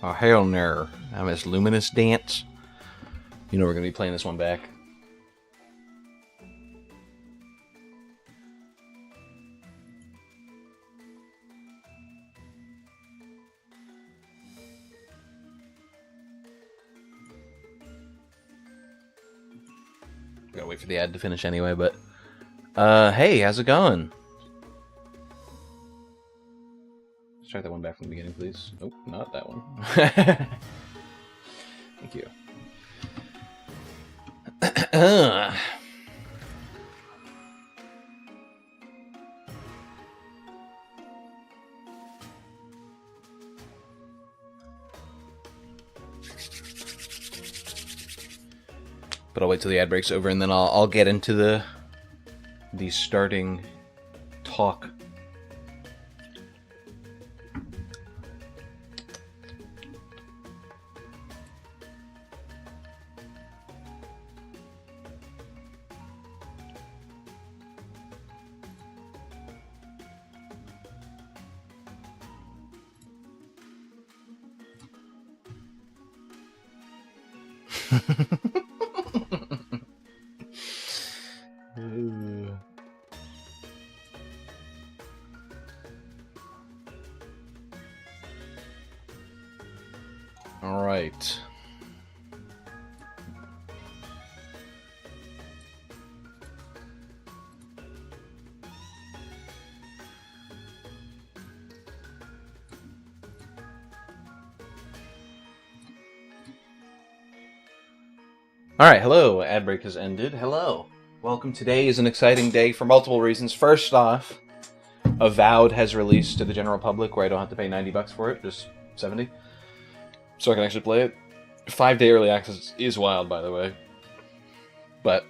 Oh, hell no. I miss Luminous Dance. You know we're going to be playing this one back. Gotta wait for the ad to finish anyway, but... hey, how's it going? Let's try that one back from the beginning, please. Nope, not that one. Thank you. But I'll wait till the ad break's over, and then I'll get into the starting talk. All right. Alright, hello. Ad break has ended. Hello. Welcome. Today is an exciting day for multiple reasons. First off, Avowed has released to the general public where I don't have to pay $90 for it, just 70. So I can actually play it. 5-day early access is wild, by the way. But,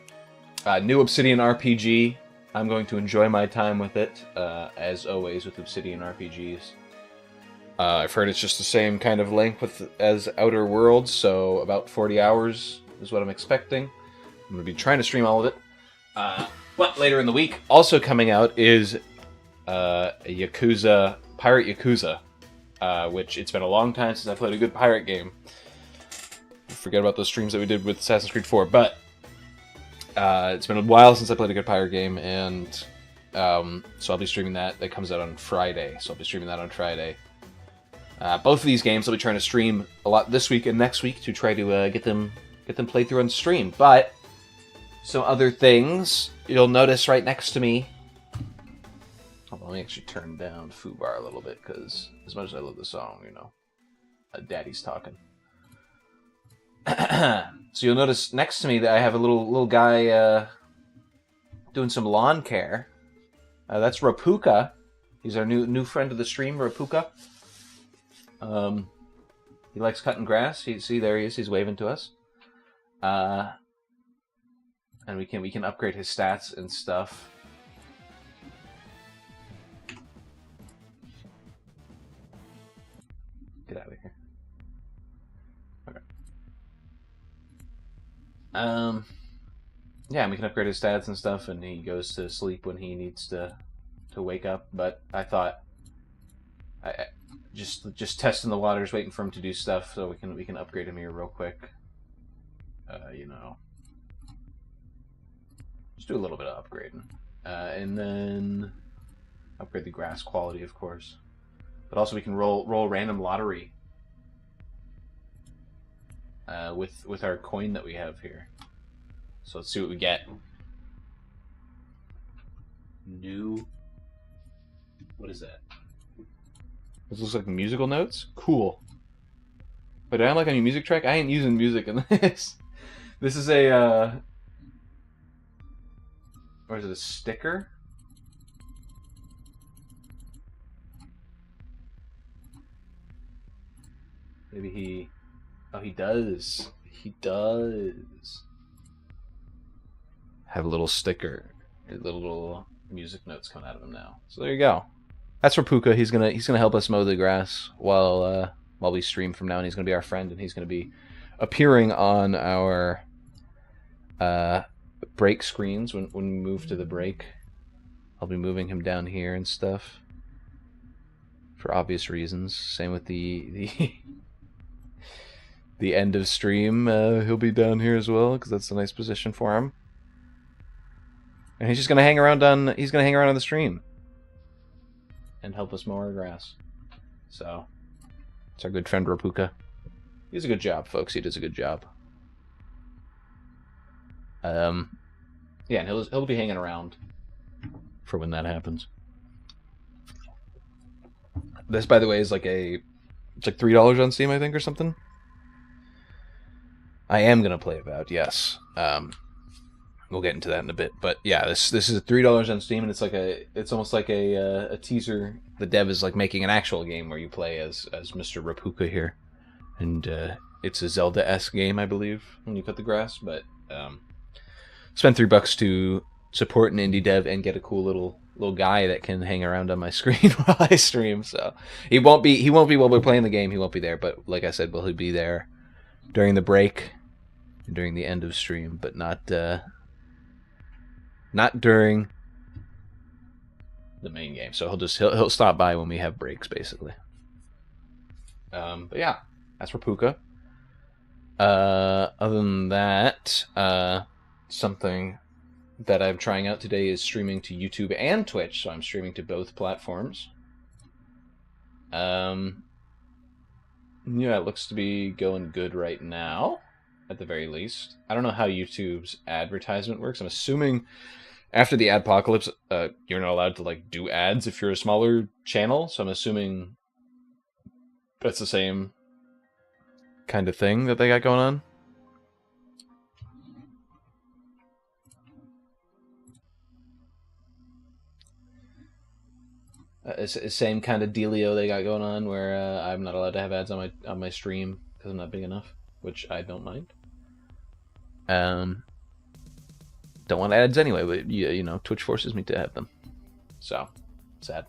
new Obsidian RPG. I'm going to enjoy my time with it, as always with Obsidian RPGs. I've heard it's just the same kind of length as Outer Worlds, so about 40 hours is what I'm expecting. I'm going to be trying to stream all of it. But later in the week, also coming out is a Pirate Yakuza, which it's been a long time since I played a good pirate game. Forget about those streams that we did with Assassin's Creed 4, but it's been a while since I played a good pirate game, and so I'll be streaming that. That comes out on Friday, so I'll be streaming that on Friday. Both of these games I'll be trying to stream a lot this week and next week to try to get them played through on stream. But some other things you'll notice right next to me. Hold on, let me actually turn down Foobar a little bit, because as much as I love the song, you know, Daddy's talking. So you'll notice next to me that I have a little guy doing some lawn care. That's Rapuka. He's our new friend of the stream, Rapuka. He likes cutting grass. See, there he is. He's waving to us. And we can upgrade his stats and stuff. Get out of here. Okay. Yeah, and we can upgrade his stats and stuff, and he goes to sleep when he needs to wake up. But I thought, I just testing the waters, waiting for him to do stuff, so we can upgrade him here real quick. You know, just do a little bit of upgrading, and then upgrade the grass quality, of course. But also we can roll random lottery with our coin that we have here. So let's see what we get. New. What is that? This looks like musical notes? Cool. But do I like any music track? I ain't using music in this. This is a, or is it a sticker? Maybe he, oh, he does. He does have a little sticker, little music notes coming out of him now. So there you go. That's Rapuka. He's gonna help us mow the grass while we stream from now, and he's gonna be our friend, and he's gonna be appearing on our break screens when we move to the break. I'll be moving him down here and stuff for obvious reasons. Same with the the end of stream, he'll be down here as well, because that's a nice position for him. And he's just gonna hang around on the stream and help us mow our grass. So it's our good friend Rapuka. He does a good job, folks. He does a good job. Yeah, and he'll be hanging around for when that happens. This, by the way, is it's like $3 on Steam, I think, or something. I am gonna play Avowed, yes. We'll get into that in a bit, but yeah, this is $3 on Steam, and it's almost like a teaser. The dev is like making an actual game where you play as Mr. Rapuka here, and it's a Zelda-esque game, I believe, when you cut the grass. But spend $3 to support an indie dev and get a cool little guy that can hang around on my screen while I stream. So he won't be while we're playing the game. He won't be there, but like I said, he'll be there during the break, during the end of stream, but not during the main game. So he'll stop by when we have breaks, basically. But yeah, that's Rapuka. Other than that, something that I'm trying out today is streaming to YouTube and Twitch, so I'm streaming to both platforms. Yeah, it looks to be going good right now, at the very least. I don't know how YouTube's advertisement works. I'm assuming after the adpocalypse, you're not allowed to like do ads if you're a smaller channel, so I'm assuming that's the same kind of thing that they got going on. Same kind of dealio they got going on, where I'm not allowed to have ads on my stream because I'm not big enough, which I don't mind. Don't want ads anyway, but you know, Twitch forces me to have them. So sad.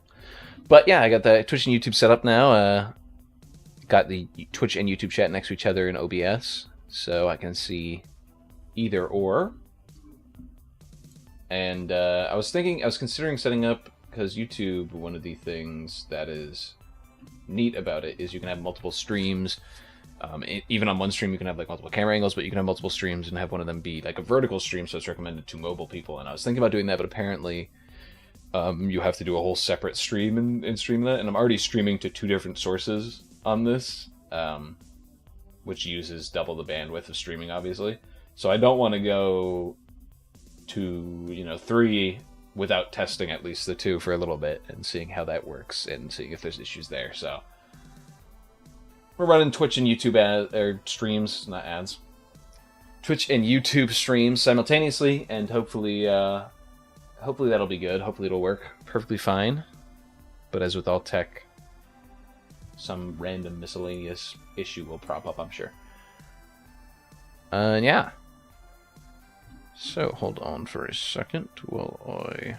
But yeah, I got the Twitch and YouTube set up now. Got the Twitch and YouTube chat next to each other in OBS, so I can see either or. And I was considering setting up, because YouTube, one of the things that is neat about it is you can have multiple streams. Even on one stream, you can have like multiple camera angles, but you can have multiple streams and have one of them be like a vertical stream, so it's recommended to mobile people. And I was thinking about doing that, but apparently you have to do a whole separate stream and stream that. And I'm already streaming to 2 different sources on this, which uses double the bandwidth of streaming, obviously. So I don't want to go to 3 without testing at least the 2 for a little bit and seeing how that works and seeing if there's issues there. So we're running Twitch and YouTube streams, not ads. Twitch and YouTube streams simultaneously, and hopefully that'll be good. Hopefully it'll work perfectly fine. But as with all tech, some random miscellaneous issue will prop up, I'm sure. Yeah. So, hold on for a second while I...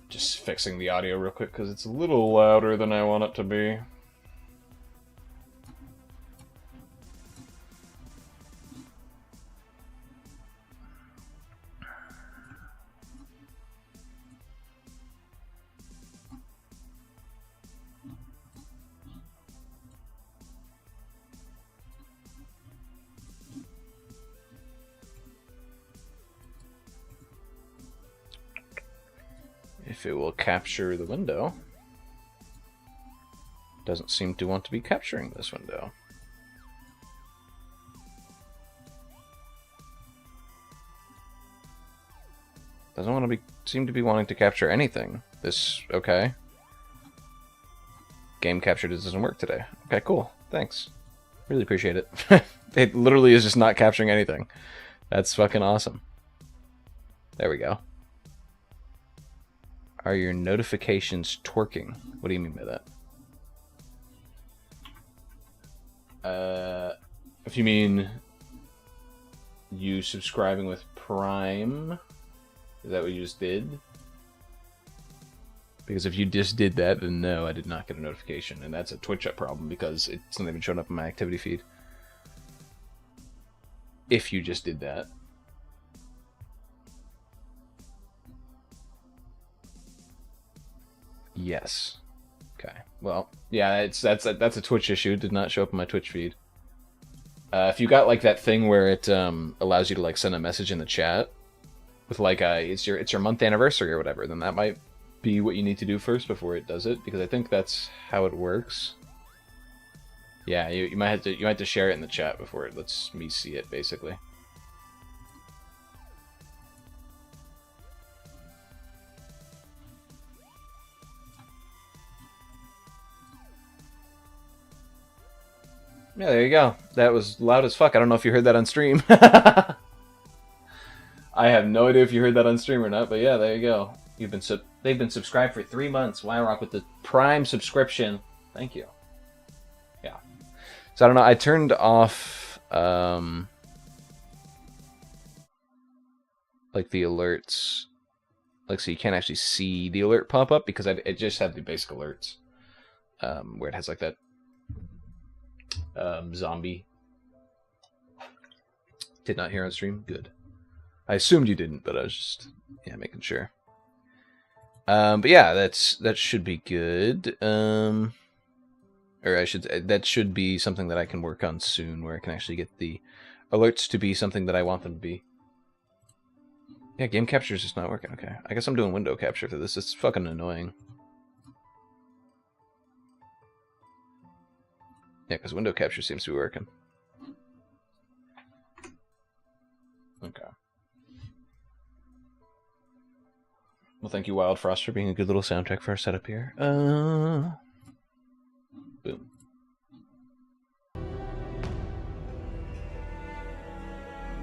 Just fixing the audio real quick because it's a little louder than I want it to be. If it will capture the window. Doesn't seem to want to be capturing this window. Doesn't want to seem to be wanting to capture anything. Okay. Game capture doesn't work today. Okay, cool. Thanks. Really appreciate it. It literally is just not capturing anything. That's fucking awesome. There we go. Are your notifications twerking? What do you mean by that? If you mean you subscribing with Prime, is that what you just did? Because if you just did that, then no, I did not get a notification. And that's a Twitch up problem because it's not even showing up in my activity feed. If you just did that. Yes. Okay. Well, yeah, that's a Twitch issue. It did not show up in my Twitch feed. If you got like that thing where it allows you to like send a message in the chat with like it's your month anniversary or whatever, then that might be what you need to do first before it does it, because I think that's how it works. Yeah, you might have to share it in the chat before it lets me see it, basically. Yeah, there you go. That was loud as fuck. I don't know if you heard that on stream. I have no idea if you heard that on stream or not, but yeah, there you go. They've been subscribed for 3 months. Wyrock with the Prime subscription. Thank you. Yeah. So I don't know. I turned off like the alerts, like so you can't actually see the alert pop up because it just had the basic alerts where it has like that zombie. Did not hear on stream. Good. I assumed you didn't, but I was just making sure. But yeah, that should be good. Or that should be something that I can work on soon, where I can actually get the alerts to be something that I want them to be. Yeah, game capture is just not working. Okay, I guess I'm doing window capture for this. It's fucking annoying. Yeah, because window capture seems to be working. Okay. Well, thank you, Wild Frost, for being a good little soundtrack for our setup here. Boom.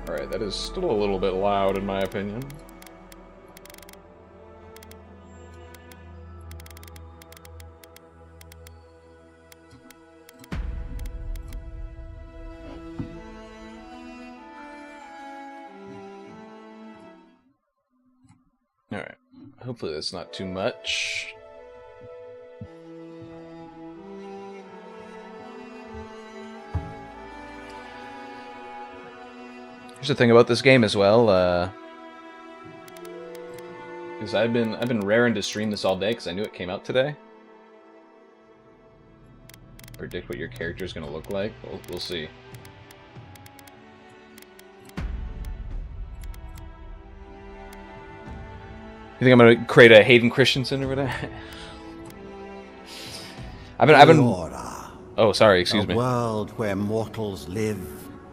Alright, that is still a little bit loud, in my opinion. Alright. Hopefully that's not too much. Here's the thing about this game as well, because I've been raring to stream this all day because I knew it came out today. Predict what your character is going to look like. We'll see. You think I'm gonna create a Hayden Christensen or whatever? I've been. Oh, sorry. Excuse me. A world where mortals live,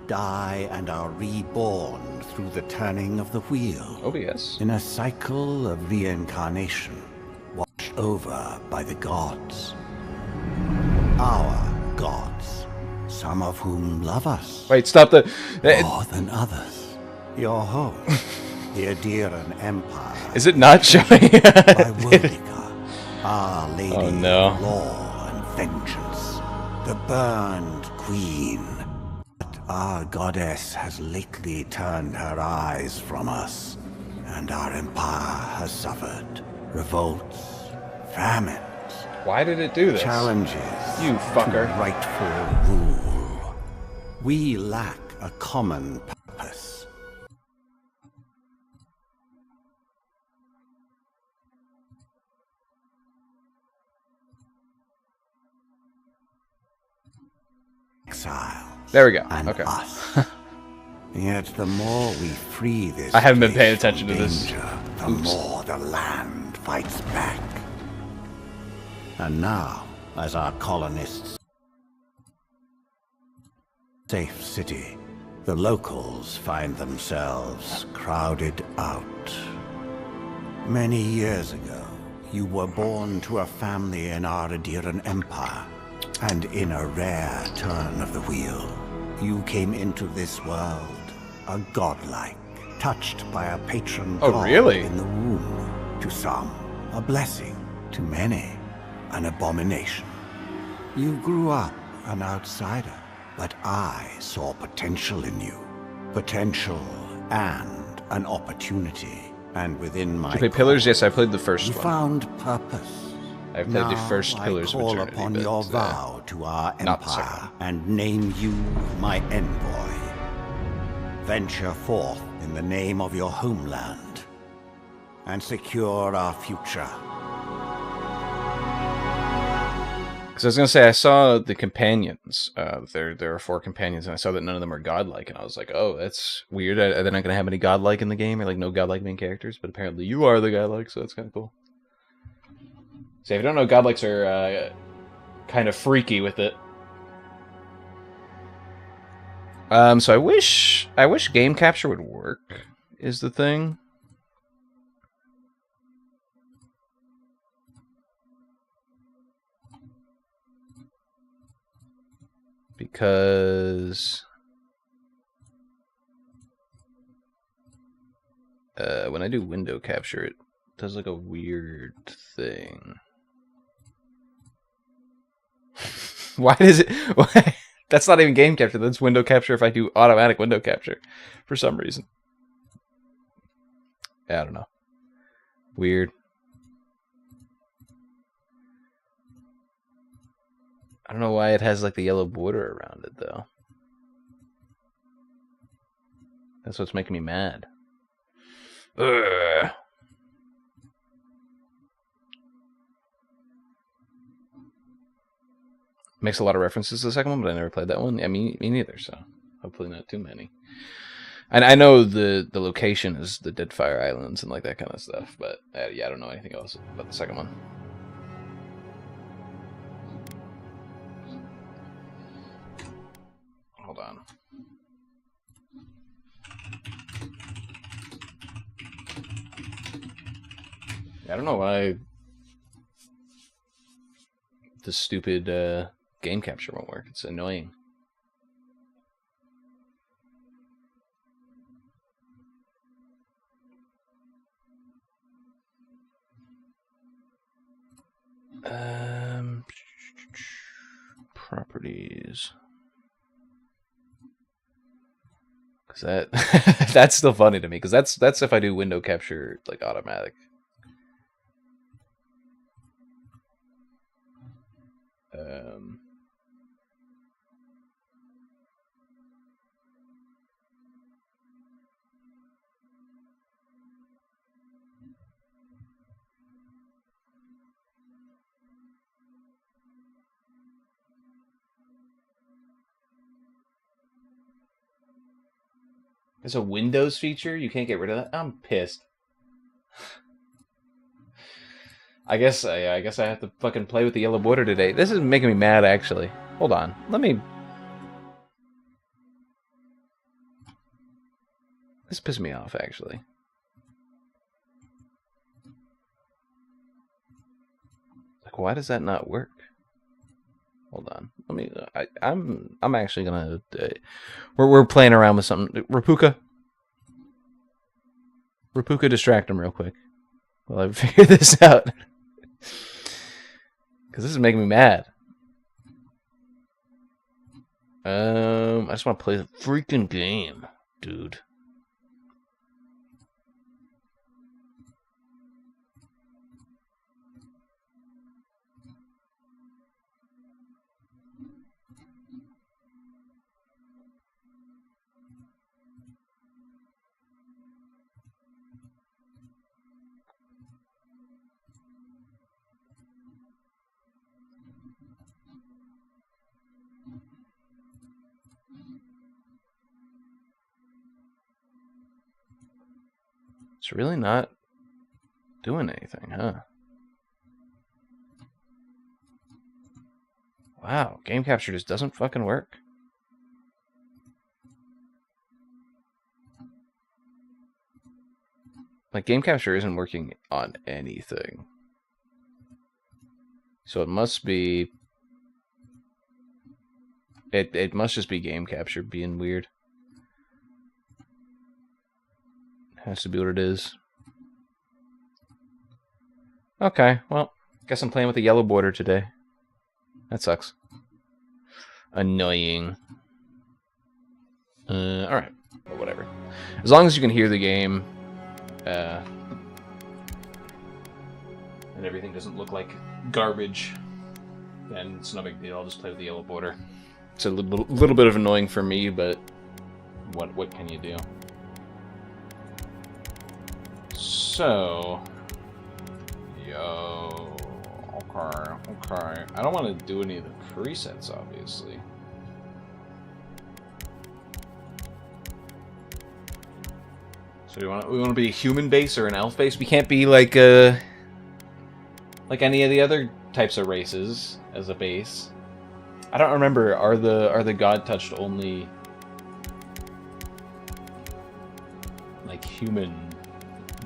die, and are reborn through the turning of the wheel. Oh yes. In a cycle of reincarnation, washed over by the gods. Our gods, some of whom love us. Wait, stop the. More than others. Your home. The Obsidian Empire. Is it not showing? By Wordica, Our Lady oh, no. of Law and Vengeance, the burned queen. But our goddess has lately turned her eyes from us, and our empire has suffered revolts, famines. Why did it do this? Challenges. You fucker. To rightful rule. We lack a common purpose. Exiles. There we go. And okay. Us. Yet the more we free this, I haven't been paying attention to this. The more the land fights back. And now, as our colonists safe city, the locals find themselves crowded out. Many years ago, you were born to a family in our Obsidian Empire. And in a rare turn of the wheel, you came into this world, a godlike, touched by a patron god really? in the womb. To some, a blessing. To many, an abomination. You grew up an outsider, but I saw potential in you. Potential and an opportunity. And within my... Did you play Pillars? Yes, I played the first you one. found purpose. I've played the Now first I Pillars of call Eternity, upon but, your vow to our not the second empire and name you my envoy. Venture forth in the name of your homeland and secure our future. Because I was going to say, I saw the companions. There are 4 companions, and I saw that none of them are godlike, and I was like, oh, that's weird. Are they not going to have any godlike in the game, or like no godlike main characters? But apparently you are the godlike, so that's kind of cool. So if you don't know, godlikes are kind of freaky with it. So I wish game capture would work, is the thing. Because when I do window capture, it does like a weird thing. Why does it? Why? That's not even game capture. That's window capture if I do automatic window capture for some reason. Yeah, I don't know. Weird. I don't know why it has like the yellow border around it though. That's what's making me mad. Ugh. Makes a lot of references to the second one, but I never played that one. Yeah, me neither, so hopefully not too many. And I know the location is the Deadfire Islands and like that kind of stuff, but yeah, I don't know anything else about the second one. Hold on. I don't know why the stupid game capture won't work. It's annoying. Properties. Cause that that's still funny to me. Cause that's if I do window capture like automatic. There's a Windows feature? You can't get rid of that? I'm pissed. I guess I have to fucking play with the yellow border today. This is making me mad, actually. Hold on. Let me... This pisses me off, actually. Like, why does that not work? Hold on. Let me... I'm actually gonna... we're playing around with something. Rapuka, distract him real quick while I figure this out. Because this is making me mad. I just want to play the freaking game, dude. It's really not doing anything, huh? Wow, game capture just doesn't fucking work. Like, game capture isn't working on anything. So it must be... It must just be game capture being weird. Has to be what it is. Okay, well, guess I'm playing with a yellow border today. That sucks. Annoying. Alright. Well, whatever. As long as you can hear the game, and and everything doesn't look like garbage, then it's no big deal. I'll just play with the yellow border. It's a little bit of annoying for me, but what can you do? So, okay. I don't want to do any of the presets, obviously. So we want to be a human base or an elf base? We can't be like any of the other types of races as a base. I don't remember. Are the God touched only like human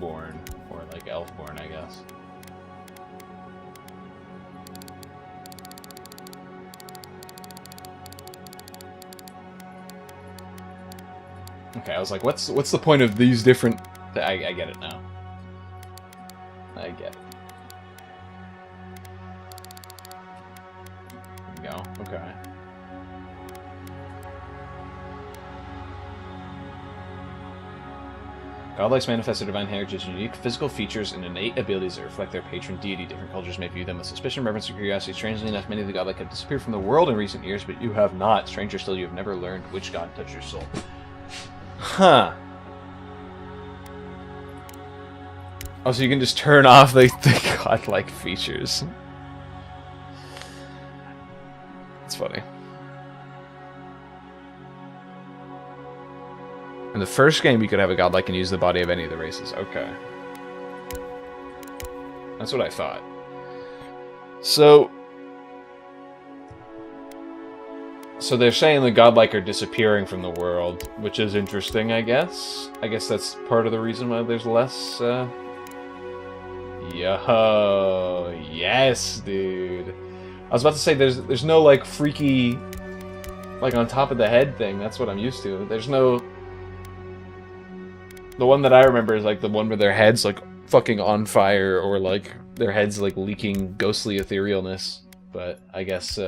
born or like elf born, I guess? Okay, I was like, what's the point of these different... I get it now. I get it. There we go. Okay. Godlikes manifest their divine heritage, unique physical features, and innate abilities that reflect their patron deity. Different cultures may view them with suspicion, reverence, or curiosity. Strangely enough, many of the godlike have disappeared from the world in recent years, but you have not. Stranger still, you have never learned which god touched your soul. Huh. Oh, so you can just turn off the godlike features. That's funny. In the first game, you could have a godlike and use the body of any of the races. Okay. That's what I thought. So they're saying the godlike are disappearing from the world, which is interesting, I guess. I guess that's part of the reason why there's less, Yo, yes, dude. I was about to say, there's no, like, freaky, like, on top of the head thing. That's what I'm used to. There's no... The one that I remember is, like, the one where their head's, like, fucking on fire, or, like, their head's, like, leaking ghostly etherealness. But I guess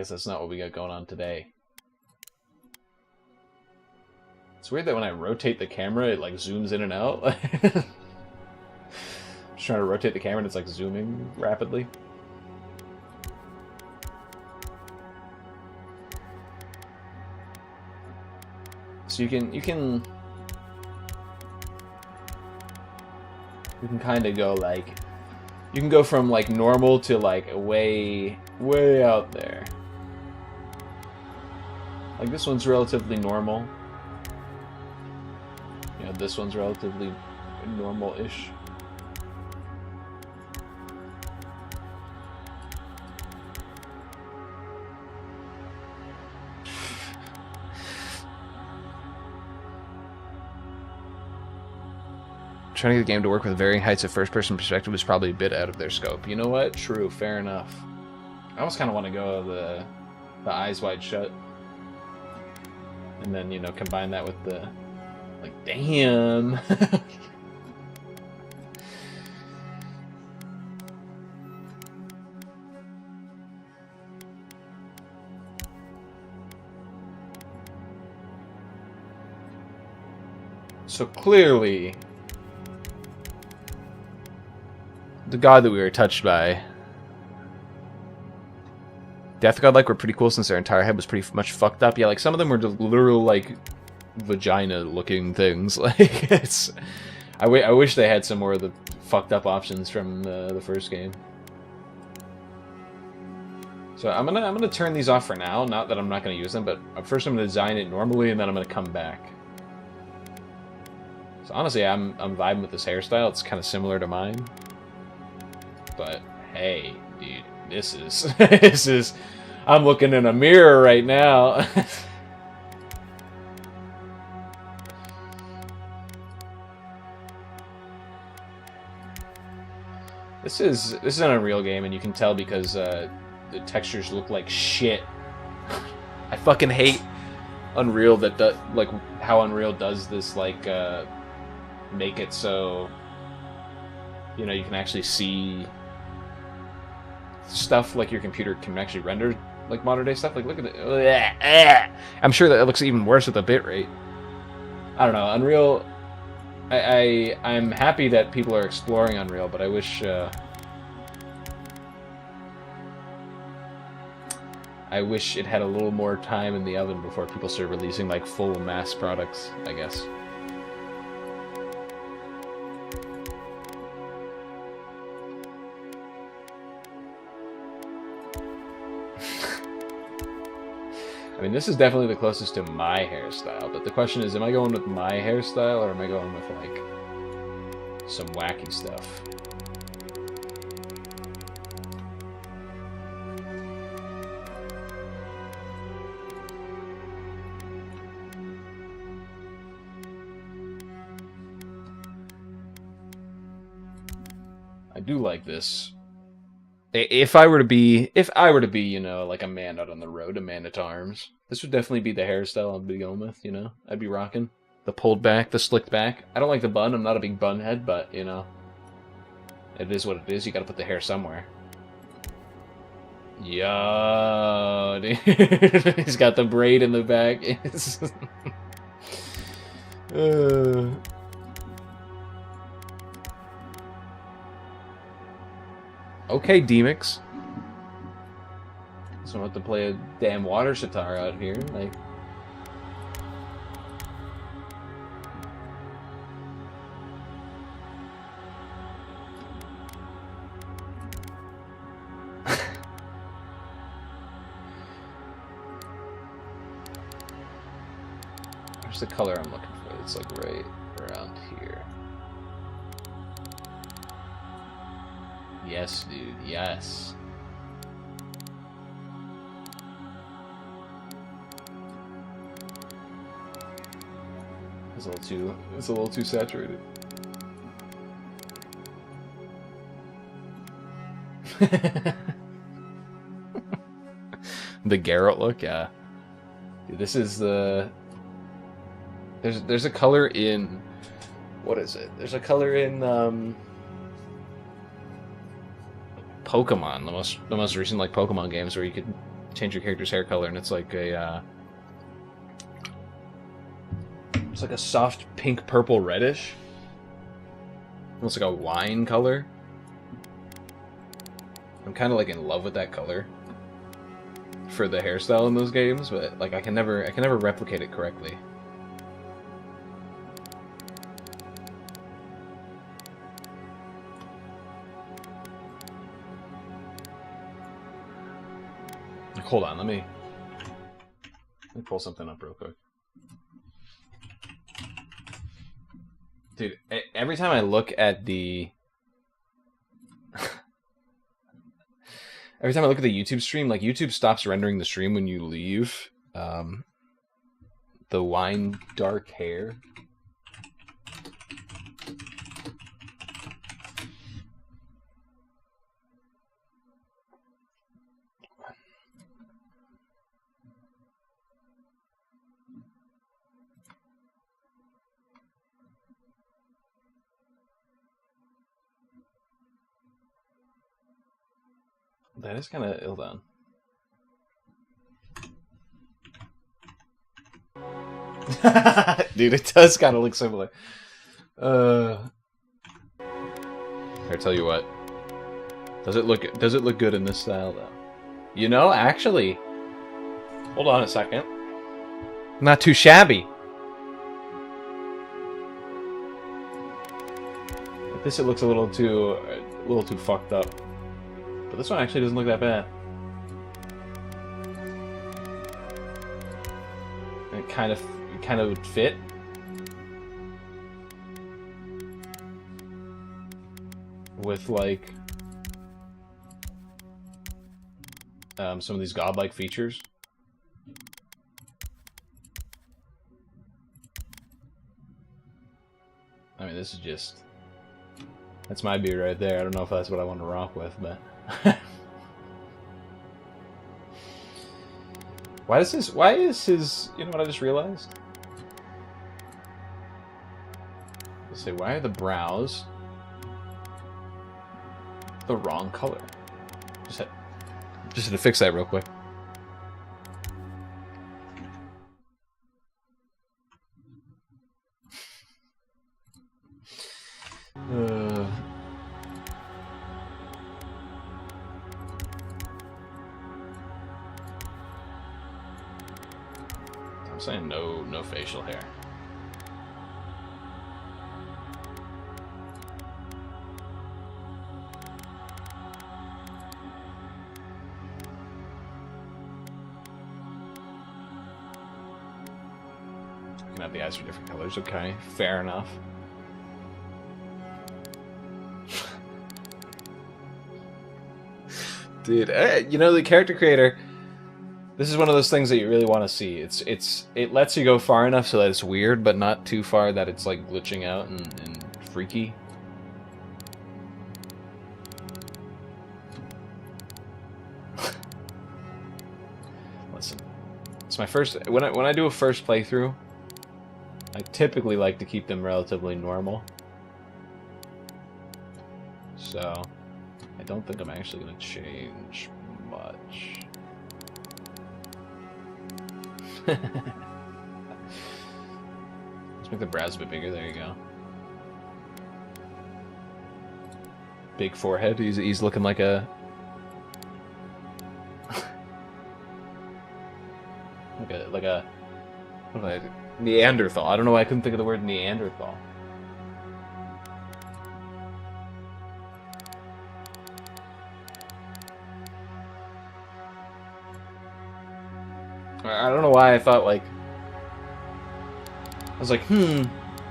that's not what we got going on today. It's weird that when I rotate the camera, it like zooms in and out. Just trying to rotate the camera and it's like zooming rapidly. So you can kind of go like, you can go from like normal to like way out there. Like this one's relatively normal. You know, this one's relatively normal-ish. Trying to get the game to work with varying heights of first-person perspective is probably a bit out of their scope. You know what? True. Fair enough. I almost kind of want to go the eyes wide shut. And then, you know, combine that with the... Like, damn! So clearly... the god that we were touched by... Death Godlike were pretty cool since their entire head was pretty much fucked up. Yeah, like, some of them were just literal, like, vagina-looking things. Like, it's... I wish they had some more of the fucked up options from the first game. So I'm gonna turn these off for now. Not that I'm not gonna use them, but first I'm gonna design it normally, and then I'm gonna come back. So honestly, I'm vibing with this hairstyle. It's kind of similar to mine. But hey, dude, this is this is. I'm looking in a mirror right now. This is an Unreal game, and you can tell because the textures look like shit. I fucking hate Unreal like how Unreal does this, like make it so, you know, you can actually see stuff like your computer can actually render like modern day stuff. Like, look at it. I'm sure that it looks even worse with the bitrate. I don't know. Unreal I'm happy that people are exploring Unreal, but I wish it had a little more time in the oven before people start releasing like full mass products, I guess. I mean, this is definitely the closest to my hairstyle, but the question is, am I going with my hairstyle, or am I going with, like, some wacky stuff? I do like this. If I were to be, you know, like a man out on the road, a man at arms, this would definitely be the hairstyle I'd be going with, you know? I'd be rocking the pulled back, the slicked back. I don't like the bun. I'm not a big bun head, but, you know, it is what it is. You gotta put the hair somewhere. Yo, dude. He's got the braid in the back. Okay, Demix. So I have to play a damn water sitar out here, like. Where's the color I'm looking for? It's like right around here. Yes, dude. Yes. It's a little too saturated. The Garrett look, yeah. Dude, this is the. There's a color in. What is it? There's a color in Pokemon, the most recent like Pokemon games where you could change your character's hair color, and it's like a it's like a soft pink, purple, reddish. Almost like a wine color. I'm kind of like in love with that color for the hairstyle in those games, but like I can never replicate it correctly. Hold on, let me pull something up real quick. Dude, every time I look at the every time I look at the YouTube stream, like YouTube stops rendering the stream when you leave. The wine dark hair. That is kind of ill done. Dude, it does kind of look similar. Here, tell you what. Does it look good in this style though? You know, actually. Hold on a second. Not too shabby. Like this, it looks a little too fucked up. But this one actually doesn't look that bad. And it kind of would fit. With like some of these godlike features. I mean, this is just, that's my beard right there. I don't know if that's what I want to rock with, but why is his, you know what I just realized? Let's say, why are the brows the wrong color? Just had to fix that real quick. saying no facial hair. You can have the eyes for different colors. Okay, fair enough. Dude, you know, the character creator, this is one of those things that you really want to see. It lets you go far enough so that it's weird, but not too far that it's like glitching out and freaky. Listen, it's my first. When I do a first playthrough, I typically like to keep them relatively normal. So I don't think I'm actually going to change much. Let's make the brows a bit bigger. There you go. Big forehead. He's looking like a like a what am I, Neanderthal. I don't know why I couldn't think of the word Neanderthal. I don't know why I thought, like... I was like,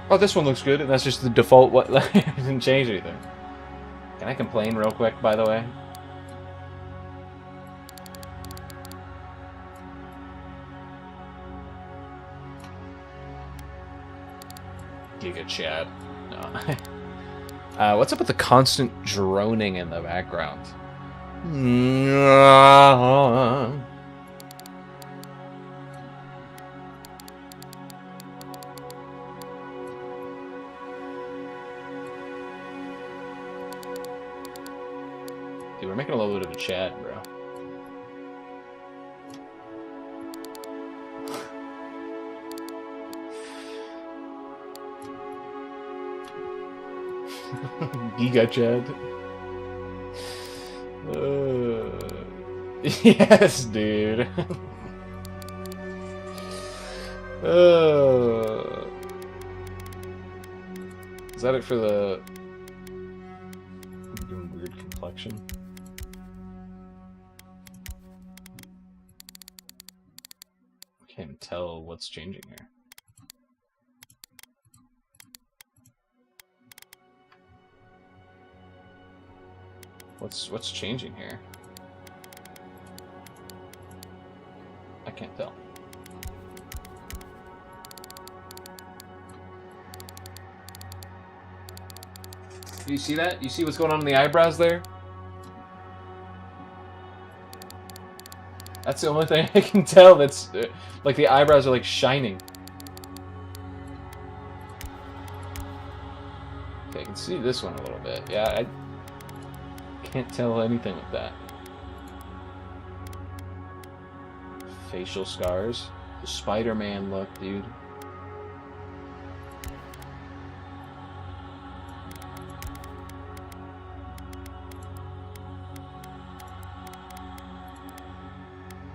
oh, this one looks good, and that's just the default what... I didn't change anything. Can I complain real quick, by the way? Giga Chad. No. What's up with the constant droning in the background? Dude, we're making a little bit of a Chad, bro. Giga Chad. Yes, dude. Is that it for the... I'm doing weird complexion? I can't tell what's changing here. What's changing here? I can't tell. Do you see that? You see what's going on in the eyebrows there? That's the only thing I can tell that's... like, the eyebrows are, like, shining. Okay, I can see this one a little bit. Yeah, I can't tell anything with that. Facial scars. The Spider-Man look, dude.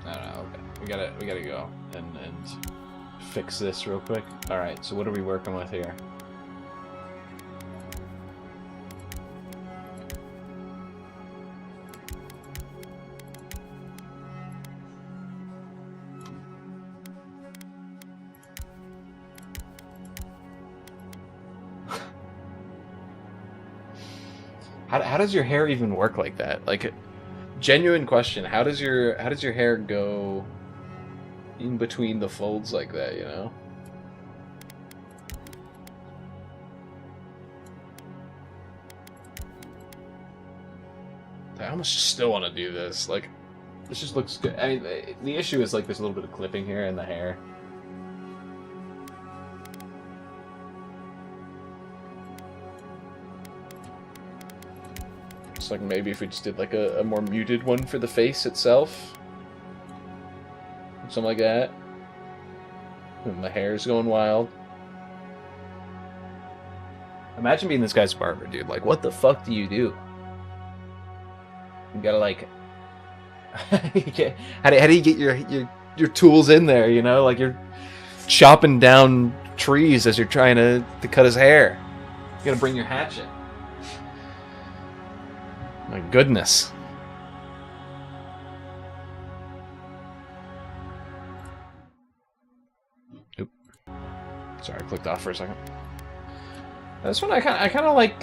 I don't know, okay. We gotta go and fix this real quick. Alright, so what are we working with here? How does your hair even work like that? Like, genuine question. How does your hair go in between the folds like that, you know? I almost still want to do this. Like, this just looks good. I mean, the issue is, like, there's a little bit of clipping here in the hair. Like maybe if we just did like a more muted one for the face itself, something like that. And my hair's going wild. Imagine being this guy's barber, dude. Like, what the fuck do you do? You gotta like, how do you get your tools in there? You know, like chopping down trees as you're trying to cut his hair. You gotta bring your hatchet. My goodness. Oop. Sorry, I clicked off for a second. This one I kind of like.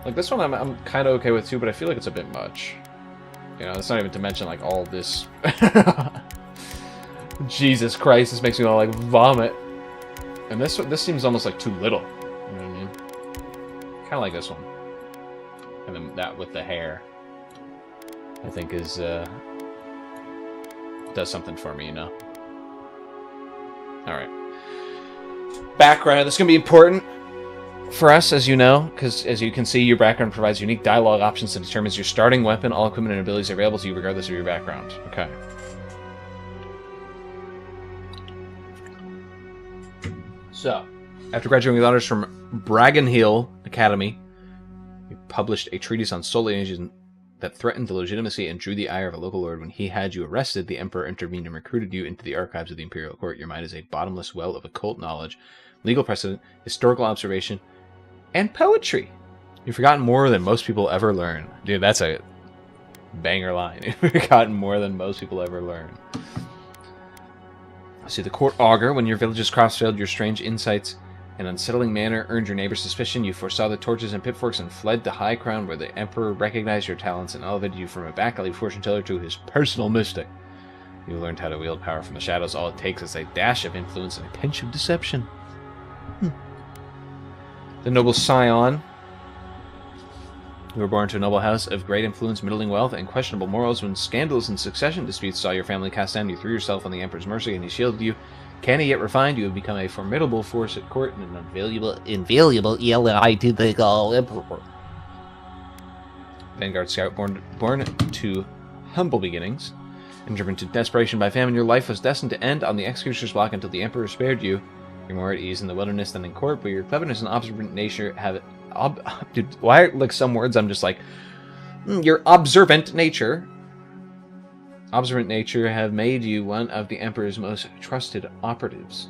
Like this one, I'm kind of okay with too, but I feel like it's a bit much. You know, it's not even to mention like all this. Jesus Christ, this makes me want to like vomit. And this seems almost like too little. You know what I mean? Kind of like this one. And then that with the hair, I think is does something for me, you know. All right. Background. This is gonna be important for us, as you know, because as you can see, your background provides unique dialogue options and determines your starting weapon. All equipment and abilities are available to you regardless of your background. Okay. So, after graduating with honors from Paggigalo Academy, you published a treatise on soul agents that threatened the legitimacy and drew the ire of a local lord. When he had you arrested, the Emperor intervened and recruited you into the archives of the Imperial Court. Your mind is a bottomless well of occult knowledge, legal precedent, historical observation, and poetry. You've forgotten more than most people ever learn. Dude, that's a banger line. You've forgotten more than most people ever learn. See, the court augur, when your village's crops failed, your strange insights and unsettling manner earned your neighbor's suspicion. You foresaw the torches and pitchforks and fled to High Crown, where the Emperor recognized your talents and elevated you from a back-alley fortune teller to his personal mystic. You learned how to wield power from the shadows. All it takes is a dash of influence and a pinch of deception. The noble scion. You were born to a noble house of great influence, middling wealth, and questionable morals. When scandals and succession disputes saw your family cast down, you threw yourself on the Emperor's mercy, and he shielded you. Canny yet refined, you have become a formidable force at court and an invaluable ally to the Gaul Emperor. Vanguard Scout, born to humble beginnings, and driven to desperation by famine, your life was destined to end on the executioner's block until the Emperor spared you. You're more at ease in the wilderness than in court, but your cleverness and observant nature have... Dude, why, like, some words I'm just like... your observant nature... Observant nature have made you one of the Emperor's most trusted operatives.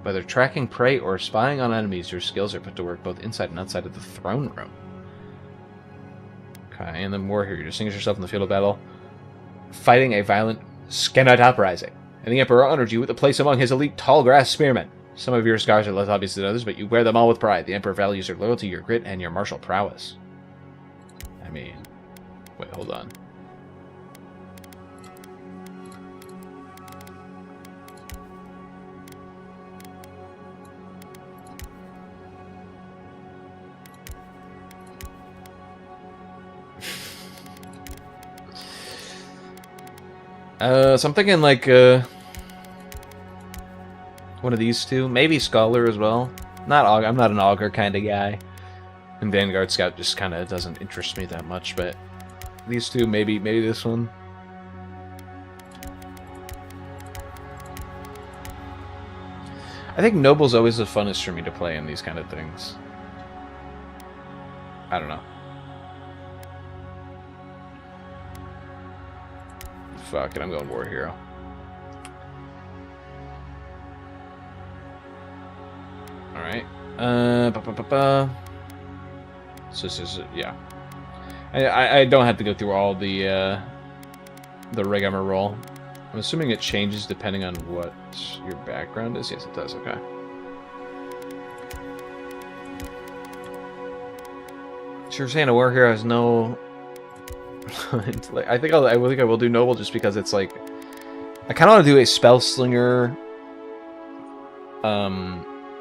Whether tracking prey or spying on enemies, your skills are put to work both inside and outside of the throne room. Okay, and then more here. You distinguish yourself in the field of battle, fighting a violent Skenite uprising. And the Emperor honored you with a place among his elite tall grass spearmen. Some of your scars are less obvious than others, but you wear them all with pride. The Emperor values your loyalty, your grit, and your martial prowess. I mean... Wait, hold on. So I'm thinking like one of these two, maybe Scholar as well. Not Augur. I'm not an Augur kind of guy, and Vanguard Scout just kind of doesn't interest me that much. But these two, maybe this one. I think Noble's always the funnest for me to play in these kind of things. I don't know. Fuck it, I'm going War Hero. Alright. So this is, yeah. I don't have to go through all the rigmarole. I'm assuming it changes depending on what your background is. Yes, it does, okay. So you're saying a War Hero has no... I think I will do Noble just because it's like I kind of want to do a spell slinger,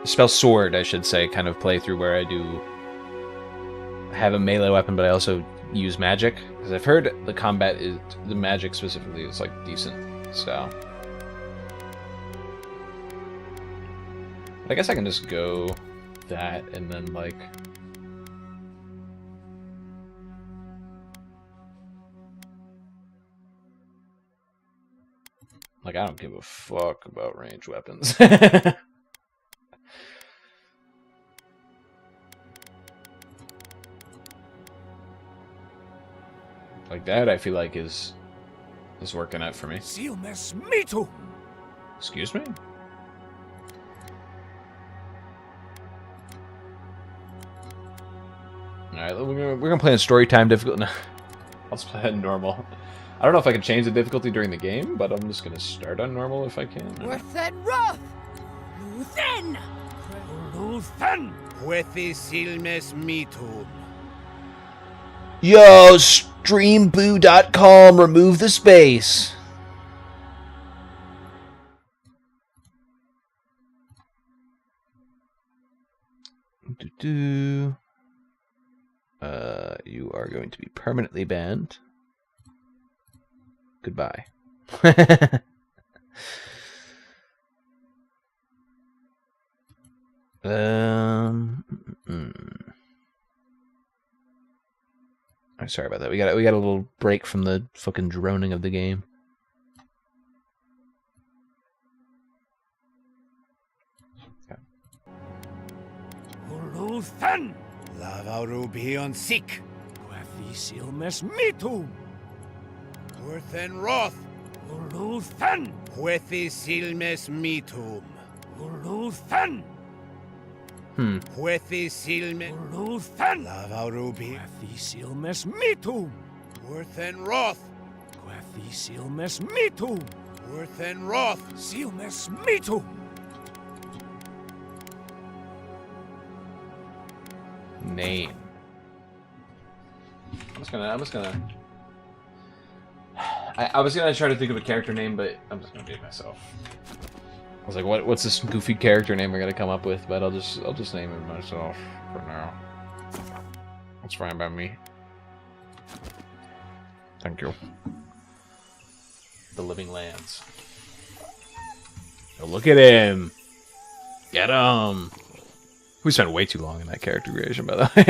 spell sword, I should say, kind of playthrough where I do have a melee weapon, but I also use magic because I've heard the combat is the magic specifically is like decent. So I guess I can just go that and then like. Like, I don't give a fuck about ranged weapons. Like, that I feel like is is working out for me. Silmes Excuse me? Alright, we're gonna play in story time difficulty. No, I'll just play on normal. I don't know if I can change the difficulty during the game, but I'm just gonna start on normal if I can. Within Roth! Luthen! Luthen! Huethi Silmes Mitum. Yo, streamboo.com, remove the space. You are going to be permanently banned. Goodbye. I'm sorry about that. We got a little break from the fucking droning of the game. Luthen! Lavaurubion Sik! Huethi Silmes Mitum. Luthen Roth! Luthen! Huethi Silmes Mitum. Luthen! Huethi Silmes Luthen! Lavaurubi Huethi Silmes Mitum. Luthen Roth! Huethi Silmes Mitum. Luthen Roth! Silmes Mitum. Name. I was gonna try to think of a character name, but I'm just gonna do it myself. I was like, what's this goofy character name I gotta come up with? But I'll just name it myself for now. That's fine by me. Thank you. The Living Lands. Oh, look at him! Get him! We spent way too long in that character creation, by the way.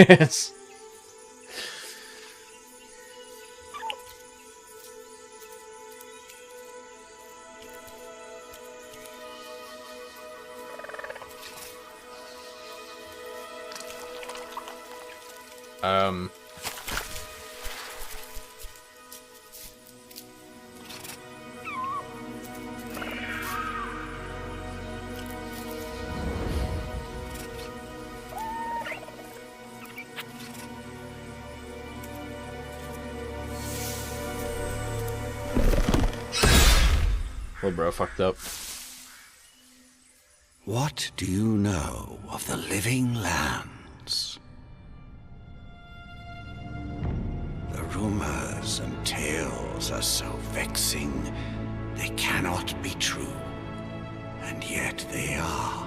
Little bro fucked up. What do you know of the Living Lands? The rumors and tales are so vexing, they cannot be true. And yet they are.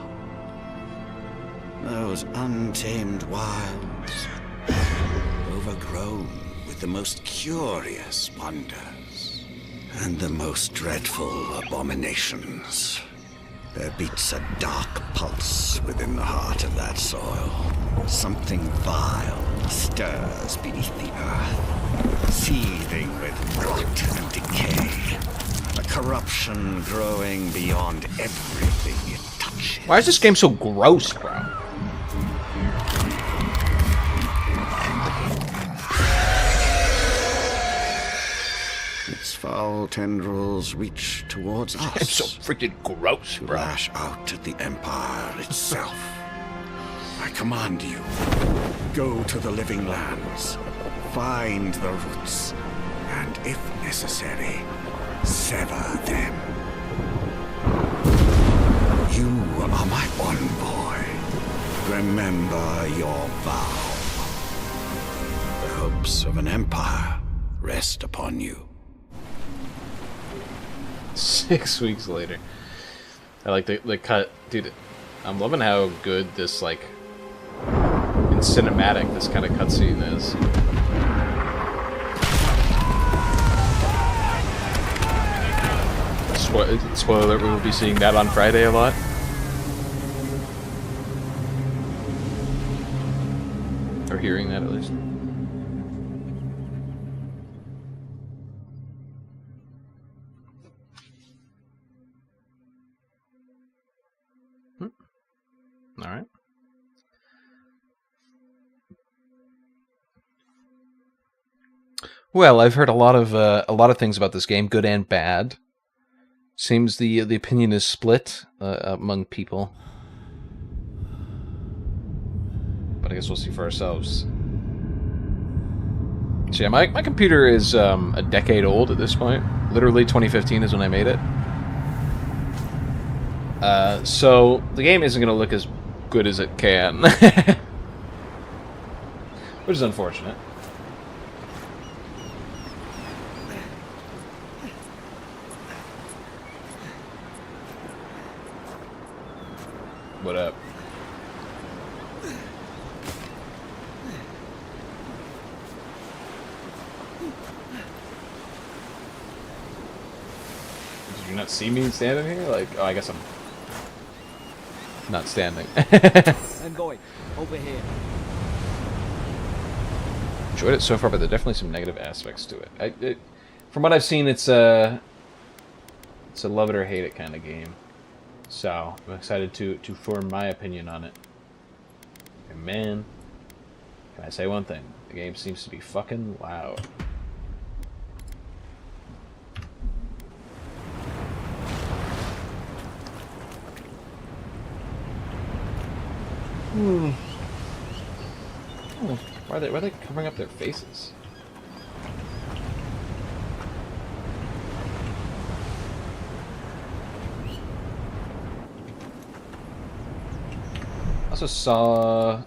Those untamed wilds, overgrown with the most curious wonders and the most dreadful abominations. There beats a dark pulse within the heart of that soil. Something vile stirs beneath the earth, seething with rot and decay. A corruption growing beyond everything it touches. Why is this game so gross, bro? Its foul tendrils reach towards us. It's so freaking gross, To bro. lash out at the Empire itself. I command you, go to the Living Lands, find the roots, and if necessary, sever them. You are my envoy. Remember your vow. The hopes of an empire rest upon you. 6 weeks later. I like the cut. Dude, I'm loving how good this, like, in cinematic, this kind of cutscene is. Spoiler alert, we will be seeing that on Friday a lot. Or hearing that, at least. Alright. Well, I've heard a lot of things about this game, good and bad. Seems the opinion is split among people, but I guess we'll see for ourselves. So yeah, my computer is a decade old at this point. Literally 2015 is when I made it. So the game isn't going to look as good as it can, which is unfortunate. What up? Did you not see me standing here? Like, oh, I guess I'm not standing. I'm going over here. Enjoyed it so far, but there are definitely some negative aspects to it. From what I've seen, it's a love it or hate it kind of game. So I'm excited to form my opinion on it. And man, can I say one thing? The game seems to be fucking loud. Oh, why are they covering up their faces? I also saw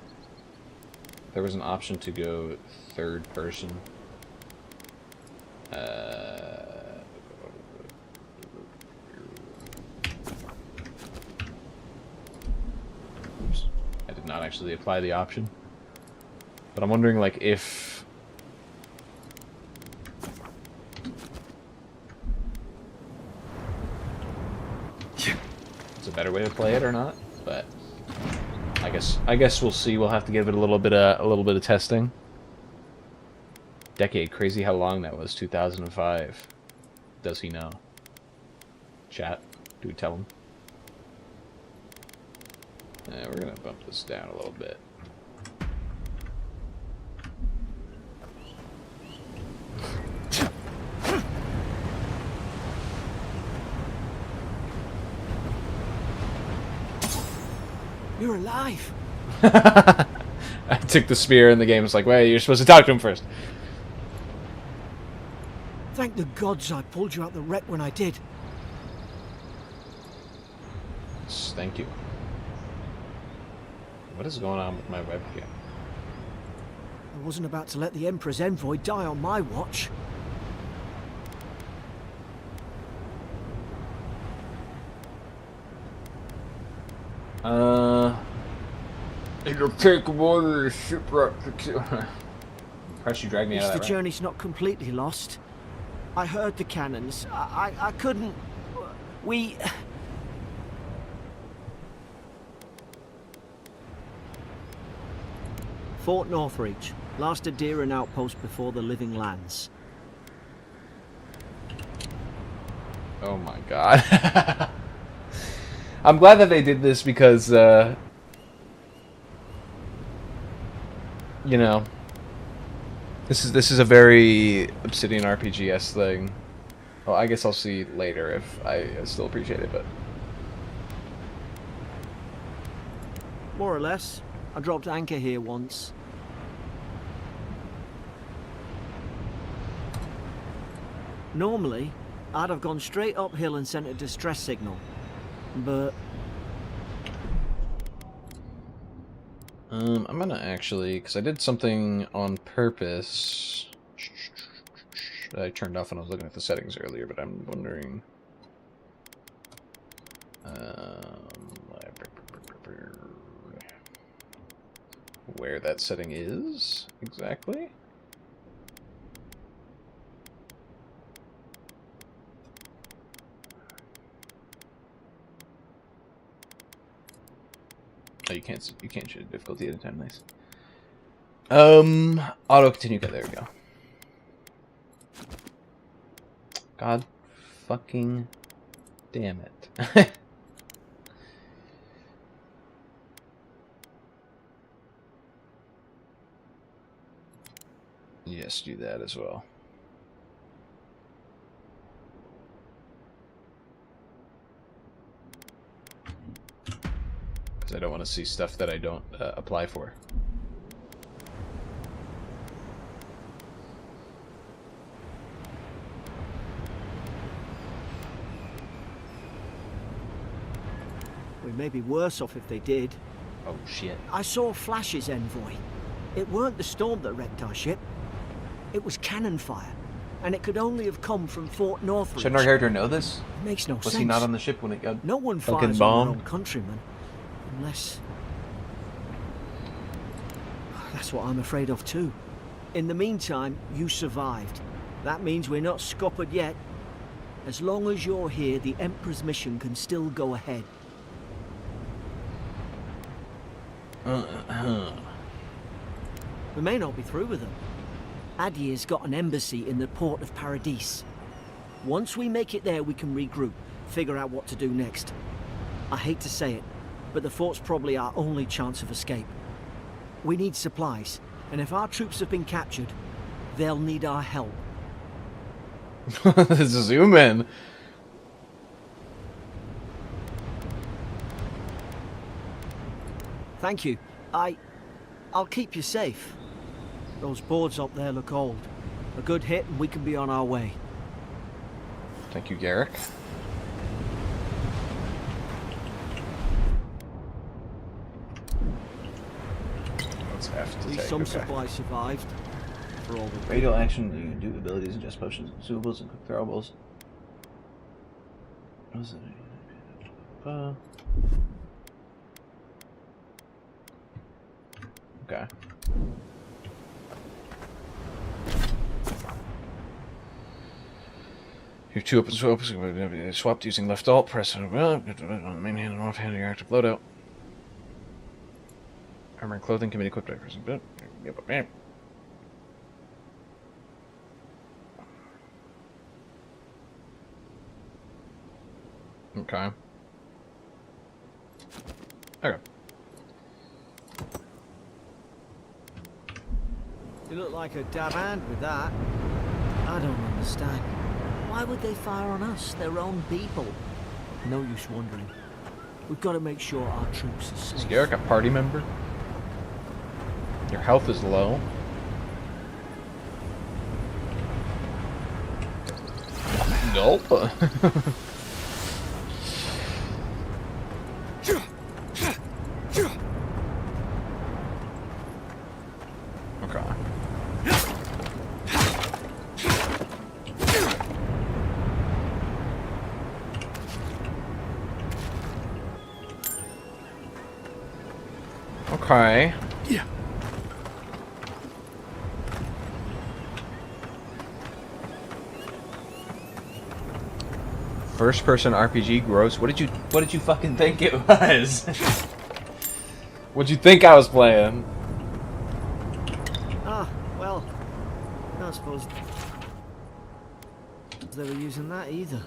there was an option to go third person. Oops. I did not actually apply the option. But I'm wondering, like, if... it's a better way to play it or not, but... I guess we'll see. We'll have to give it a little bit of testing. Decade, crazy how long that was. 2005. Does he know? Chat, do we tell him? We're gonna bump this down a little bit. You're alive. I took the spear and the game was like, wait, you're supposed to talk to him first. Thank the gods I pulled you out the wreck when I did. Yes, thank you. What is going on with my webcam? I wasn't about to let the Emperor's envoy die on my watch. It'll take more than a shipwreck to kill. First you dragged me out of The that, right? journey's not completely lost. I heard the cannons. I couldn't... We... Fort Northreach. Last Adirian outpost before the Living Lands. Oh my god. I'm glad that they did this because, you know, this is a very Obsidian RPG-esque thing. Well, I guess I'll see later if I still appreciate it, but... More or less. I dropped anchor here once. Normally, I'd have gone straight uphill and sent a distress signal. But... I'm gonna actually, because I did something on purpose that I turned off when I was looking at the settings earlier, but I'm wondering... where that setting is exactly. Oh, you can't change the difficulty at a time. Nice. Auto continue. Okay, there we go. God fucking damn it. Yes, do that as well. Because I don't want to see stuff that I don't apply for. We may be worse off if they did. Oh, shit. I saw flashes, Envoy. It weren't the storm that wrecked our ship. It was cannon fire. And it could only have come from Fort Northridge. Shouldn't our character know this? It makes no sense. Was he not on the ship when it got No one fucking fires on their bombed? own countrymen. Unless... That's what I'm afraid of too. In the meantime, you survived. That means we're not scuppered yet. As long as you're here, the Emperor's mission can still go ahead. We may not be through with them. Adir's got an embassy in the port of Paradis. Once we make it there, we can regroup, figure out what to do next. I hate to say it, but the fort's probably our only chance of escape. We need supplies, and if our troops have been captured, they'll need our help. Zoom in. Thank you. I'll keep you safe. Those boards up there look old. A good hit and we can be on our way. Thank you, Garrick. Let's have to At least take some okay. supplies survived. For all the Radial action, you can do abilities, ingest potions, consumables, and cook throwables. What was it? Okay. You have two open swaps, swapped using left alt, press on the main hand and off hand of your active loadout. Armor and clothing can be equipped by pressing. Okay. Okay. You look like a dab hand with that. I don't understand. Why would they fire on us, their own people? No use wondering. We've got to make sure our troops are safe. Is Garrick a party member? Your health is low. Nope. Okay. Okay. Yeah. First person RPG, gross. What did you fucking think it was? What'd you think I was playing? Ah, well, I suppose they were using that either.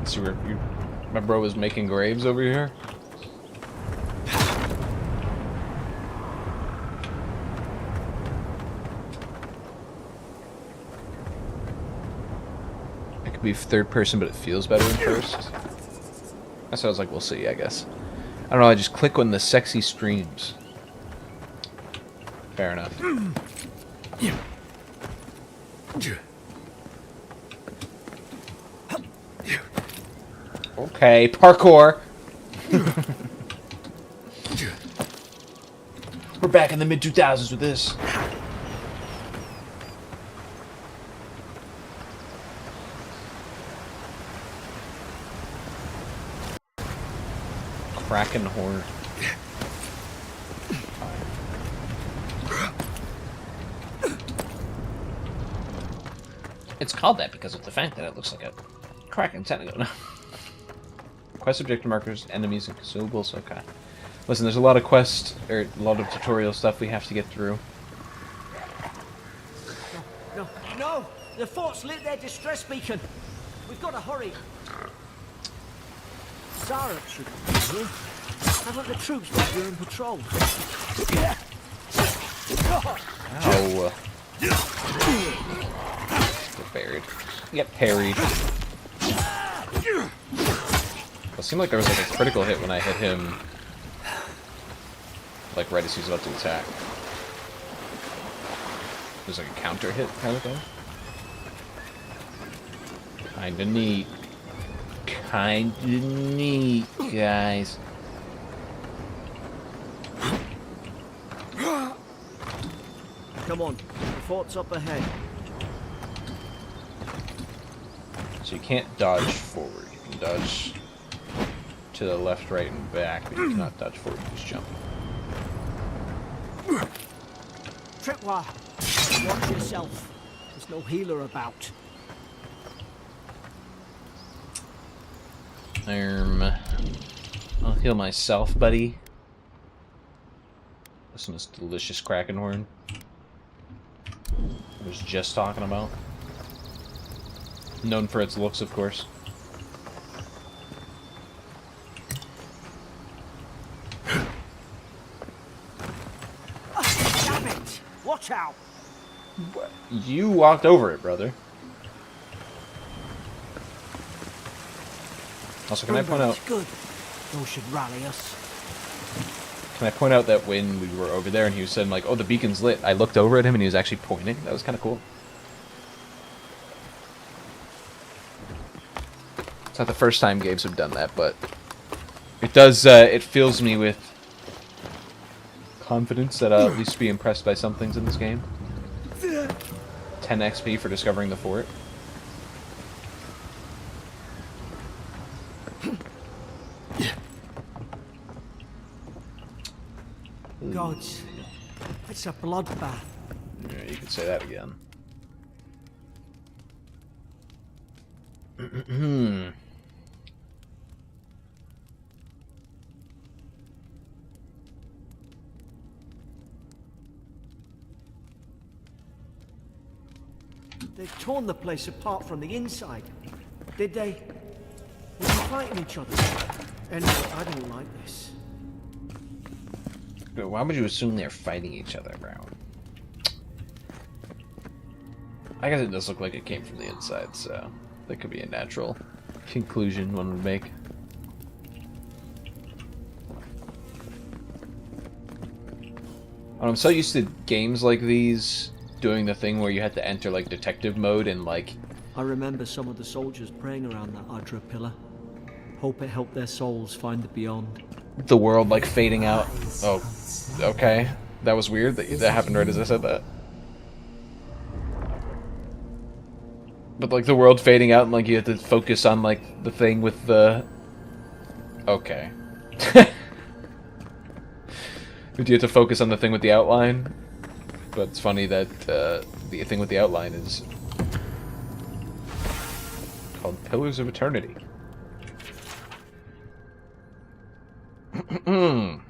So my bro was making graves over here? It could be third person, but it feels better in first. That's what I was like, we'll see, I guess. I don't know, I just click on the sexy streams. Fair enough. Okay, parkour. We're back in the mid-2000s with this. Kraken horde. It's called that because of the fact that it looks like a Kraken tentacle. Quest objective markers, enemies, and consumables. Okay. Listen, there's a lot of quest, or a lot of tutorial stuff we have to get through. No, no! The fort's lit their distress beacon. We've got to hurry. Zara should be here. Haven't the troops been doing patrol? Ow. buried. Get parried. It seemed like there was like a critical hit when I hit him, like right as he was about to attack. It was like a counter hit kind of thing. Kinda neat. Kinda neat, guys. Come on, the fort's up ahead. So you can't dodge forward. You can dodge to the left, right, and back, but you cannot dodge forward. Just jump. Tripwire, watch yourself. There's no healer about. I'll heal myself, buddy. This one's delicious Kraken horn. I was just talking about. Known for its looks, of course. Damn it! Watch out! You walked over it, brother. Also, can I point out... Good. Those should rally us. Can I point out that when we were over there and he was saying, like, oh, the beacon's lit, I looked over at him and he was actually pointing. That was kind of cool. It's not the first time games have done that, but it does, it fills me with confidence that I'll at least be impressed by some things in this game. 10 XP for discovering the fort. Gods, it's a bloodbath. Yeah, you could say that again. They've torn the place apart from the inside. Did they? Were they fighting each other? Anyway, I don't like this. But why would you assume they're fighting each other, bro? I guess it does look like it came from the inside, so that could be a natural conclusion one would make. I'm so used to games like these doing the thing where you had to enter like detective mode and like... I remember some of the soldiers praying around that Adra pillar. Hope it helped their souls find the beyond. The world like fading out. Oh, okay. That was weird that happened right as I said that. But like the world fading out and like you have to focus on like the thing with the... Okay. You have to focus on the thing with the outline. But it's funny that the thing with the outline is called Pillars of Eternity. I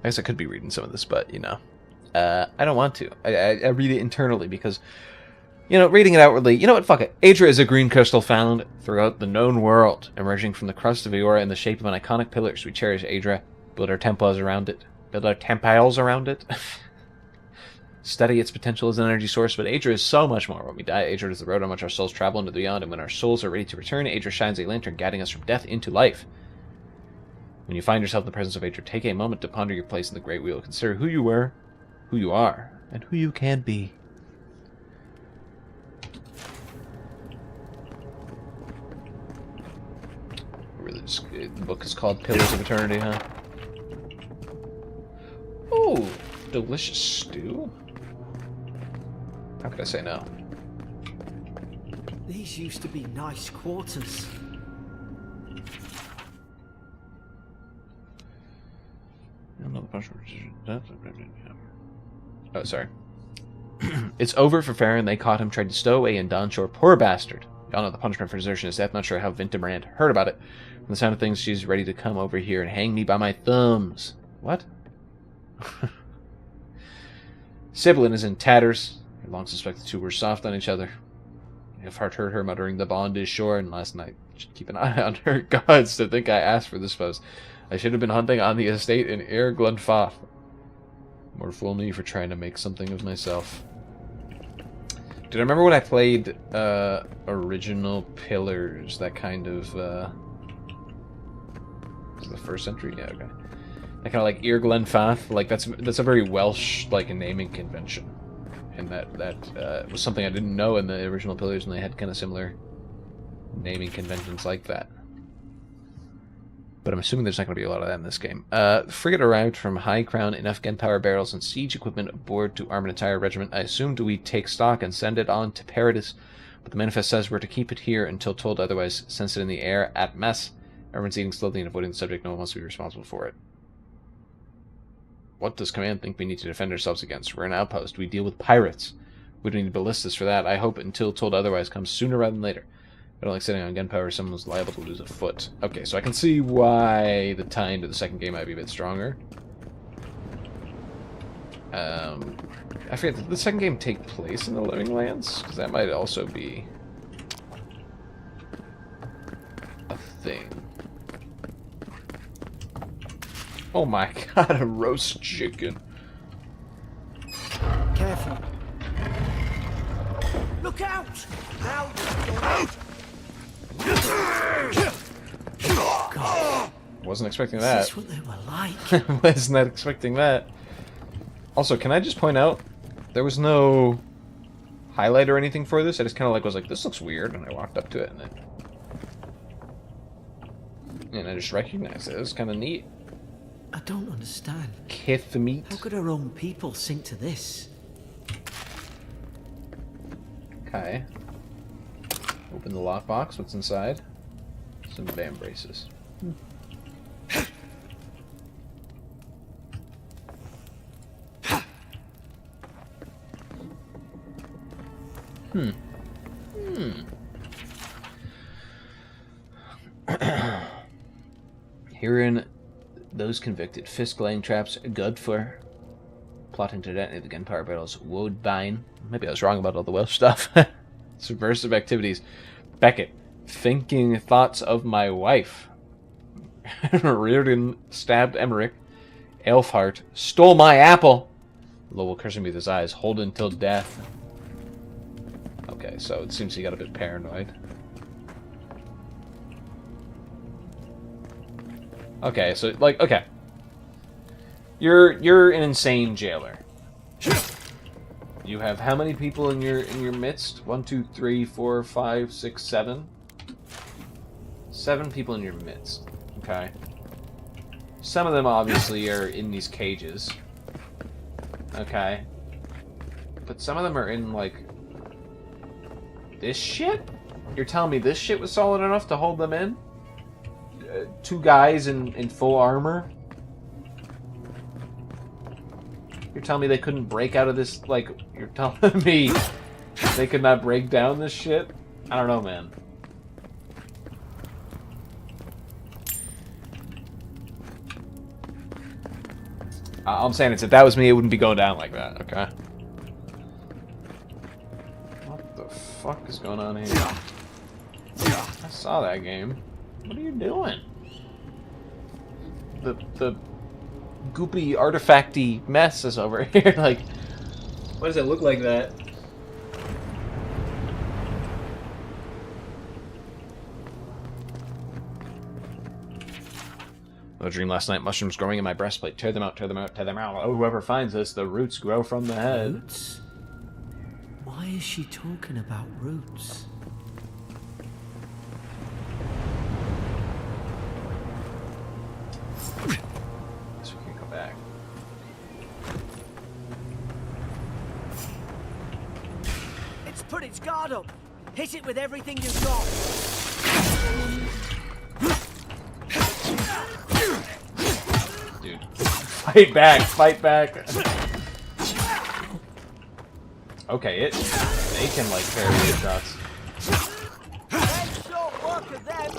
guess I could be reading some of this, but, you know, I don't want to. I read it internally because, you know, reading it outwardly, you know what, fuck it. Adra is a green crystal found throughout the known world, emerging from the crust of Eora in the shape of an iconic pillars. We cherish Adra, build our temples around it. Study its potential as an energy source, but Adra is so much more. When we die, Adra is the road on which our souls travel into the beyond, and when our souls are ready to return, Adra shines a lantern guiding us from death into life. When you find yourself in the presence of Adra, take a moment to ponder your place in the Great Wheel. Consider who you were, who you are, and who you can be. Really, the book is called Pillars of Eternity, huh? Oh, delicious stew. How could I say no? These used to be nice quarters. Oh, sorry. It's over for Farron. They caught him, tried to stow away in Dawnshore. Poor bastard. Y'all know the punishment for desertion is death. Not sure how Vinterbrand heard about it. From the sound of things, she's ready to come over here and hang me by my thumbs. What? Sibyllin is in tatters. I long suspect the two were soft on each other. If Hart heard her muttering the bond is sure, and last night should keep an eye on her. Gods, to think I asked for this post. I should have been hunting on the estate in Ir Glunfath. More fool me for trying to make something of myself. Dude, I remember when I played Original Pillars, that kind of... is it the first century? Yeah, okay. That kind of like Ir Glunfath, like that's a very Welsh like naming convention. And that was something I didn't know in the Original Pillars, and they had kind of similar naming conventions like that. But I'm assuming there's not going to be a lot of that in this game. The frigate arrived from High Crown, enough gunpowder barrels and siege equipment aboard to arm an entire regiment. I assumed we take stock and send it on to Paradis, but the manifest says we're to keep it here until told otherwise. Sense it in the air at mess. Everyone's eating slowly and avoiding the subject. No one wants to be responsible for it. What does command think we need to defend ourselves against? We're an outpost. We deal with pirates. We don't need ballistas for that. I hope until told otherwise comes sooner rather than later. I don't like sitting on gunpowder. Someone's liable to lose a foot. Okay, so I can see why the time to the second game might be a bit stronger. I forget, did the second game take place in the Living Lands? Because that might also be a thing. Oh my god, a roast chicken. Careful. Look out! Out! God. Wasn't expecting Is that. this what they were like? Was not expecting that. Also, can I just point out, there was no highlight or anything for this. I just kind of was like, this looks weird, and I walked up to it, and I just recognized it. It was kind of neat. I don't understand. Kith meat. How could our own people sink to this? Okay. Open the lockbox. What's inside? Some bam braces. Herein, those convicted. Fisk laying traps good for plotting to detonate the gunpowder barrels. Woodbine. Maybe I was wrong about all the Welsh stuff. Subversive activities. Beckett. Thinking thoughts of my wife. Reardon stabbed Emmerich. Elfhart stole my apple. Lowell cursing me with his eyes. Hold until death. Okay, so it seems he got a bit paranoid. Okay, so okay. You're an insane jailer. You have how many people in your midst? 1, 2, 3, 4, 5, 6, 7. 7 people in your midst. Okay. Some of them obviously are in these cages. Okay. But some of them are in this shit? You're telling me this shit was solid enough to hold them in? 2 guys in full armor? You're telling me they couldn't break out of this, you're telling me they could not break down this shit? I don't know, man. All I'm saying is if that was me, it wouldn't be going down like that, okay? What the fuck is going on here? I saw that game. What are you doing? The goopy artifacty mess is over here. Why does it look like that? A dream last night. Mushrooms growing in my breastplate. Tear them out, tear them out, tear them out. Oh, whoever finds this, the roots grow from the head. Roots? Why is she talking about roots? Guess we can go back. It's put its guard up. Hit it with everything you've got. Dude. Fight back, fight back. Okay, they can parry the shots. That's short work of them.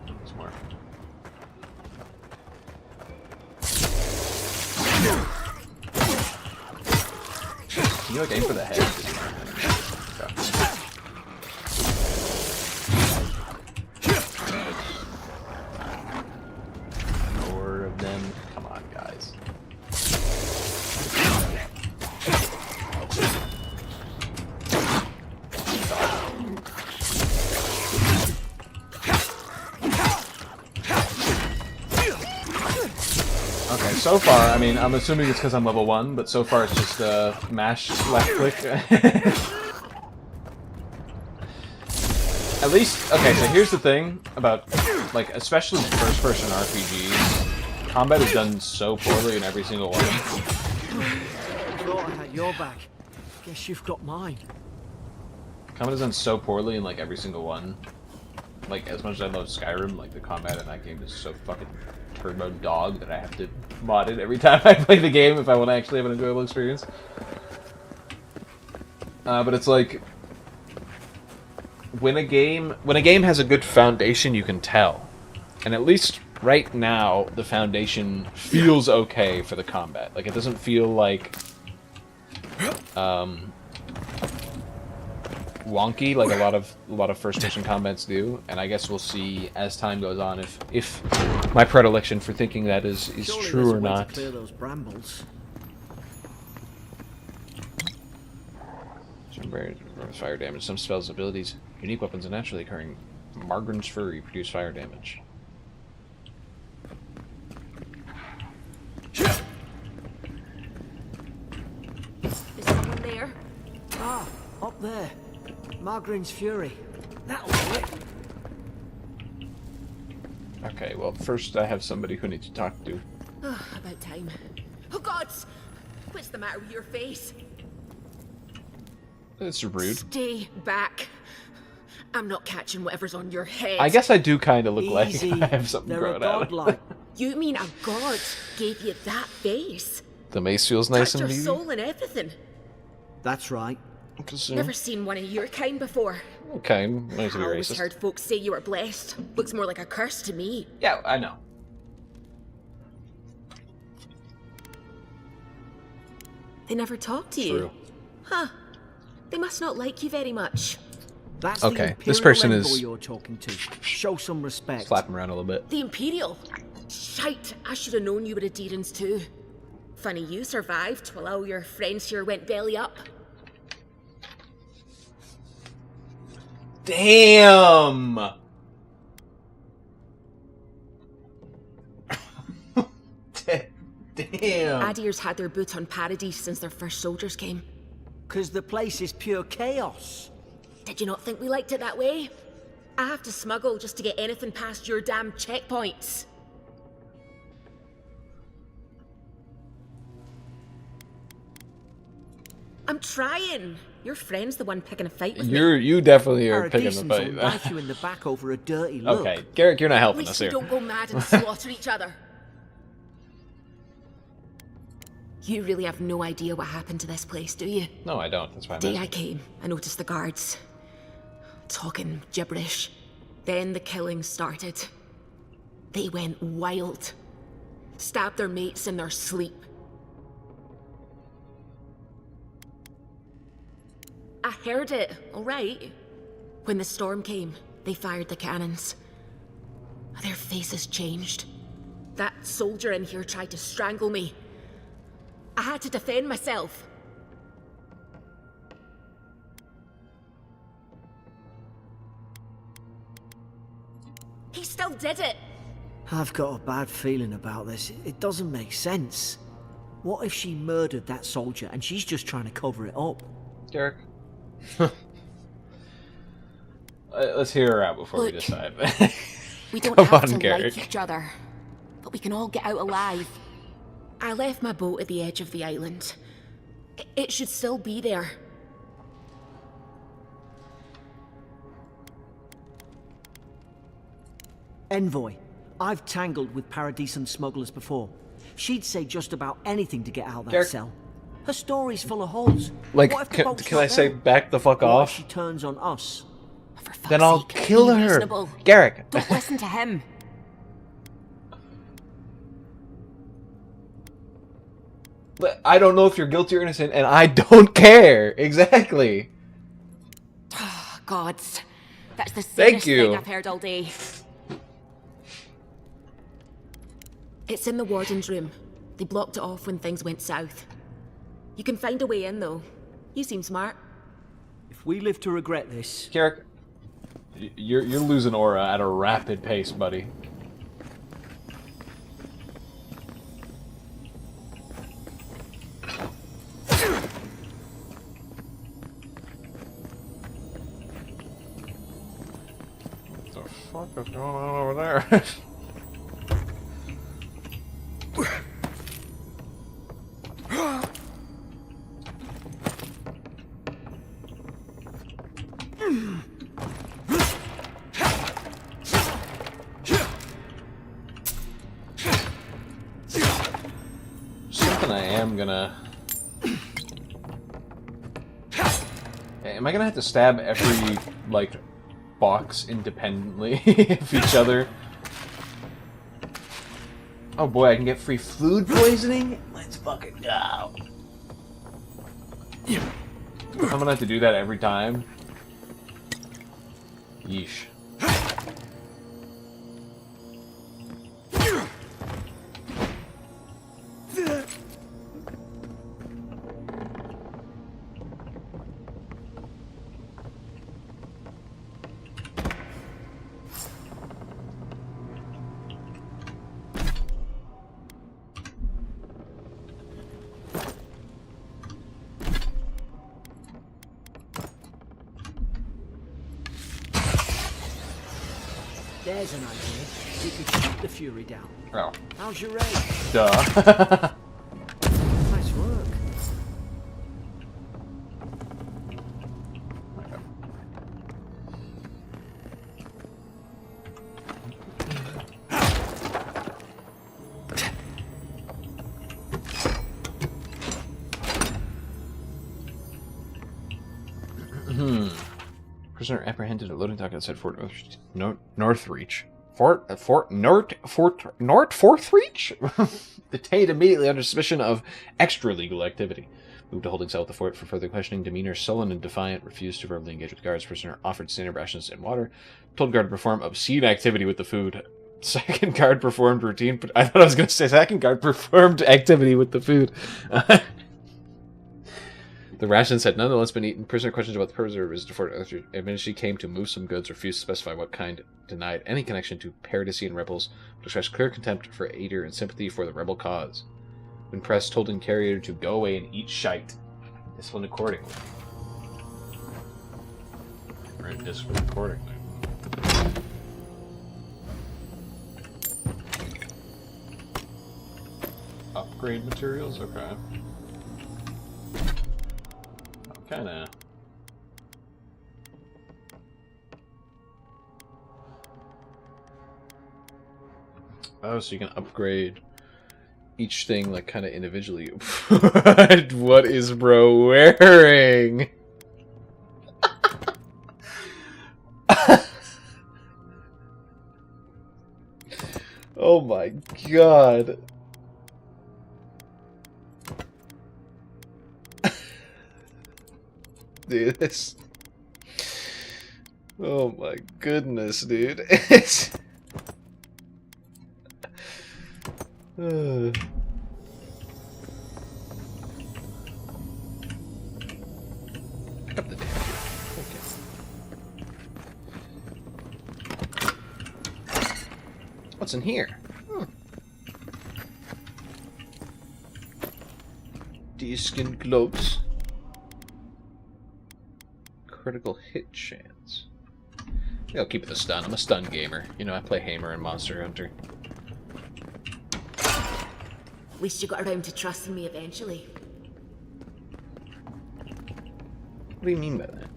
There's more. Can you aim for the head? Okay. Okay, so far, I mean, I'm assuming it's because I'm level 1, but so far it's just mash left click. At least, okay, so here's the thing about, like, especially first-person RPGs. Combat is done so poorly in every single one. Thought I had your back. Guess you've got mine. Combat is done so poorly in, like, every single one. Like, as much as I love Skyrim, like, the combat in that game is so fucking turbo dog that I have to mod it every time I play the game if I want to actually have an enjoyable experience. But it's like, when a game has a good foundation, you can tell. And at least right now, the foundation feels okay for the combat. Like, it doesn't feel like wonky like a lot of first-person combats do. And I guess we'll see as time goes on if my predilection for thinking that is Surely true there's a or way to not. clear those brambles. Fire damage. Some spells' abilities, unique weapons, and naturally occurring Margren's Fury produce fire damage. Is someone there? Ah, up there. Margren's Fury. That'll do it. Okay, well, first I have somebody who needs to talk to. Oh, about time. Oh, gods! What's the matter with your face? It's rude. Stay back. I'm not catching whatever's on your head. I guess I do kind of look Easy. like I have something They're growing a out. godlike. You mean a god gave you that face? The mace feels nice Touched and your meaty. soul and everything. That's right. Never seen one of your kind before. Okay, nice to I be always racist. heard folks say you were blessed. Looks more like a curse to me. Yeah, I know. They never talk to you. True. Huh. They must not like you very much. That's Okay, the Imperial this person envoy is- you're talking to. Show some respect. Slap him around a little bit. The Imperial? Shite, I should have known you were a Deerans too. Funny you survived while all your friends here went belly up. Damn! Damn! Adir's had their boot on Paradise since their first soldiers came. 'Cause the place is pure chaos. Did you not think we liked it that way? I have to smuggle just to get anything past your damn checkpoints. I'm trying. Your friend's the one picking a fight with me. You definitely are picking the Paradisans fight. will knife you in the back over a dirty look. Okay, Garrick, you're not At helping least us we here. don't go mad and slaughter each other. You really have no idea what happened to this place, do you? No, I don't. That's why I'm The day I asking. came, I noticed the guards talking gibberish. Then the killing started. They went wild. Stabbed their mates in their sleep. I heard it, all right. When the storm came, they fired the cannons. Their faces changed. That soldier in here tried to strangle me. I had to defend myself. He still did it. I've got a bad feeling about this. It doesn't make sense. What if she murdered that soldier and she's just trying to cover it up? Garrick. Let's hear her out before we Look. decide. We don't Come have on, to Garrick. like each other, but we can all get out alive. I left my boat at the edge of the island. It should still be there. Envoy, I've tangled with Paradisan smugglers before. She'd say just about anything to get out of that Garrick. cell. Her story's full of holes. Like, What if the can boat's I not say there? back the fuck What if off? she turns on us? For fuck's Then I'll sake, kill be her. reasonable. Garrick. Don't listen to him. But I don't know if you're guilty or innocent, and I don't care. Exactly. Gods, that's the Thank sanest you. thing I've heard all day. It's in the warden's room. They blocked it off when things went south. You can find a way in, though. You seem smart. If we live to regret this, Garrick, you're losing aura at a rapid pace, buddy. fuck is going on over there? Something I am gonna... Am I gonna have to stab every, like, box independently of each other? Oh boy, I can get free food poisoning? Let's fucking go. I'm gonna have to do that every time. Yeesh. There's an idea. We could shoot the Fury down. Oh. How's your raid? Duh. Nice work. Prisoner apprehended at loading dock outside Fort Northreach. Northreach? Detained immediately under suspicion of extra-legal activity. Moved to holding cell at the fort for further questioning. Demeanor sullen and defiant. Refused to verbally engage with guards. Prisoner offered standard rations and water. Told guard to perform obscene activity with the food. Second guard performed routine... But I thought I was going to say second guard performed activity with the food. The rations had nonetheless been eaten. Prisoner questions about the purpose of her visit to Fort Northreach. Admitted she came to move some goods, refused to specify what kind, denied any connection to Paradisian rebels, expressed clear contempt for Ader and sympathy for the rebel cause. When pressed, told Carrier to go away and eat shite. Disciplined accordingly. Right, disciplined accordingly. Upgrade materials? Okay. Kinda. Oh, so you can upgrade each thing, like, kind of individually. What is bro wearing? Oh my god. Dude, this... Oh my goodness, dude. It's... Pick up the damn gear. Okay. What's in here? Deerskin gloves. Critical hit chance. I'll keep it the stun. I'm a stun gamer. You know, I play Hamer and Monster Hunter. At least you got around to trusting me eventually. What do you mean by that?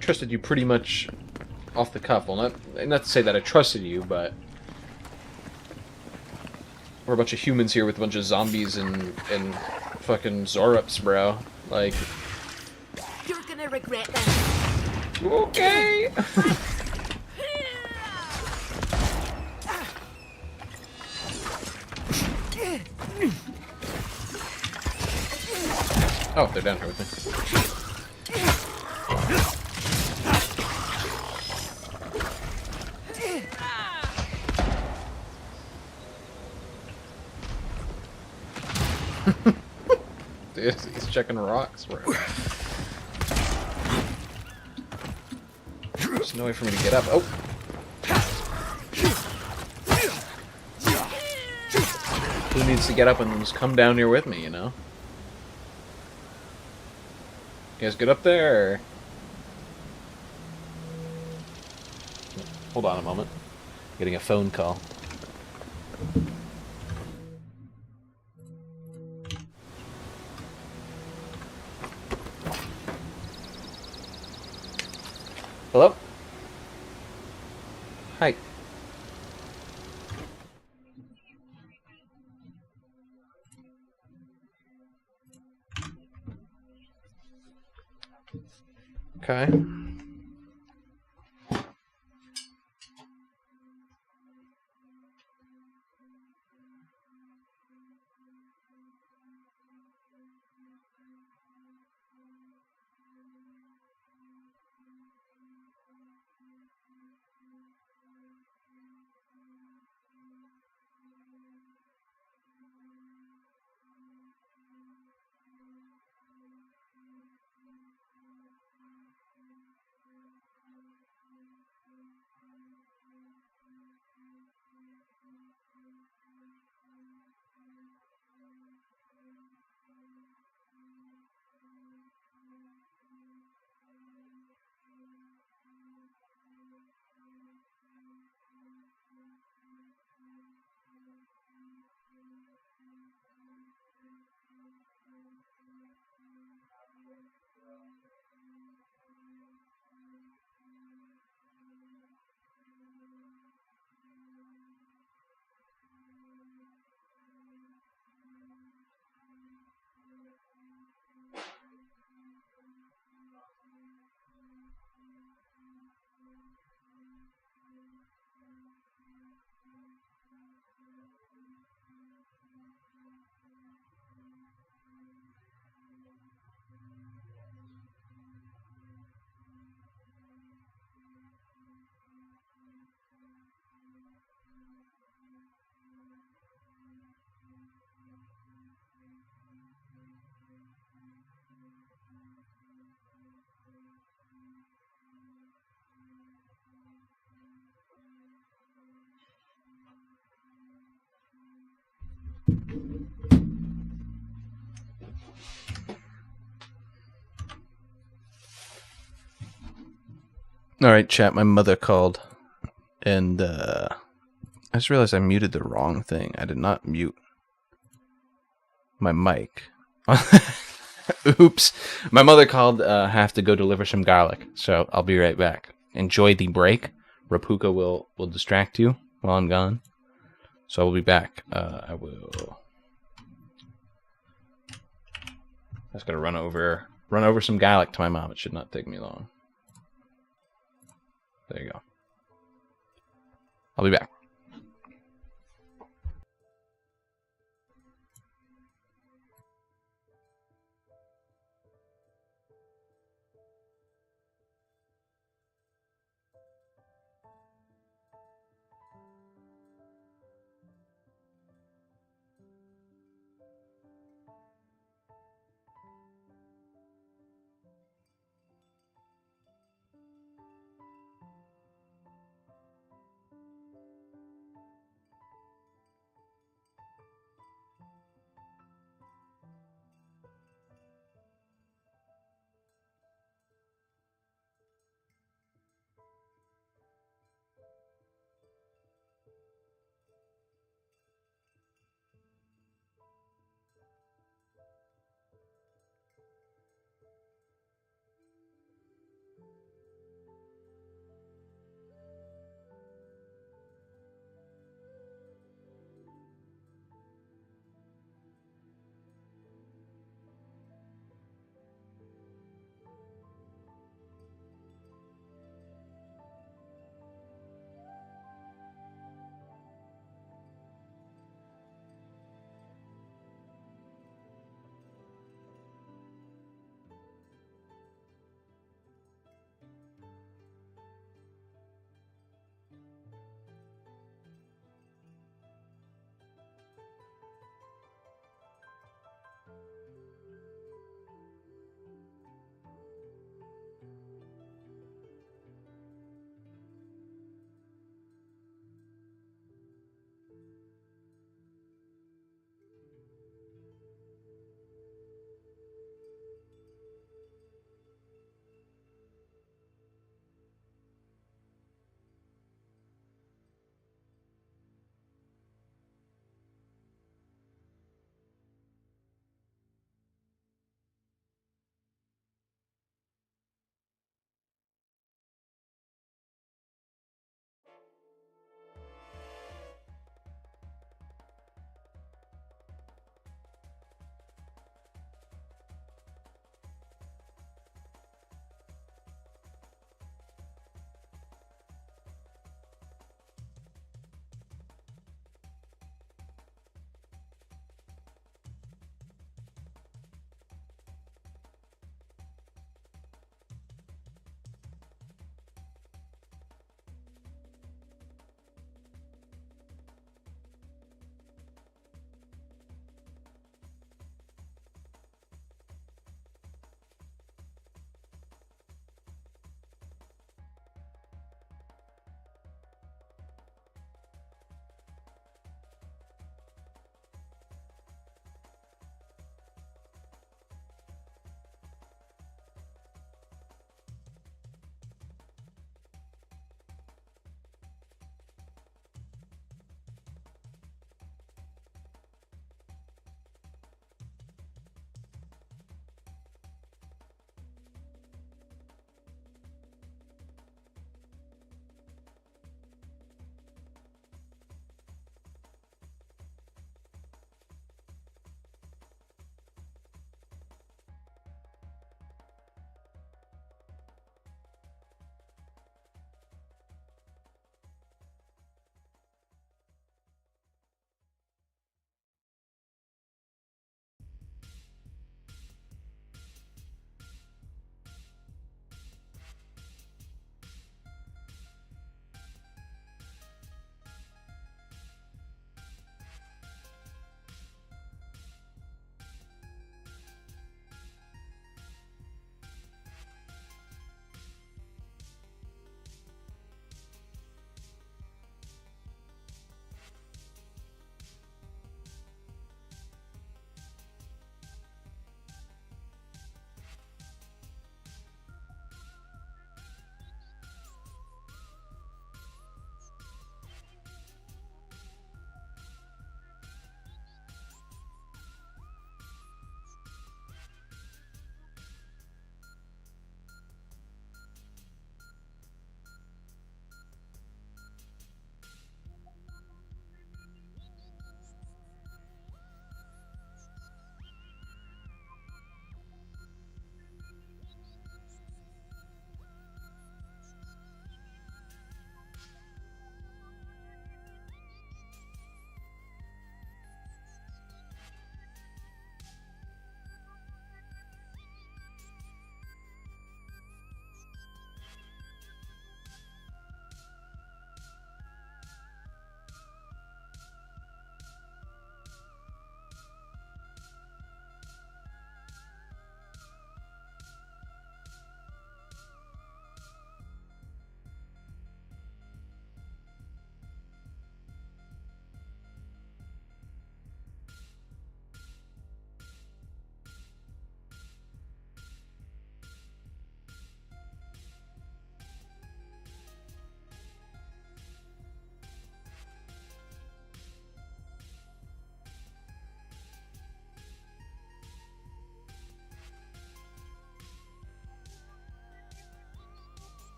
Trusted you pretty much off the cuff. Well, not to say that I trusted you, but we're a bunch of humans here with a bunch of zombies and fucking Zorups, bro. Like, you're gonna regret this. Okay. Oh, they're down here with me. Dude, he's checking rocks, bro. There's no way for me to get up. Oh! Who needs to get up and just come down here with me, you know? You guys get up there? Hold on a moment. Getting a phone call. Hello? Hi. Okay. Alright, chat, my mother called. And, I just realized I muted the wrong thing. I did not mute my mic. Oops. My mother called, have to go deliver some garlic. So, I'll be right back. Enjoy the break. Rapuka will distract you while I'm gone. So, I will be back. I will... I just gotta run over some garlic to my mom. It should not take me long. There you go. I'll be back.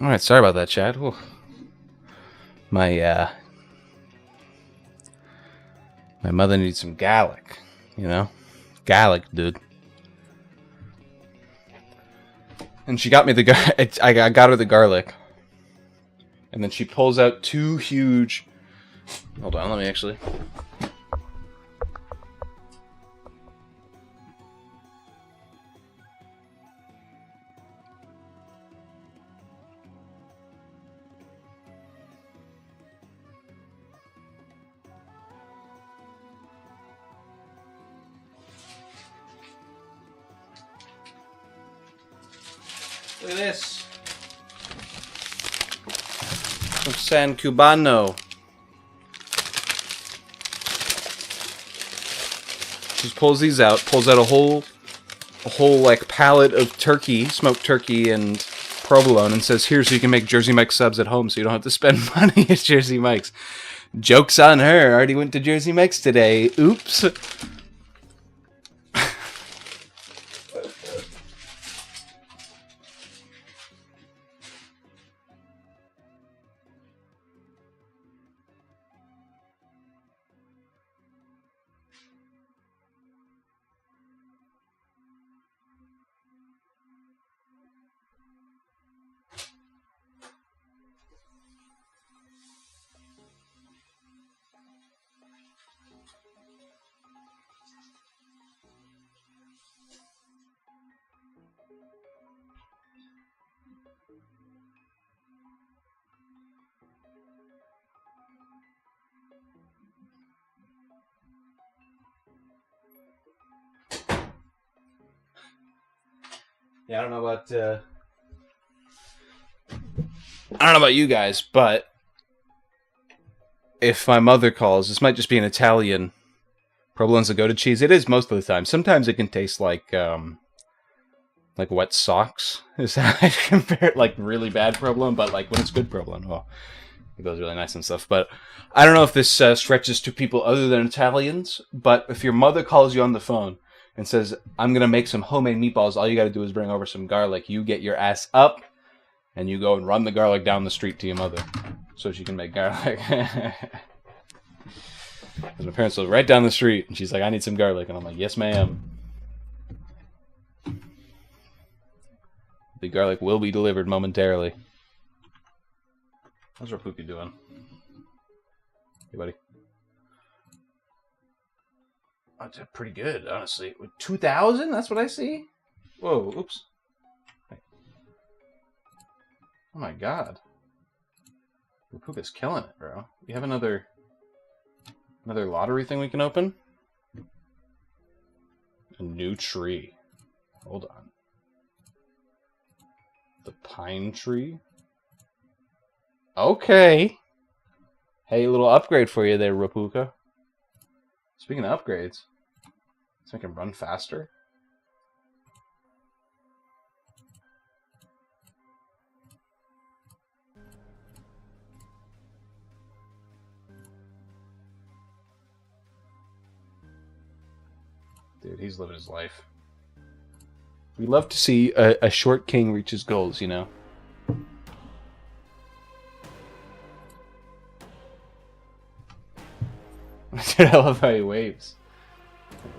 Alright, sorry about that, Chad. Ooh. My mother needs some garlic, you know? Garlic, dude. And she got me the I got her the garlic. And then she pulls out 2 huge... Hold on, let me actually... Look at this. Some San Cubano. She pulls these out, pulls out a whole like pallet of turkey, smoked turkey and provolone, and says, "Here, so you can make Jersey Mike's subs at home, so you don't have to spend money at Jersey Mike's." Joke's on her. I already went to Jersey Mike's today. Oops. Yeah, I don't know about you guys, but if my mother calls, this might just be an Italian provolone Gouda cheese. It is most of the time. Sometimes it can taste like wet socks. Is how I compare it, like really bad provolone, but like when it's good provolone, well, it goes really nice and stuff. But I don't know if this stretches to people other than Italians, but if your mother calls you on the phone and says, "I'm going to make some homemade meatballs, all you got to do is bring over some garlic," you get your ass up and you go and run the garlic down the street to your mother so she can make garlic. Because my parents live right down the street, and she's like, "I need some garlic." And I'm like, "Yes, ma'am." The garlic will be delivered momentarily. How's Rapuki doing? Hey, buddy. That's pretty good, honestly. 2,000? That's what I see? Whoa, oops. Oh my god. Rapuka's killing it, bro. You have another lottery thing we can open? A new tree. Hold on. The pine tree? Okay. Hey, a little upgrade for you there, Rapuka. Speaking of upgrades, so I can run faster. Dude, he's living his life. We love to see a short king reach his goals, you know? Dude, I love how he waves.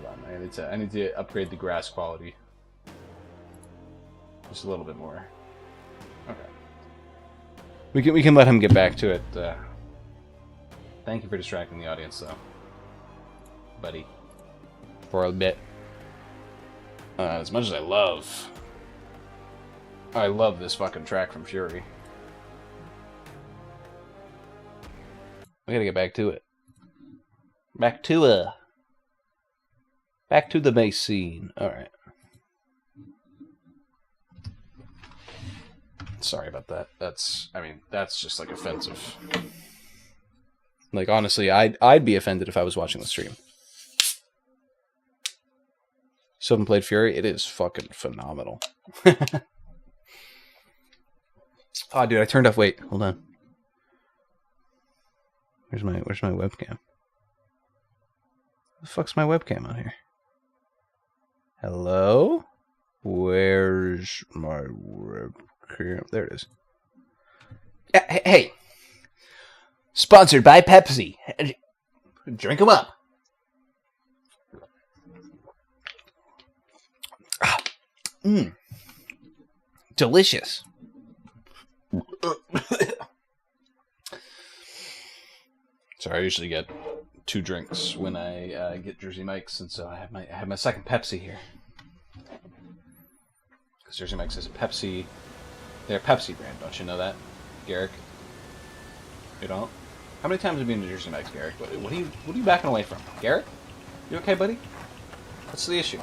Hold on, I need to upgrade the grass quality. Just a little bit more. Okay. We can let him get back to it. Thank you for distracting the audience, though, buddy. For a bit. As much as I love this fucking track from Fury. We gotta get back to it. Back to the base scene. Alright. Sorry about that. That's just like offensive. Like honestly, I'd be offended if I was watching the stream. Still haven't played Fury? It is fucking phenomenal. Oh, dude, I turned off. Wait, hold on. Where's my webcam? The fuck's my webcam on here? Hello? Where's my webcam? There it is. Hey, sponsored by Pepsi. Drink them up. Delicious. Sorry, I usually get 2 drinks when I get Jersey Mike's, and so I have my second Pepsi here. Because Jersey Mike's is a Pepsi. They're a Pepsi brand, don't you know that, Garrick? You don't? How many times have you been to Jersey Mike's, Garrick? What are you backing away from, Garrick? You okay, buddy? What's the issue?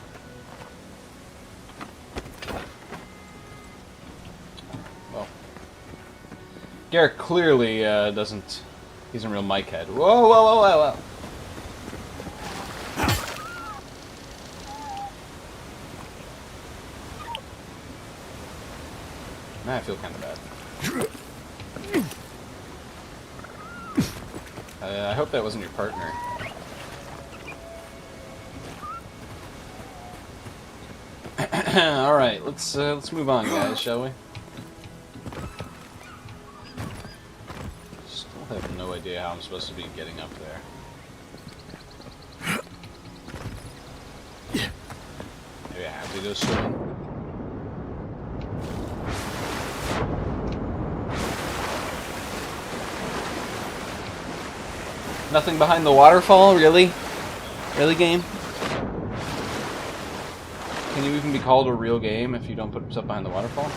Well, Garrick clearly doesn't. He's a real Mike head. Whoa, whoa, whoa, whoa, whoa! Now I feel kind of bad. I hope that wasn't your partner. All right, let's move on, guys, shall we? Still have no idea how I'm supposed to be getting up there. Maybe I have to go swimming. Nothing behind the waterfall, really? Really, game? Can you even be called a real game if you don't put stuff behind the waterfall?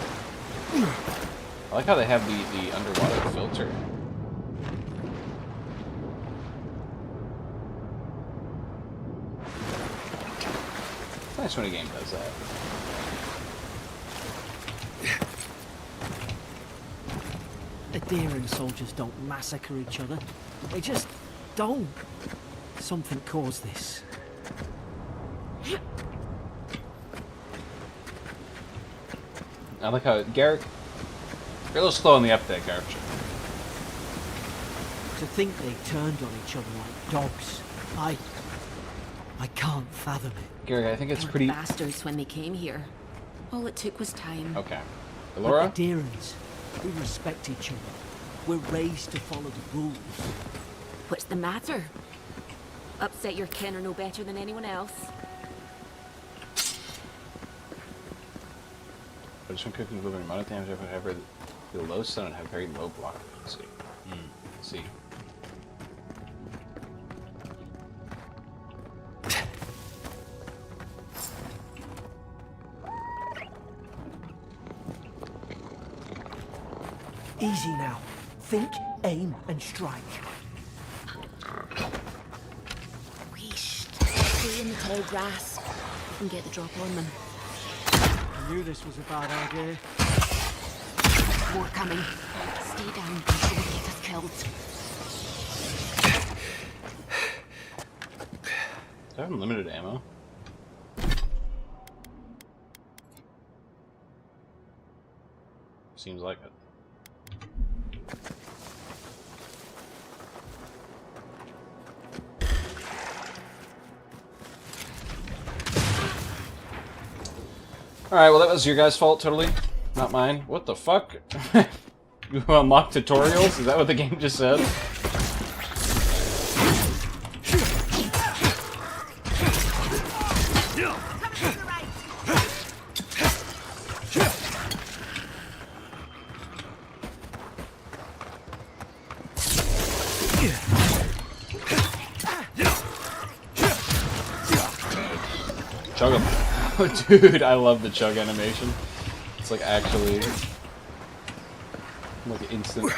I like how they have the underwater filter. It's nice when a game does that. Adherent soldiers don't massacre each other. They just don't. Something caused this. I like how Garrick, you're a little slow on the uptake, aren't you? To think they turned on each other like dogs. I can't fathom it. Garrick, I think it's They were pretty. bastards when they came here. All it took was time. Okay. But Laura? adherents, we respect each other. We're raised to follow the rules. What's the matter? Upset your kin are no better than anyone else. I just want cooking with amount of damage whatever the low stun and have very low block frequency. See. Easy now. Think, aim, and strike. Wheesh. Stay in the tall grass. You can get the drop on them. I knew this was a bad idea. More coming. Stay down before they get us killed. Do I have unlimited ammo? Seems like it. Alright, well that was your guys' fault, totally. Not mine. What the fuck? You unlock tutorials? Is that what the game just said? Chug him. Dude, I love the chug animation. It's like actually like instant. You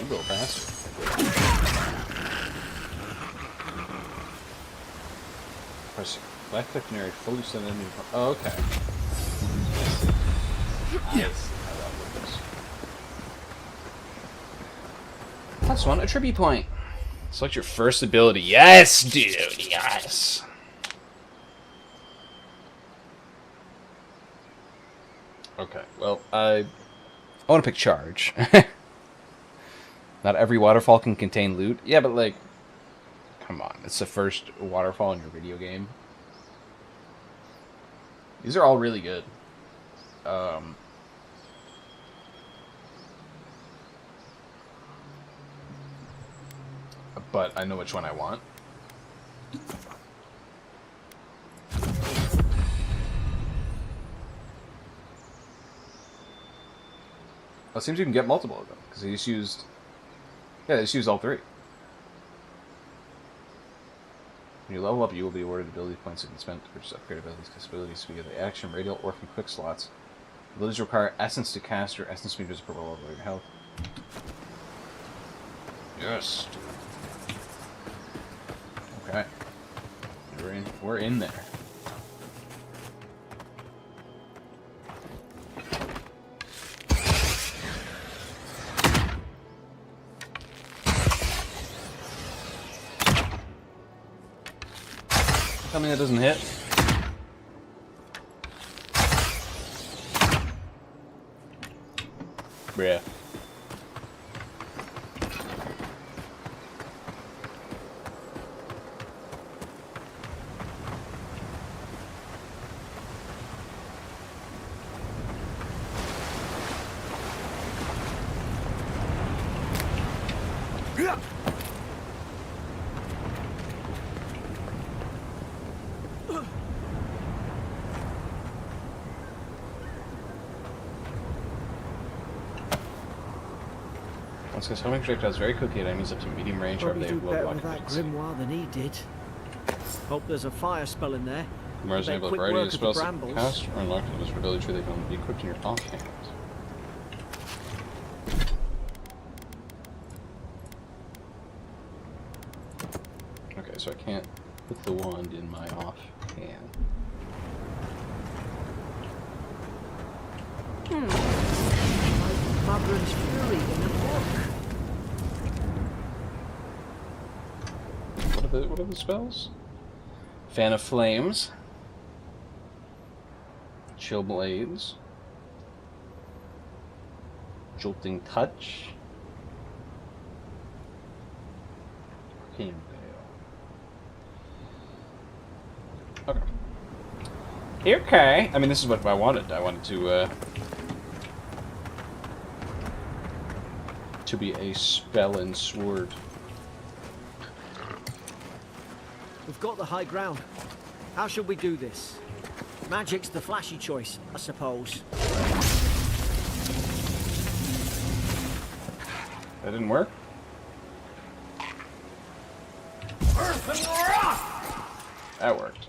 go faster. Press left click near fully send enemy. Oh, okay. Yes. That's one, a tribute point. Select your first ability. Yes, dude, yes. Okay, well, I want to pick charge. Not every waterfall can contain loot. Yeah, but like, come on, it's the first waterfall in your video game. These are all really good. But I know which one I want. Well, it seems you can get multiple of them, because they just used... Yeah, they just used all three. When you level up, you will be awarded ability points that can be spent to purchase upgrade abilities, capabilities via the action, radial, orphan, quick slots. Abilities require essence to cast, or essence meters per level of your health. Yes. Okay. We're in there. Tell me that doesn't hit. Bruh. Because homing projectiles very quickly at enemies up to medium range, or Probably they do have low better block with that effects. grimoire than he did. Hope there's a fire spell in there. Grimoires Make enable a quick variety work of of the spells that brambles. cast or unlock in this ability tree they can only be equipped in your offhand. Okay, so I can't put the wand in my offhand. Mavren's Fury in a book. What are the spells? Fan of Flames. Chill Blades. Jolting Touch. Arcane Veil. Okay. Okay. I mean, this is what I wanted. I wanted to be a spell and sword. We've got the high ground. How should we do this? Magic's the flashy choice, I suppose. That didn't work? That worked.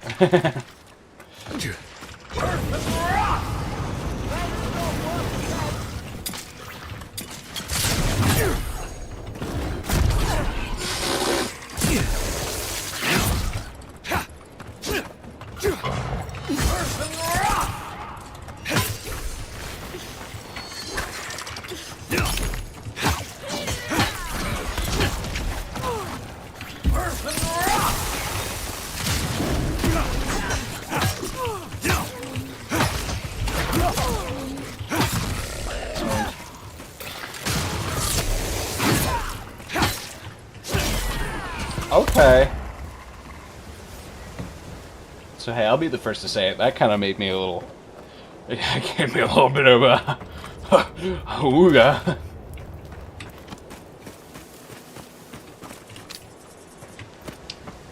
Okay. So hey, I'll be the first to say it. That kind of made me a little... It gave me a little bit of a... ooga.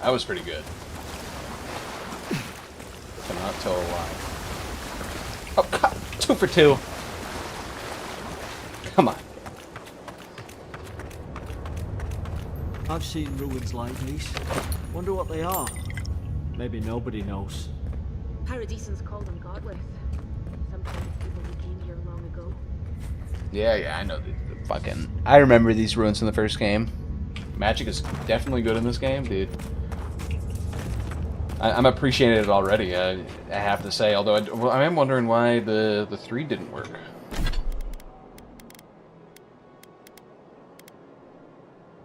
That was pretty good. Cannot tell a lie. Oh, God. 2 for 2. Come on. I've seen ruins like these. Wonder what they are. Maybe nobody knows. Paradisans call them godless. Sometimes people who came here long ago. Yeah, I know the fucking... I remember these ruins in the first game. Magic is definitely good in this game, dude. I'm appreciating it already, I have to say. Although I am wondering why the 3 didn't work.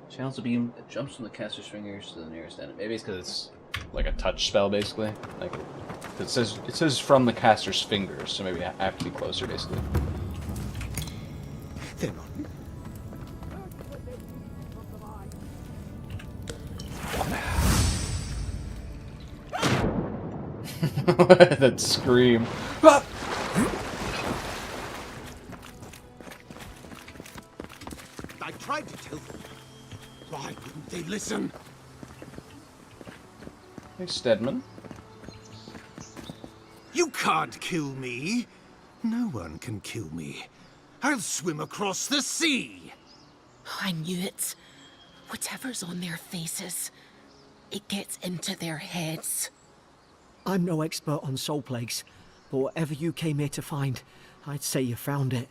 Channels the beam that jumps from the caster's fingers to the nearest enemy. Maybe it's because it's like a touch spell, basically. Like it says from the caster's fingers, so maybe I have to be closer, basically. They're not. That scream. Ah! I tried to tell them. Why wouldn't they listen? Hey, Stedman. You can't kill me. No one can kill me. I'll swim across the sea. I knew it. Whatever's on their faces, it gets into their heads. I'm no expert on soul plagues, but whatever you came here to find, I'd say you found it.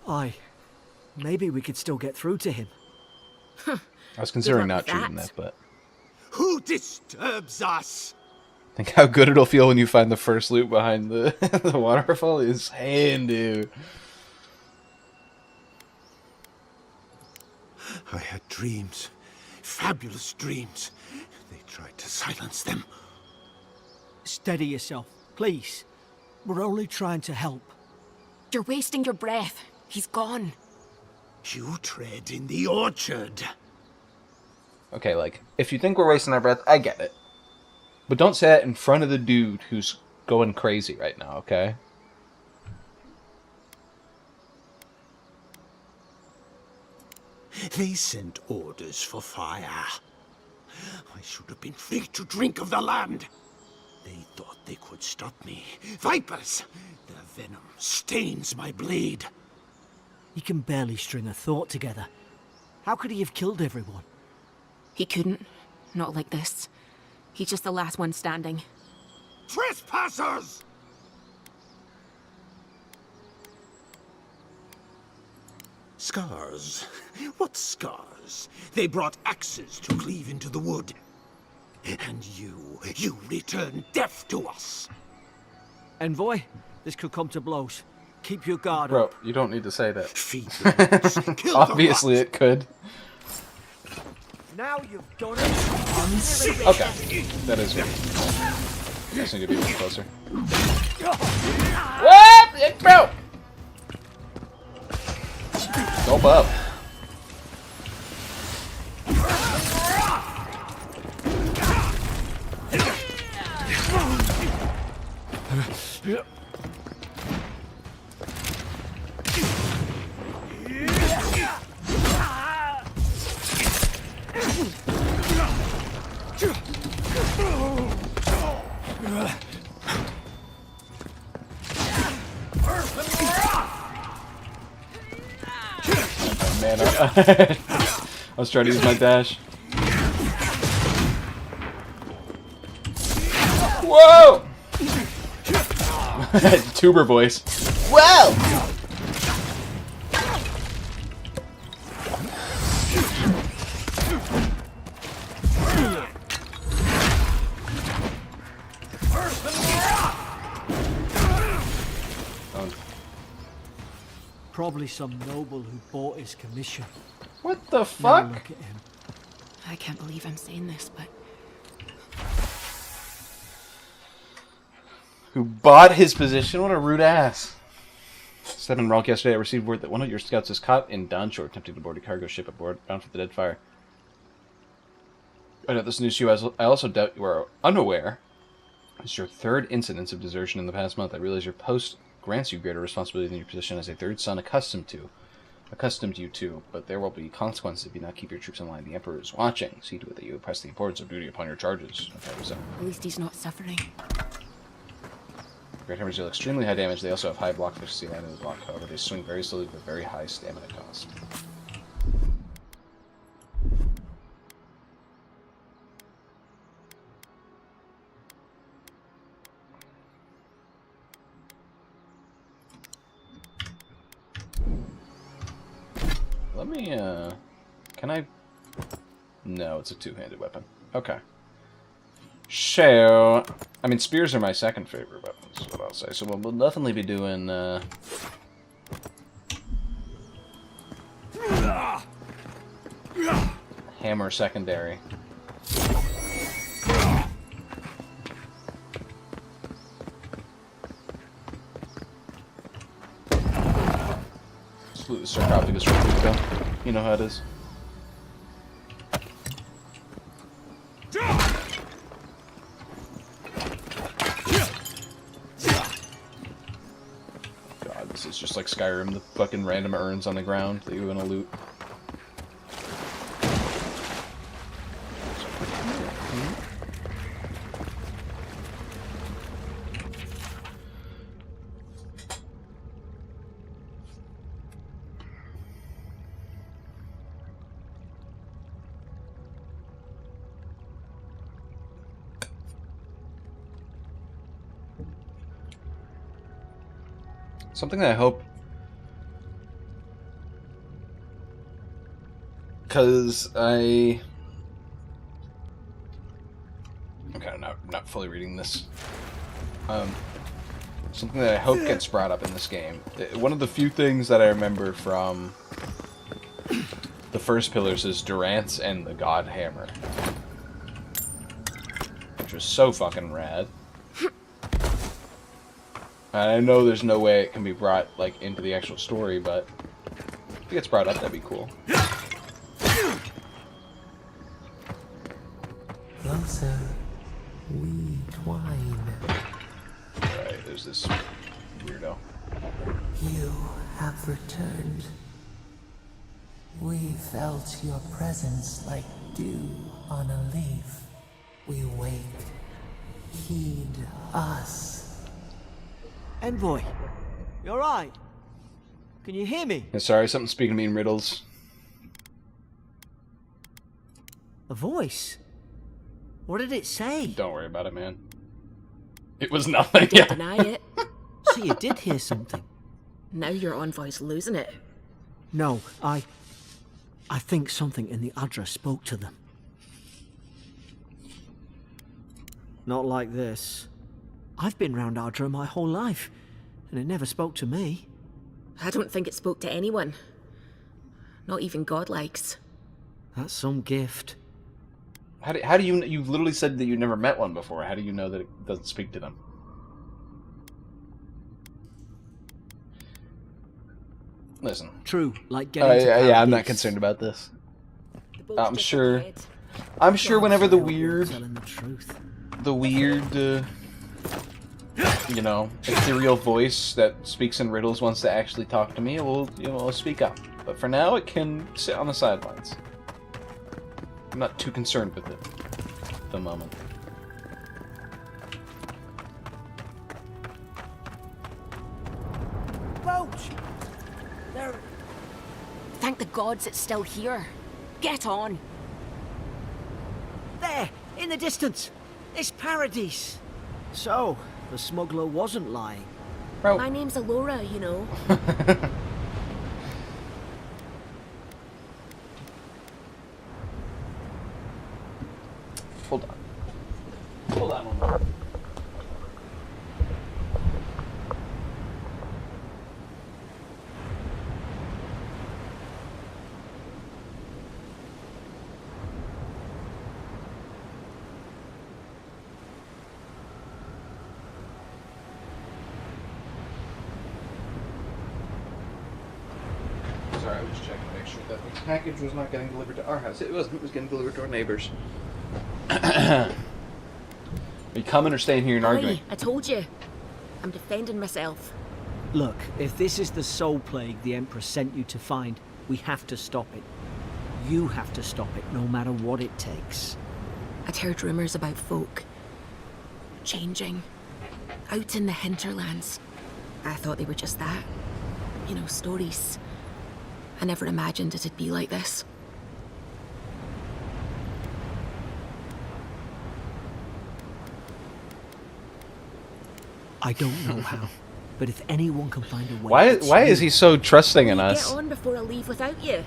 Aye. Maybe we could still get through to him. I was considering luck not with shooting that. that, but Who disturbs us? think how good it'll feel when you find the first loot behind the the waterfall is dude. I had dreams. Fabulous dreams. They tried to silence them. Steady yourself, please. We're only trying to help. You're wasting your breath. He's gone. You tread in the orchard. Okay, like, if you think we're wasting our breath, I get it. But don't say that in front of the dude who's going crazy right now, okay? They sent orders for fire. I should have been free to drink of the land. They thought they could stop me. Vipers! Their venom stains my blade. He can barely string a thought together. How could he have killed everyone? He couldn't. Not like this. He's just the last one standing. Trespassers! Scars? What scars? They brought axes to cleave into the wood. And you return death to us. Envoy, this could come to blows. Keep your guard Bro, up. you don't need to say that. Feed the wolves, kill the Obviously rats. it could. Now you've done it. Okay. That is good. Just need to be a little closer. Whoop! Bro! Dope up. Oh, man, I was trying to use my dash. Whoa! Tuber voice. Whoa! Probably some noble who bought his commission. What the Now fuck? look at him. I can't believe I'm saying this, but Who bought his position? What a rude ass. 7 Ronk yesterday, I received word that one of your scouts is caught in Donshore attempting to board a cargo ship aboard bound for the Dead Fire. I know this news to you. I also doubt you are unaware. It's your third incidence of desertion in the past month. I realize your post grants you greater responsibility than your position as a third son accustomed you to, but there will be consequences if you not keep your troops in line. The Emperor is watching. See to it that you impress the importance of duty upon your charges. Okay, so at least he's not suffering. Great hammers deal extremely high damage. They also have high block efficiency and the block. However, they swing very slowly with a very high stamina cost. Let me, can I? No, it's a two-handed weapon. Okay. So, I mean, spears are my second favorite weapons, is what I'll say. So we'll definitely be doing, hammer secondary. the sarcophagus real quick, though. You know how it is. God, this is just like Skyrim, the fucking random urns on the ground that you want to loot. Something that I hope, because I'm kind of not fully reading this. Something that I hope gets brought up in this game. One of the few things that I remember from the first Pillars is Durance and the God Hammer, which was so fucking rad. I know there's no way it can be brought, like, into the actual story, but if it gets brought up, that'd be cool. Closer, we twine. Alright, there's this weirdo. You have returned. We felt your presence like dew on a leaf. We wake. Heed us. Envoy, you alright? Can you hear me? Yeah, sorry, something's speaking to me in riddles. A voice? What did it say? Don't worry about it, man. It was nothing. Don't Yeah. deny it. So you did hear something? Now your envoy's losing it. No, I think something in the Adra spoke to them. Not like this. I've been round Adra my whole life, and it never spoke to me. I don't think it spoke to anyone. Not even godlikes. That's some gift. How do you literally said that you never met one before. How do you know that it doesn't speak to them? Listen. True, like getting to yeah, I'm not Paradise. concerned about this. The boat's I'm just sure. ahead. I'm sure whenever the I hope you're weird, telling the truth. you know, ethereal voice that speaks in riddles wants to actually talk to me, I'll speak up. But for now, it can sit on the sidelines. I'm not too concerned with it at the moment. Boat! There. Thank the gods it's still here. Get on. There! In the distance! It's Paradise! So, the smuggler wasn't lying. Bro. My name's Alora, you know. Hold on. Hold on one moment. Sorry, I was checking to make sure that the package was not getting delivered to our house. It wasn't. It was getting delivered to our neighbors. Are you coming or staying here and arguing? Aye, I told you. I'm defending myself. Look, if this is the soul plague the Emperor sent you to find, we have to stop it. You have to stop it, no matter what it takes. I'd heard rumours about folk changing out in the hinterlands. I thought they were just that. You know, stories. I never imagined it'd be like this. I don't know how, but if anyone can find a way... Why is he so trusting in us? Get on before I leave without you.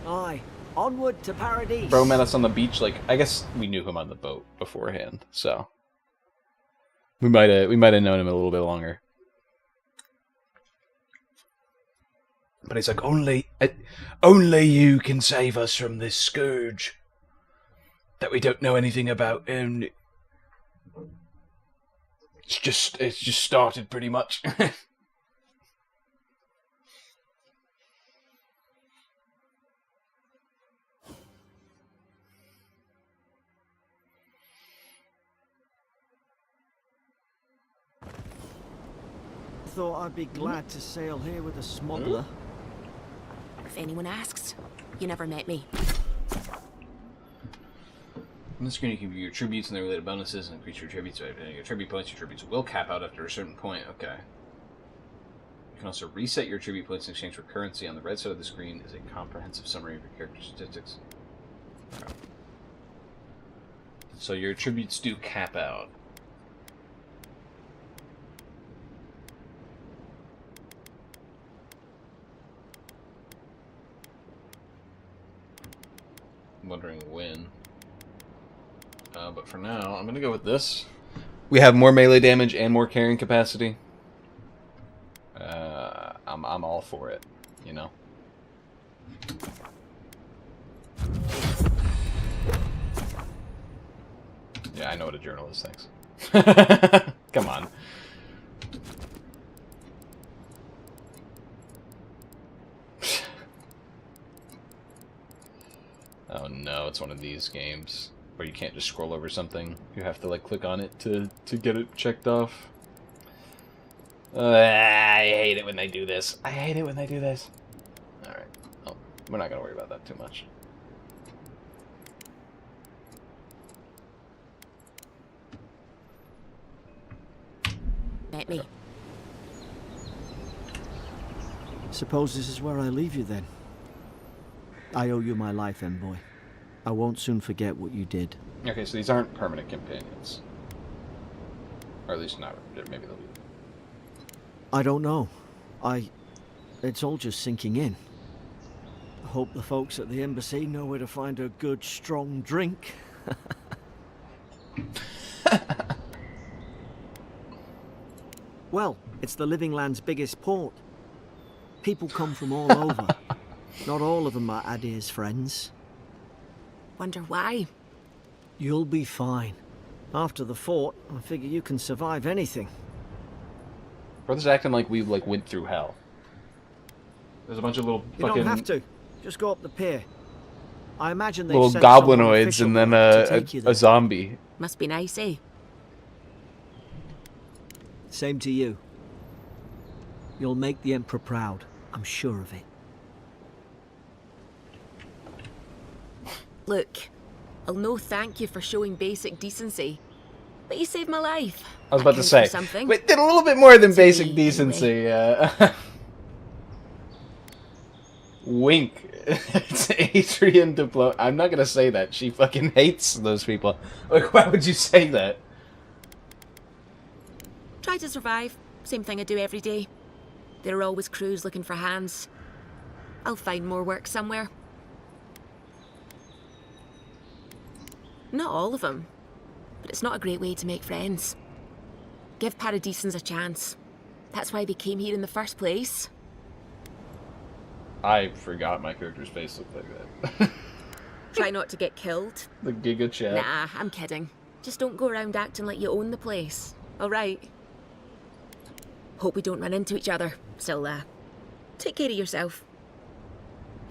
Aye, onward to Paradise. Bro met us on the beach. Like, I guess we knew him on the boat beforehand, so we might have known him a little bit longer. But he's like, only you can save us from this scourge that we don't know anything about, and it's just started pretty much. thought I'd be glad to sail here with a smuggler. If anyone asks, you never met me. On the screen, you can view your tributes and their related bonuses and increase your tributes. Your tribute points, your tributes will cap out after a certain point. Okay. You can also reset your tribute points in exchange for currency. On the right side of the screen is a comprehensive summary of your character statistics. Okay. So your tributes do cap out. I'm wondering when. But for now, I'm going to go with this. We have more melee damage and more carrying capacity. I'm all for it, you know. Yeah, I know what a journalist thinks. Come on. Oh no, it's one of these games where you can't just scroll over something. You have to like click on it to get it checked off. I hate it when they do this. I hate it when they do this. Alright. Oh, we're not going to worry about that too much. Met me. Suppose this is where I leave you then. I owe you my life, Envoy. I won't soon forget what you did. Okay, so these aren't permanent companions. Or at least not. Maybe they'll be. I don't know. It's all just sinking in. I hope the folks at the embassy know where to find a good, strong drink. Well, it's the Living Land's biggest port. People come from all over. Not all of them are Adir's friends. Wonder why? You'll be fine. After the fort, I figure you can survive anything. Brother's acting like we went through hell. There's a bunch of little You fucking don't have to. Just go up the pier. I imagine they've little sent someone goblinoids official and then to take you there. a zombie. Must be nice, eh? Same to you. You'll make the Emperor proud. I'm sure of it. Look, I'll no thank you for showing basic decency, but you saved my life. I was about to counts say, for something. wait, did a little bit more than To basic me, decency. Wink. It's Adrian Diplo. I'm not gonna say that. She fucking hates those people. Like, why would you say that? Try to survive. Same thing I do every day. There are always crews looking for hands. I'll find more work somewhere. Not all of them, but it's not a great way to make friends. Give Paradisans a chance. That's why they came here in the first place. I forgot my character's face looked like that. Try not to get killed. The Giga Chat. Nah, I'm kidding. Just don't go around acting like you own the place. Alright? Hope we don't run into each other. So, take care of yourself.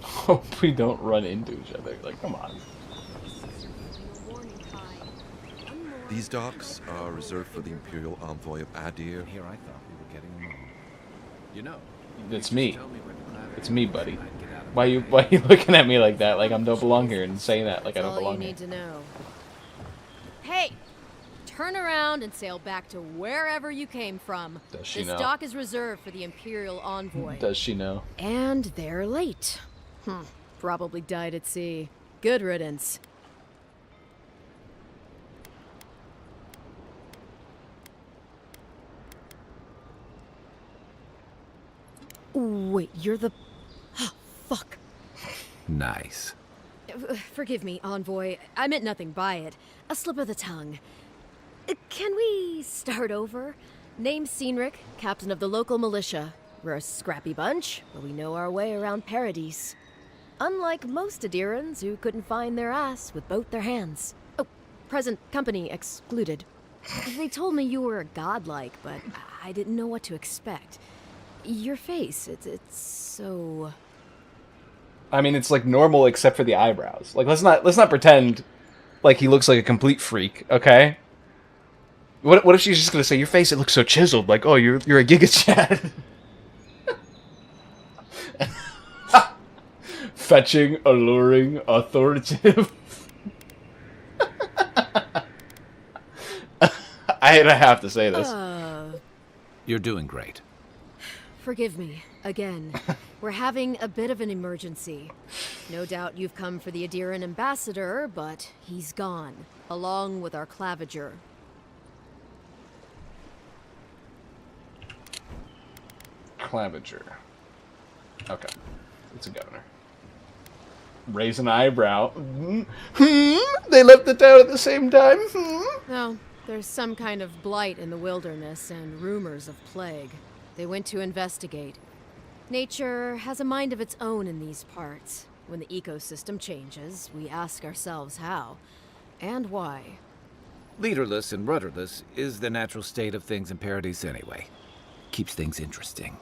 Hope we don't run into each other. Like, come on. These docks are reserved for the Imperial Envoy of Adir. Here I thought we were getting along. You know, It's me. tell me where the cloud It's me, buddy. I'd get out of Why you looking at me like that? Like I don't belong here and saying that like I That's don't all belong you here. need to know. Hey! Turn around and sail back to wherever you came from. Does she This know? dock is reserved for the Imperial Envoy. Does she know? And they're late. Probably died at sea. Good riddance. Wait, you're the... Fuck. Nice. Forgive me, Envoy. I meant nothing by it. A slip of the tongue. Can we start over? Name's Cynric, captain of the local militia. We're a scrappy bunch, but we know our way around Paradise. Unlike most Adirans who couldn't find their ass with both their hands. Oh, present company excluded. They told me you were godlike, but I didn't know what to expect. Your face, it's so... I mean, it's like normal except for the eyebrows. Like let's not pretend like he looks like a complete freak, okay? What if she's just gonna say, your face, it looks so chiseled, like, oh, you're a Giga Chad. Fetching, alluring, authoritative. I have to say this. You're doing great. Forgive me, again. We're having a bit of an emergency. No doubt you've come for the Adiran ambassador, but he's gone, along with our claviger. Claviger. Okay. It's a governor. Raise an eyebrow. They left the town at the same time. No, there's some kind of blight in the wilderness and rumors of plague. They went to investigate. Nature has a mind of its own in these parts. When the ecosystem changes, we ask ourselves how and why. Leaderless and rudderless is the natural state of things in Paradise anyway. Keeps things interesting.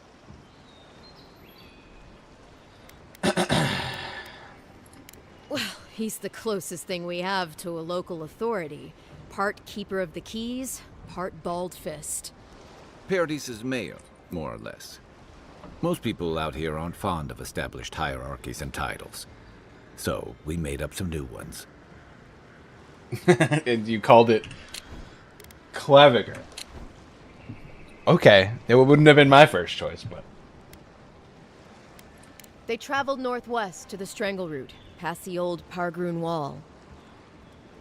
Well, he's the closest thing we have to a local authority. Part keeper of the keys, part bald fist. Paradise's mayor, more or less. Most people out here aren't fond of established hierarchies and titles. So, we made up some new ones. And you called it Claviger. Okay, it wouldn't have been my first choice, but... They traveled northwest to the Strangle Route, past the old Pargroon Wall.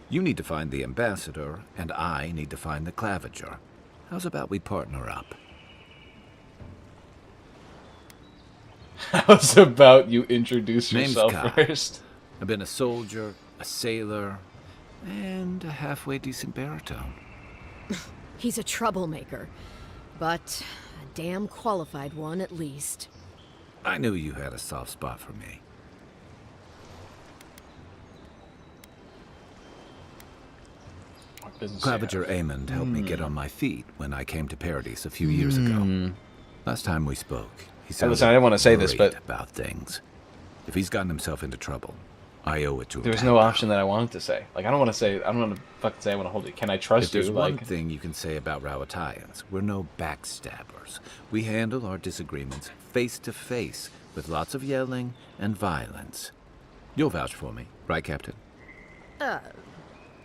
You need to find the ambassador, and I need to find the claviger. How's about we partner up? How's about you introduce Name's yourself Kai. first? I've been a soldier, a sailor, and a halfway decent baritone. He's a troublemaker, but a damn qualified one at least. I knew you had a soft spot for me. Claviger Amond helped me get on my feet when I came to Paradise a few years ago. Last time we spoke, he Hey, sounded listen, I didn't want to say this, worried but about things. If he's gotten himself into trouble, I owe it to him. there was no option that I wanted to say. Like, I don't want to say, I don't want to fucking say I want to hold it. Can I trust If there's you? one Like, thing you can say about Rawatayans, we're no backstabbers. We handle our disagreements face to face, with lots of yelling and violence. You'll vouch for me, right, Captain?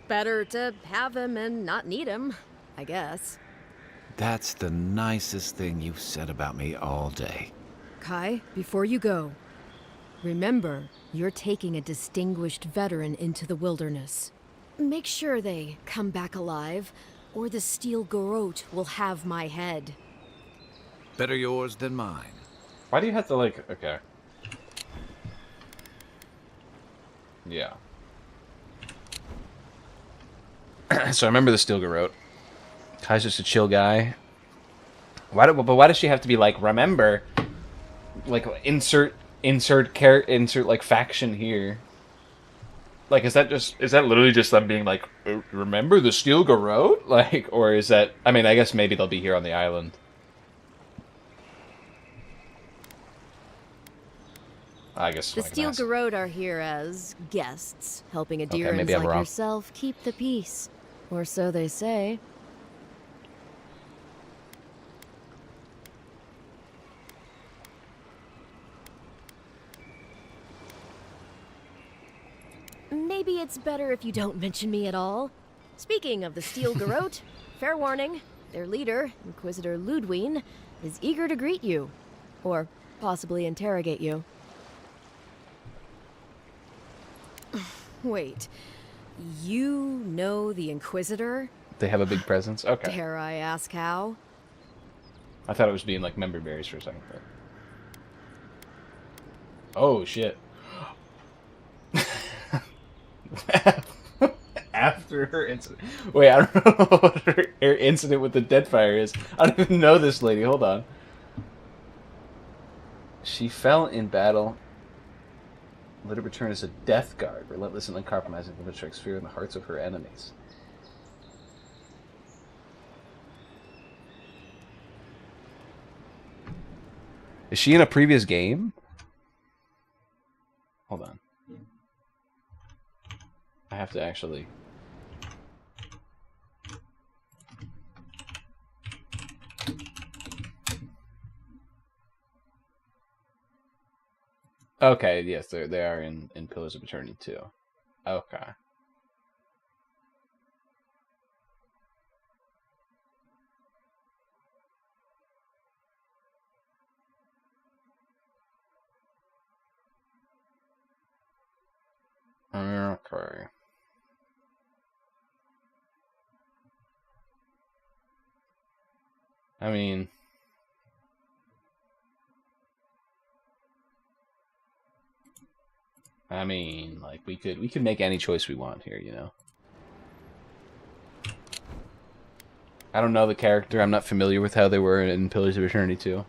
Better to have him and not need him, I guess. That's the nicest thing you've said about me all day. Kai, before you go, remember, you're taking a distinguished veteran into the wilderness. Make sure they come back alive, or the Steel Garrote will have my head. Better yours than mine. why do you have to, like, okay. Yeah. So I remember the Steel Garrote. Kai's just a chill guy. But why does she have to be like, remember, like, insert like faction here? Like, is that literally just them being like, remember the Steel Garrote? Like, or is that, I mean, I guess maybe they'll be here on the island. I guess The I can Steel ask. Garrote are here as guests, helping Adirans maybe I'm like wrong. yourself keep the peace. Or so they say. Maybe it's better if you don't mention me at all. Speaking of the Steel Garrote, fair warning, their leader, Inquisitor Ludwine, is eager to greet you. Or possibly interrogate you. Wait, you know the Inquisitor? They have a big presence? Okay. Dare I ask how? I thought it was being like member berries for a second. But... Oh shit. After her incident. Wait, I don't know what her incident with the Deadfire is. I don't even know this lady. Hold on. She fell in battle. Let her return as a death guard, relentless and uncompromising, to strikes fear in the hearts of her enemies. Is she in a previous game? Hold on. I have to actually... Okay, yes, they are in Pillars of Eternity too. Okay. Okay. I mean, like we could make any choice we want here, you know. I don't know the character. I'm not familiar with how they were in Pillars of Eternity 2.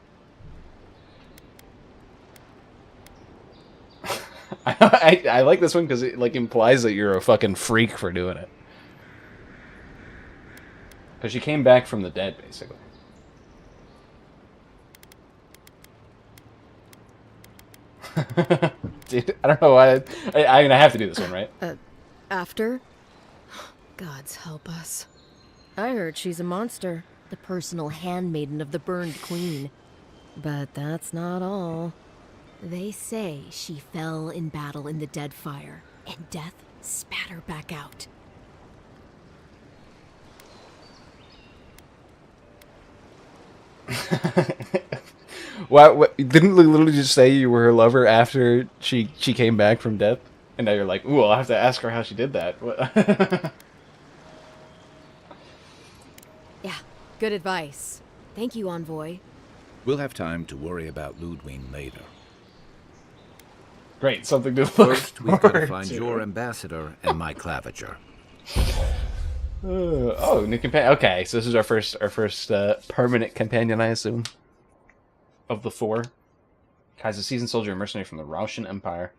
I like this one because it like implies that you're a fucking freak for doing it. Because she came back from the dead, basically. Dude, I don't know why. I'm gonna have to do this one, right? After? Gods help us. I heard she's a monster, the personal handmaiden of the burned queen. But that's not all. They say she fell in battle in the dead fire, and death spat her back out. What? Didn't we literally just say you were her lover after she came back from death? And now you're like, ooh, I'll have to ask her how she did that. Yeah, good advice. Thank you, Envoy. We'll have time to worry about Ludwig later. Great, something to look First, we've got to forward find to. your ambassador and my claviger. Oh, new companion. Okay, so this is our first permanent companion, I assume, of the 4. Kai's a seasoned soldier and mercenary from the Rauschen Empire.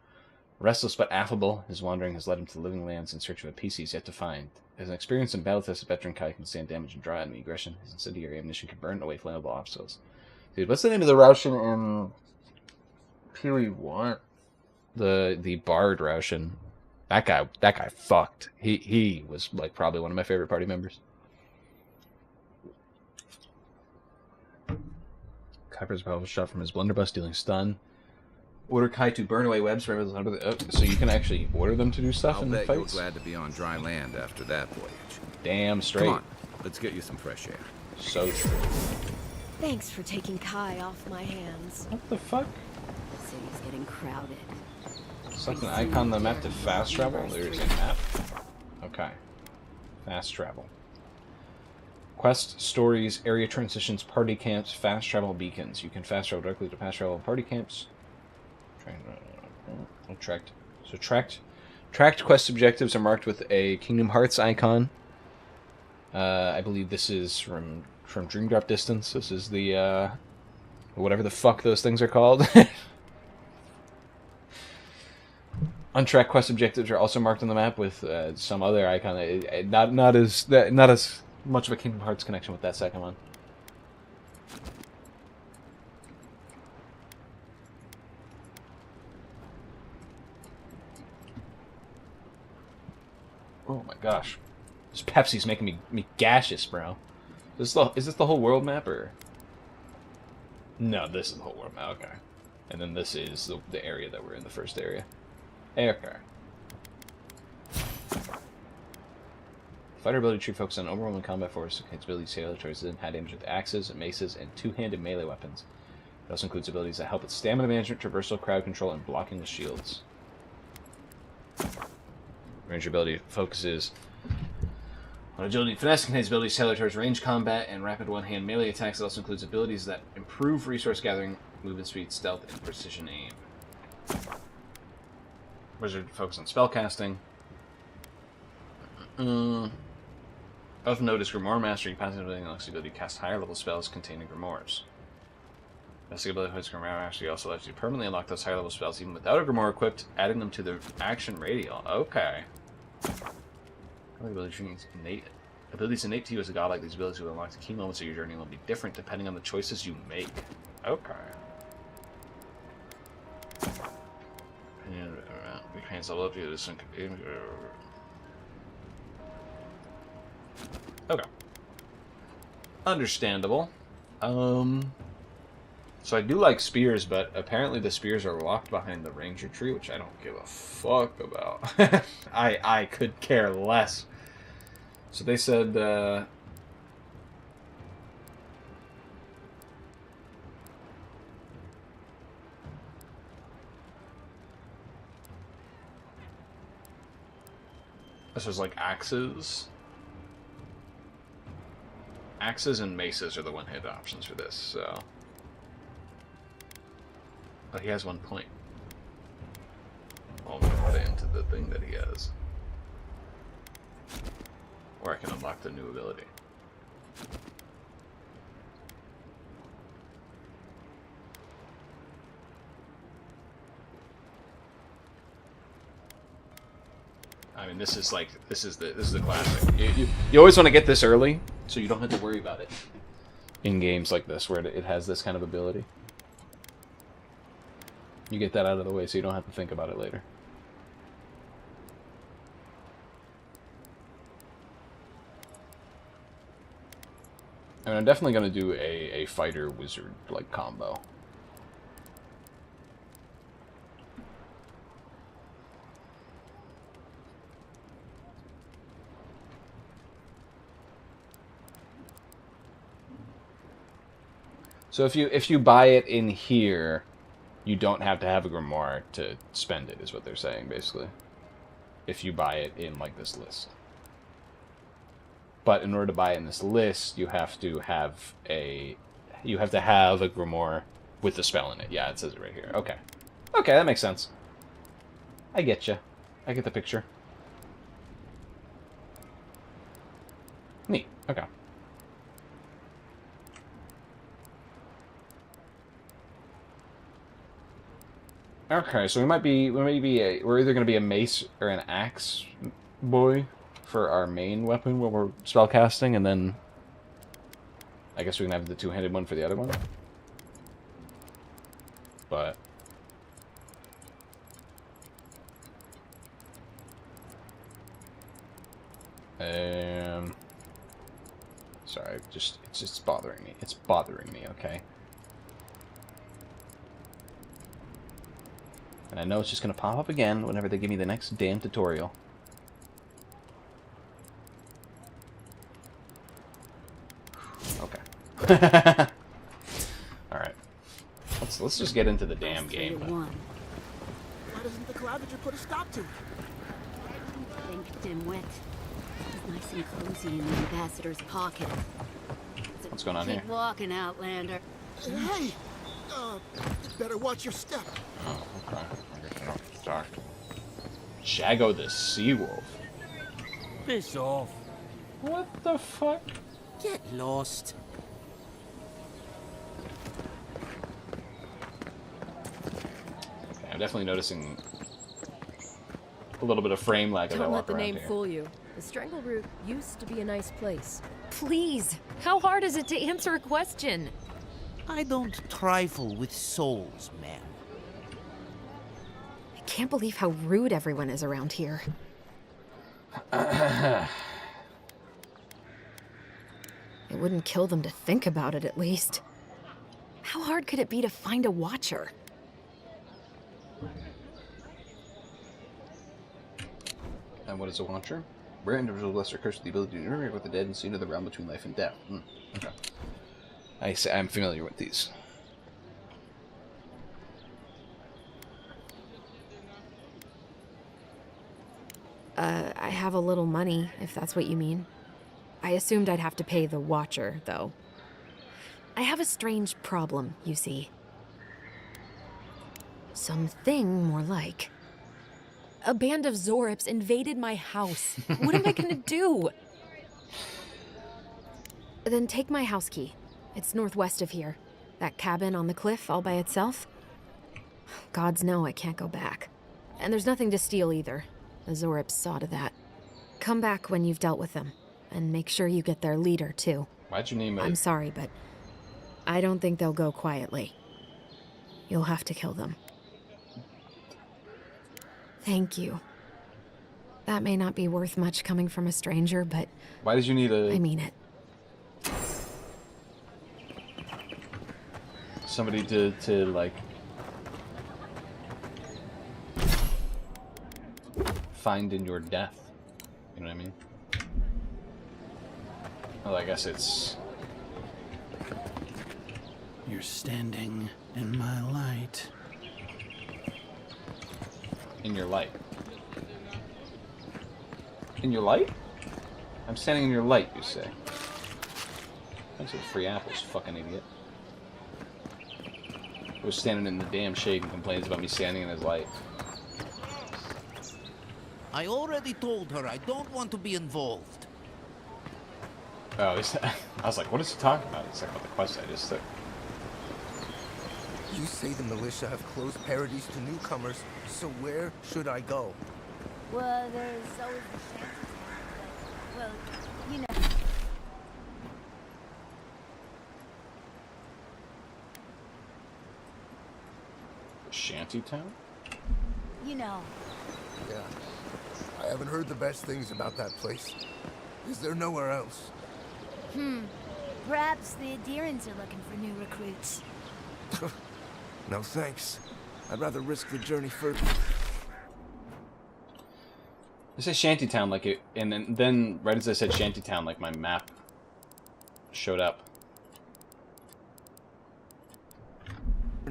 Restless but affable, his wandering has led him to living lands in search of a peace he's yet to find. As an experienced and battle-tested veteran, Kai can stand damage and draw enemy aggression. His incendiary ammunition can burn away flammable obstacles. Dude, what's the name of the Rauschen in PoE1? The Bard Rauschen. That guy fucked. He was like probably one of my favorite party members. Kuiper's powerful shot from his blunderbuss, dealing stun. Order Kai to burn away webs for so you can actually order them to do stuff in the bet you're fights? glad to be on dry land after that voyage. Damn straight. Come on, let's get you some fresh air. So true. Thanks for taking Kai off my hands. What the fuck? The city's getting crowded. Select an icon on the map to fast travel. There's a map. Okay. Fast travel. Quest, stories, area transitions, party camps, fast travel beacons. You can fast travel directly to fast travel party camps. Tracked. So tracked quest objectives are marked with a Kingdom Hearts icon. I believe this is from Dream Drop Distance. This is the whatever the fuck those things are called. Untracked quest objectives are also marked on the map with some other icon. Not as much of a Kingdom Hearts connection with that second one. Oh my gosh, this Pepsi's making me gaseous, bro. Is this the whole world map or? No, this is the whole world map. Okay, and then this is the area that we're in, the first area. Okay. Fighter ability tree focuses on overwhelming combat force. Its abilities tailor towards then high damage with axes, maces, and two-handed melee weapons. It also includes abilities that help with stamina management, traversal, crowd control, and blocking with shields. Ranger ability focuses on agility and finesse. Contains abilities tailored towards range combat and rapid one-hand melee attacks. It also includes abilities that improve resource gathering, movement speed, stealth, and precision aim. Wizard focus on spellcasting. Of note is Grimoire Mastery. Passive ability unlocks the ability to cast higher level spells containing Grimoires. Basic ability with Grimoire Mastery also allows you to permanently unlock those higher level spells even without a Grimoire equipped, adding them to the action radial. Okay. Abilities innate to you as a godlike. These abilities will unlock the key moments of your journey and will be different depending on the choices you make. Okay. And we can level up to this. Okay. Understandable. So I do like spears, but apparently the spears are locked behind the ranger tree, which I don't give a fuck about. I could care less. So they said, this was like axes. Axes and maces are the one-hit options for this, so... Oh, he has 1 point. Well, I'm gonna put it into the thing that he has. Or I can unlock the new ability. I mean, this is the classic. You always want to get this early, so you don't have to worry about it in games like this, where it has this kind of ability. You get that out of the way, so you don't have to think about it later. I mean, I'm definitely going to do a fighter wizard like combo. So if you buy it in here, you don't have to have a grimoire to spend it, is what they're saying, basically. If you buy it in, like, this list. But in order to buy it in this list, you have to have a grimoire with the spell in it. Yeah, it says it right here. Okay. Okay, that makes sense. I get you. I get the picture. Neat. Okay. Okay, so we're either gonna be a mace or an axe boy for our main weapon when we're spellcasting, and then I guess we can have the two-handed one for the other one. But sorry, it's just bothering me. It's bothering me, okay? And I know it's just going to pop up again whenever they give me the next damn tutorial. Okay. Alright. Let's just get into the damn game. Why doesn't the cloud that you put a stop to? Think, dimwit. It's nice and cozy in the ambassador's pocket. What's going on here? Keep walking, Outlander. Hey! Better watch your step. Oh, okay. I guess I don't have to talk. Shago the Seawolf. Piss off. What the fuck? Get lost. Okay, I'm definitely noticing a little bit of frame lag as I Don't walk let the around name here. fool you. The Strangle Root used to be a nice place. Please, how hard is it to answer a question? I don't trifle with souls, man. I can't believe how rude everyone is around here. It wouldn't kill them to think about it, at least. How hard could it be to find a watcher? And what is a Watcher? Rare individual blessed or cursed with the ability to interact with the dead and see into the realm between life and death. Okay. I'm familiar with these. I have a little money, if that's what you mean. I assumed I'd have to pay the watcher, though. I have a strange problem, you see. Something more like. A band of Zorips invaded my house. What am I gonna do? Then take my house key. It's northwest of here. That cabin on the cliff all by itself. Gods know I can't go back. And there's nothing to steal either. The Zorips saw to that. Come back when you've dealt with them. And make sure you get their leader, too. Why'd you name it? I'm sorry, but I don't think they'll go quietly. You'll have to kill them. Thank you. That may not be worth much coming from a stranger, but Why did you need a... I mean it. somebody to like find in your death. You know what I mean? Well, I guess it's... You're standing in my light. In your light. In your light? I'm standing in your light, you say. Thanks for the free apples, fucking idiot. He was standing in the damn shade and complains about me standing in his light. I already told her I don't want to be involved. Oh, I was like, what is he talking about? It's like about the quest I just took. You say the militia have closed Paradise to newcomers, so where should I go? Well, there's always the shanty town, but, well, you know. Shantytown? You know. Yeah. I haven't heard the best things about that place. Is there nowhere else? Perhaps the Adherents are looking for new recruits. No thanks. I'd rather risk the journey further. I say Shantytown like it, and then right as I said Shantytown, like my map showed up.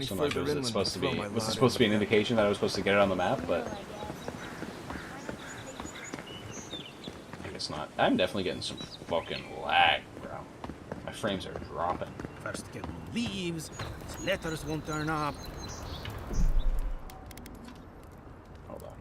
So I'm not sure was it supposed to be an indication that I was supposed to get it on the map, but I guess not. I'm definitely getting some fucking lag, bro. My frames are dropping. First get leaves, his letters won't turn up. Hold on.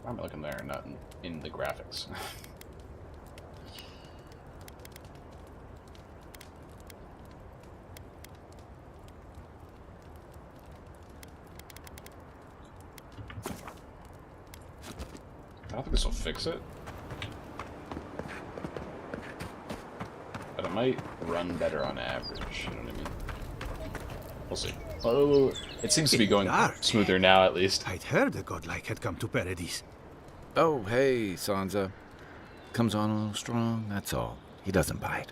Why am I looking there, not in the graphics? I don't think this will fix it. But it might run better on average, you know what I mean? We'll see. Oh, it seems to be going smoother now, at least. I'd heard a godlike had come to Paradise. Oh, hey, Sansa. Comes on a little strong, that's all. He doesn't bite.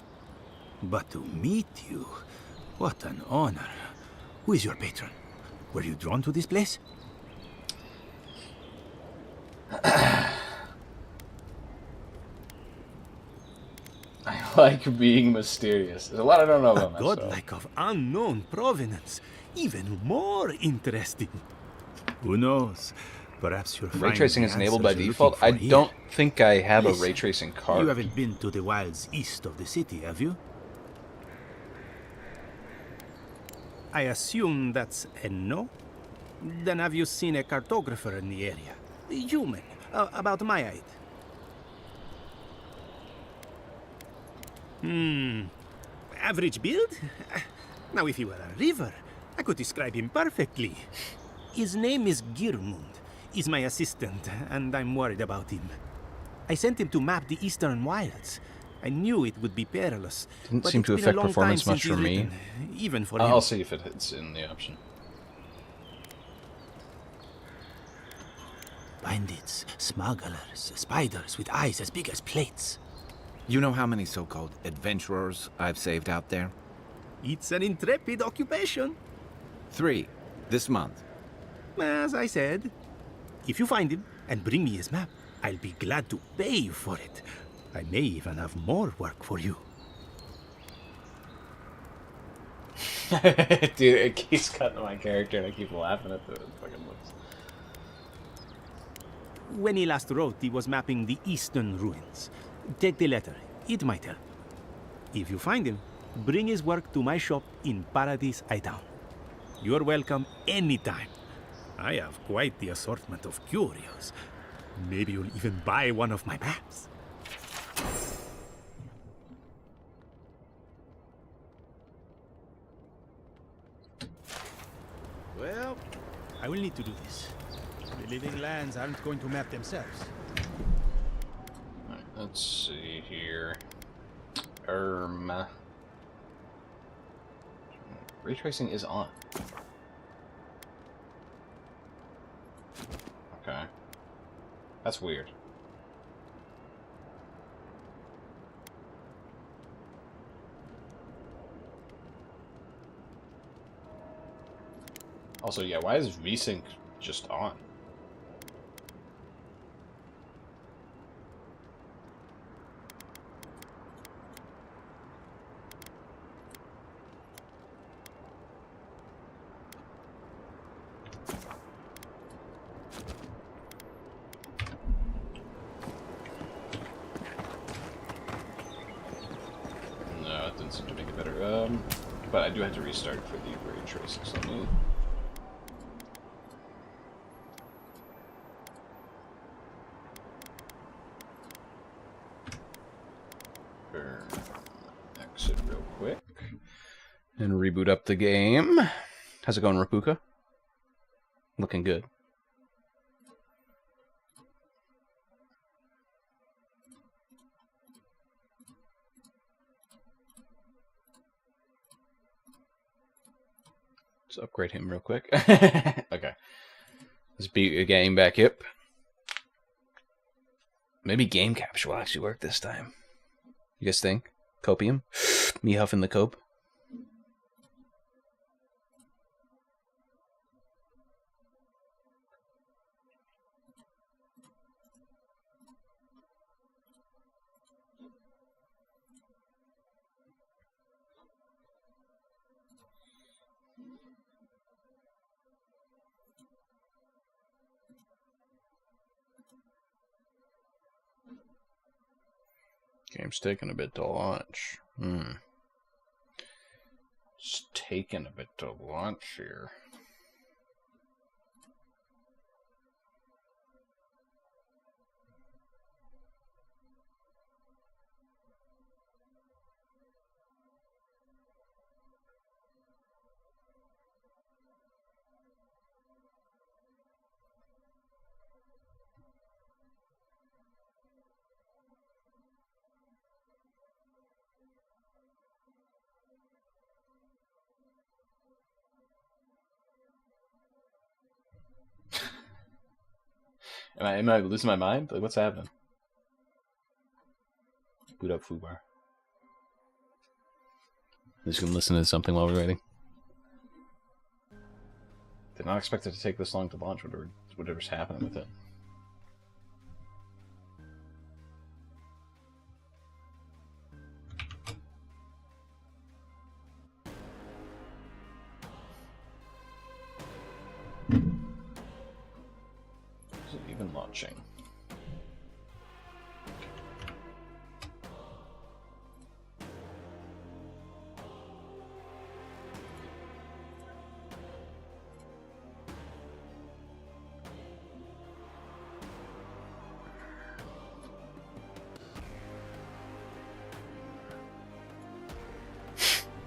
But to meet you, what an honor. Who is your patron? Were you drawn to this place? I like being mysterious. There's a lot I don't know about myself. A godlike of unknown provenance. Even more interesting. Who knows? Perhaps you'll ray tracing is enabled by default. I don't think I have a ray tracing card. You haven't been to the wilds east of the city, have you? I assume that's a no? Then have you seen a cartographer in the area? A human, about my height. Average build? Now if he were a river, I could describe him perfectly. His name is Girmund. He's my assistant, and I'm worried about him. I sent him to map the eastern wilds. I knew it would be perilous. Didn't seem to affect performance much for me. Even for him. I'll see if it's in the option. Bandits, smugglers, spiders with eyes as big as plates. You know how many so-called adventurers I've saved out there? It's an intrepid occupation. 3, this month. As I said, if you find him and bring me his map, I'll be glad to pay you for it. I may even have more work for you. Dude, it keeps cutting to my character and I keep laughing at the fucking looks. When he last wrote, he was mapping the eastern ruins. Take the letter. It might help. If you find him, bring his work to my shop in Paradise Town. You're welcome anytime. I have quite the assortment of curios. Maybe you'll even buy one of my maps. Well, I will need to do this. The living lands aren't going to map themselves. Alright, let's see here. Ray tracing is on. Okay. That's weird. Also, yeah, why is VSync just on? No, it didn't seem to make it better. But I do have to restart for the ray tracing, so let me... Exit real quick. And reboot up the game. How's it going, Rapuka? Looking good. Let's upgrade him real quick. Okay. Let's beat a game back hip. Maybe game capture will actually work this time. You guys think? Copium? Me huffing the cope? Game's taking a bit to launch. It's taking a bit to launch here. Am I losing my mind? Like, what's happening? Boot up foobar. Just gonna listen to something while we're waiting. Did not expect it to take this long to launch. Whatever's happening with it. Is it even launching?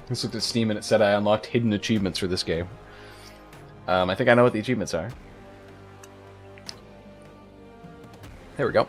I just looked at Steam and it said I unlocked hidden achievements for this game. I think I know what the achievements are. There we go.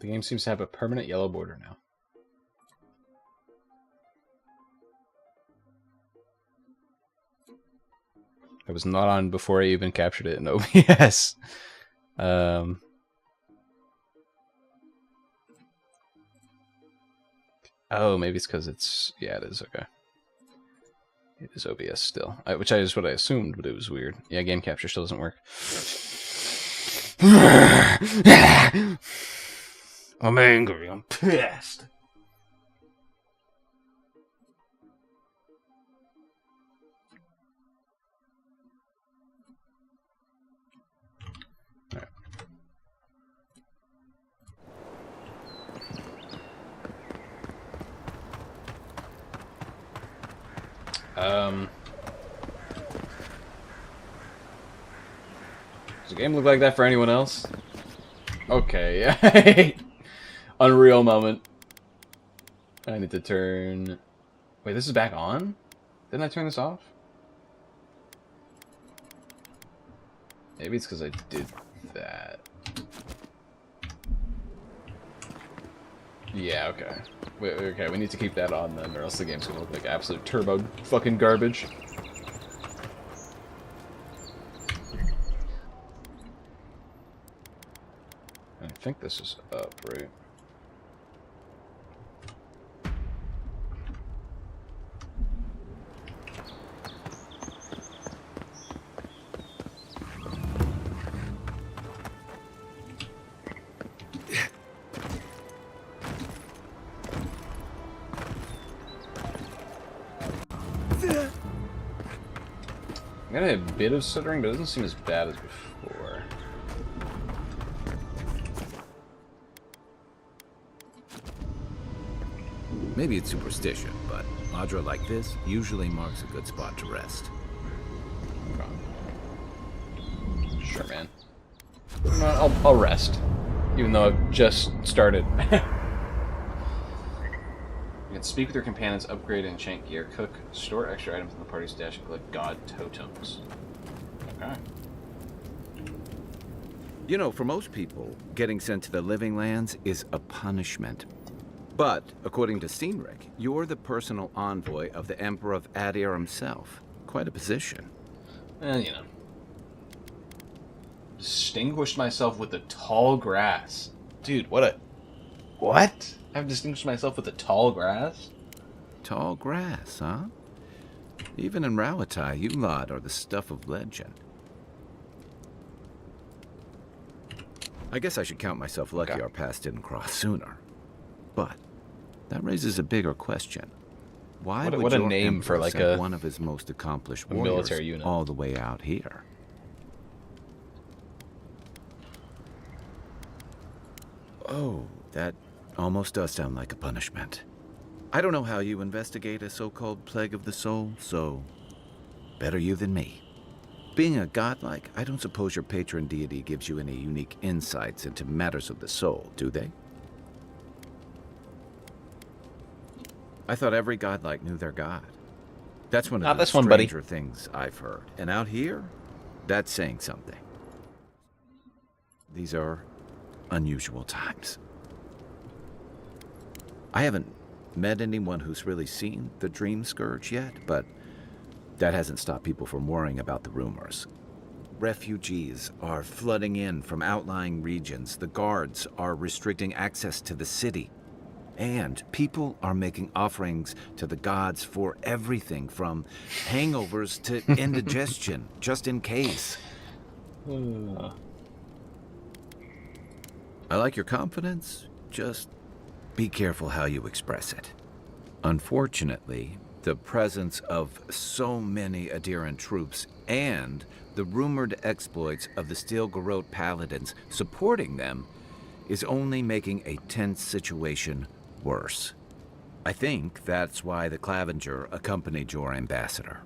The game seems to have a permanent yellow border now. It was not on before I even captured it in OBS. Oh, maybe it's because it's... Yeah, it is. Okay. It is OBS still. Which is what I assumed, but it was weird. Yeah, game capture still doesn't work. I'm angry. I'm pissed. Does the game look like that for anyone else? Okay. Unreal moment. I need to turn... Wait, this is back on? Didn't I turn this off? Maybe it's because I did that. Yeah, okay. Okay, we need to keep that on then, or else the game's gonna look like absolute turbo fucking garbage. I think this is up, right? I got a bit of stuttering, but it doesn't seem as bad as before. Maybe it's superstition, but Madra like this usually marks a good spot to rest. Sure, man. I'll rest, even though I've just started. You can speak with your companions, upgrade and enchant gear, cook, store extra items in the party stash, and collect god totems. Okay. You know, for most people, getting sent to the Living Lands is a punishment. But, according to Cynric, you're the personal envoy of the Emperor of Adir himself. Quite a position. Well, you know. Distinguished myself with the tall grass. Dude, what a... What? I've distinguished myself with the tall grass? Tall grass, huh? Even in Rauatai, you lot are the stuff of legend. I guess I should count myself lucky our paths didn't cross sooner. But that raises a bigger question. Why would what a your name emperor for like send a one of his most accomplished a warriors military unit all the way out here? Oh, that almost does sound like a punishment. I don't know how you investigate a so-called plague of the soul, so better you than me. Being a godlike, I don't suppose your patron deity gives you any unique insights into matters of the soul, do they? I thought every godlike knew their god. That's one of the stranger things I've heard. And out here, that's saying something. These are unusual times. I haven't met anyone who's really seen the Dream Scourge yet, but that hasn't stopped people from worrying about the rumors. Refugees are flooding in from outlying regions. The guards are restricting access to the city. And people are making offerings to the gods for everything from hangovers to indigestion, just in case. I like your confidence, just be careful how you express it. Unfortunately, the presence of so many Adiran troops and the rumored exploits of the Steel Garrote paladins supporting them is only making a tense situation worse. I think that's why the Clavenger accompanied your ambassador.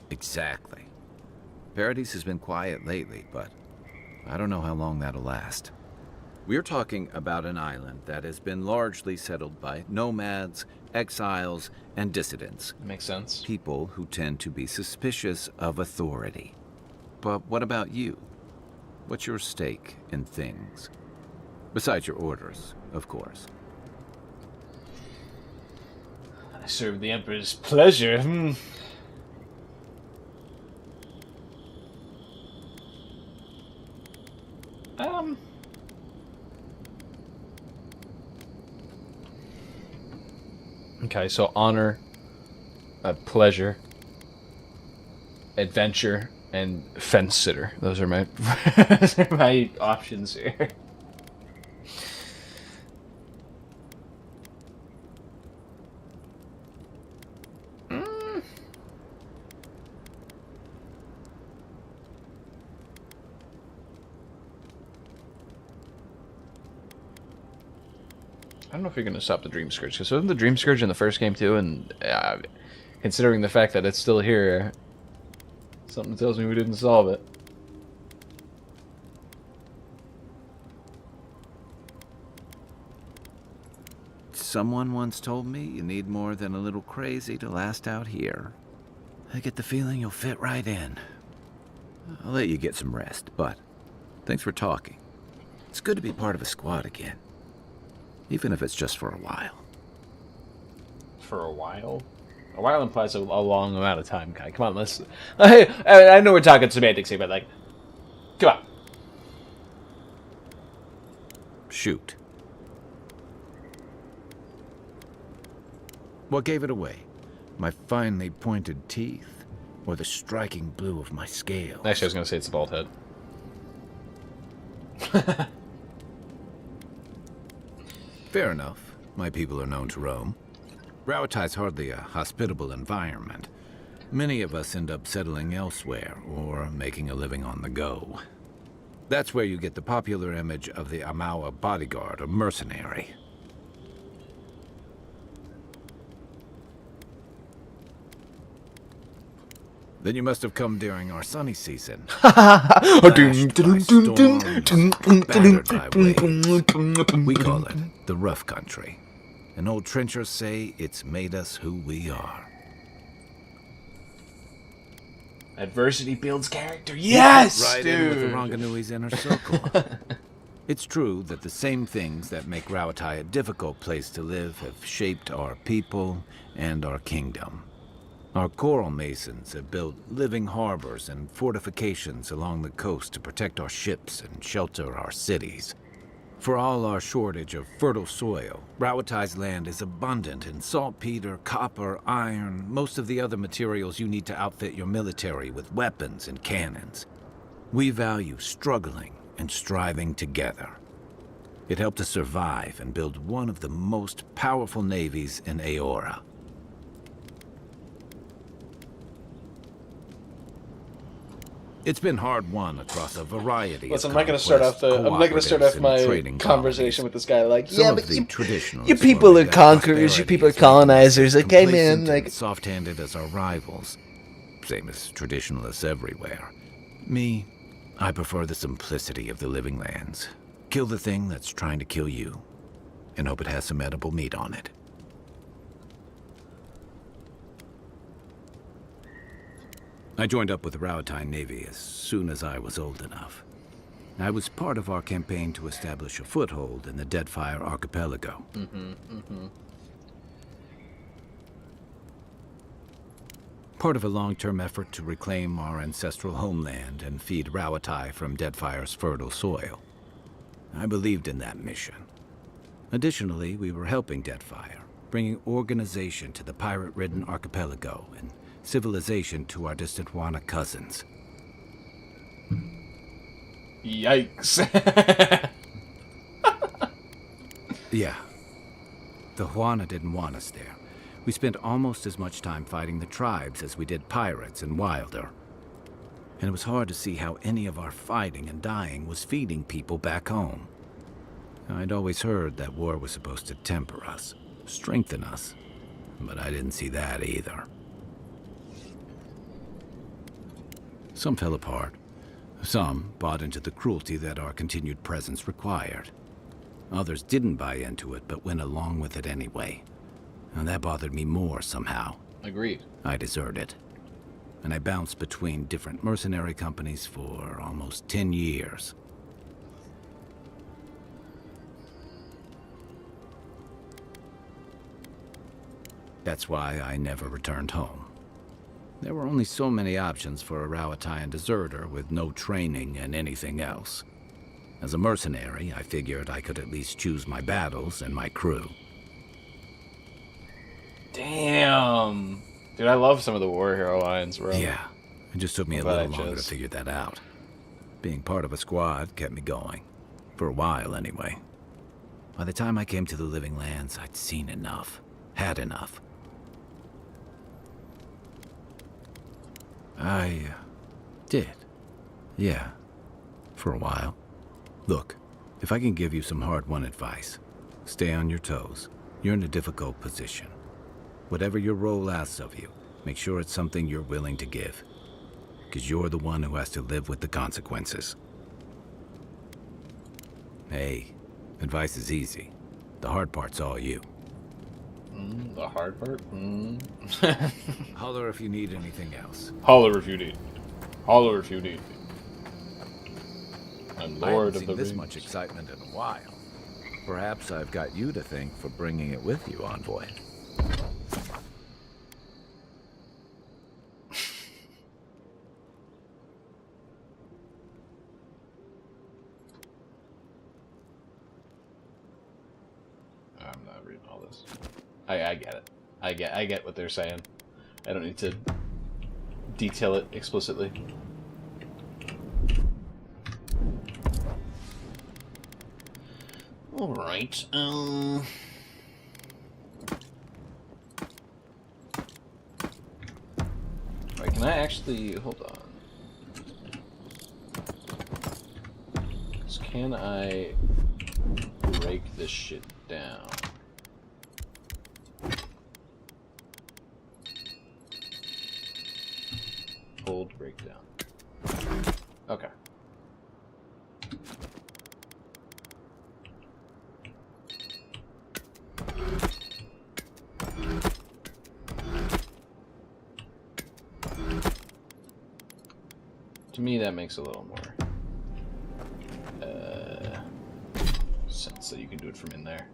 Exactly. Paradise has been quiet lately, but I don't know how long that'll last. We're talking about an island that has been largely settled by nomads, exiles, and dissidents. Makes sense. People who tend to be suspicious of authority. But what about you? What's your stake in things? Besides your orders, of course. I serve the Emperor's pleasure. Okay, so honor, pleasure, adventure, and fence sitter. Those are my those are my options here. don't know if you're going to stop the Dream Scourge, because wasn't the Dream Scourge in the first game too? And considering the fact that it's still here, something tells me we didn't solve it. Someone once told me you need more than a little crazy to last out here. I get the feeling you'll fit right in. I'll let you get some rest, but thanks for talking. It's good to be part of a squad again. Even if it's just for a while. For a while? A while implies a long amount of time, Kai. Come on, let's... I know we're talking semantics here, but, like... Come on. Shoot. What gave it away? My finely pointed teeth? Or the striking blue of my scales? Actually, I was going to say it's the bald head. Fair enough. My people are known to roam. Rauatai's hardly a hospitable environment. Many of us end up settling elsewhere, or making a living on the go. That's where you get the popular image of the Amawa bodyguard or mercenary. Then you must have come during our sunny season. We call it the rough country. And old trenchers say it's made us who we are. Adversity builds character. Yes, right dude. In with the Ranganui's inner circle. It's true that the same things that make Rauatai a difficult place to live have shaped our people and our kingdom. Our coral masons have built living harbors and fortifications along the coast to protect our ships and shelter our cities. For all our shortage of fertile soil, Rauatai's land is abundant in saltpeter, copper, iron, most of the other materials you need to outfit your military with weapons and cannons. We value struggling and striving together. It helped us survive and build one of the most powerful navies in Aora. It's been hard won across a variety Listen, of I'm not going to start off my conversation with this guy like, yeah, but you people are conquerors, you people are colonizers. Like, hey man, like soft-handed as our rivals, same as traditionalists everywhere. Me, I prefer the simplicity of the living lands. Kill the thing that's trying to kill you, and hope it has some edible meat on it. I joined up with the Rauatai Navy as soon as I was old enough. I was part of our campaign to establish a foothold in the Deadfire Archipelago. Part of a long-term effort to reclaim our ancestral homeland and feed Rauatai from Deadfire's fertile soil. I believed in that mission. Additionally, we were helping Deadfire, bringing organization to the pirate-ridden archipelago and civilization to our distant Wana cousins. Yikes. Yeah. The Huana didn't want us there. We spent almost as much time fighting the tribes as we did pirates and Wilder. And it was hard to see how any of our fighting and dying was feeding people back home. I'd always heard that war was supposed to temper us, strengthen us, but I didn't see that either. Some fell apart. Some bought into the cruelty that our continued presence required. Others didn't buy into it, but went along with it anyway. And that bothered me more somehow. Agreed. I deserted. And I bounced between different mercenary companies for almost 10 years. That's why I never returned home. There were only so many options for a Rauataian deserter with no training and anything else. As a mercenary, I figured I could at least choose my battles and my crew. Damn. Dude, I love some of the war hero lines, bro. Yeah, it just took me a little longer to figure that out. Being part of a squad kept me going. For a while, anyway. By the time I came to the Living Lands, I'd seen enough. Had enough. I did. Yeah. For a while. Look, if I can give you some hard-won advice, Stay on your toes. You're in a difficult position. Whatever your role asks of you, make sure it's something you're willing to give. Because you're the one who has to live with the consequences. Hey, advice is easy. The hard part's all you. The hard part? Holler if you need anything else. Holler if you need. Holler if you need. I'm Lord of the Rings. This Rings. much excitement in a while. Perhaps I've got you to thank for bringing it with you, Envoy. I'm not reading all this. I get it. I get what they're saying. I don't need to detail it explicitly. All right. Right, can I actually hold on? So can I break this shit down? Hold breakdown. Okay. To me, that makes a little more sense that you can do it from in there.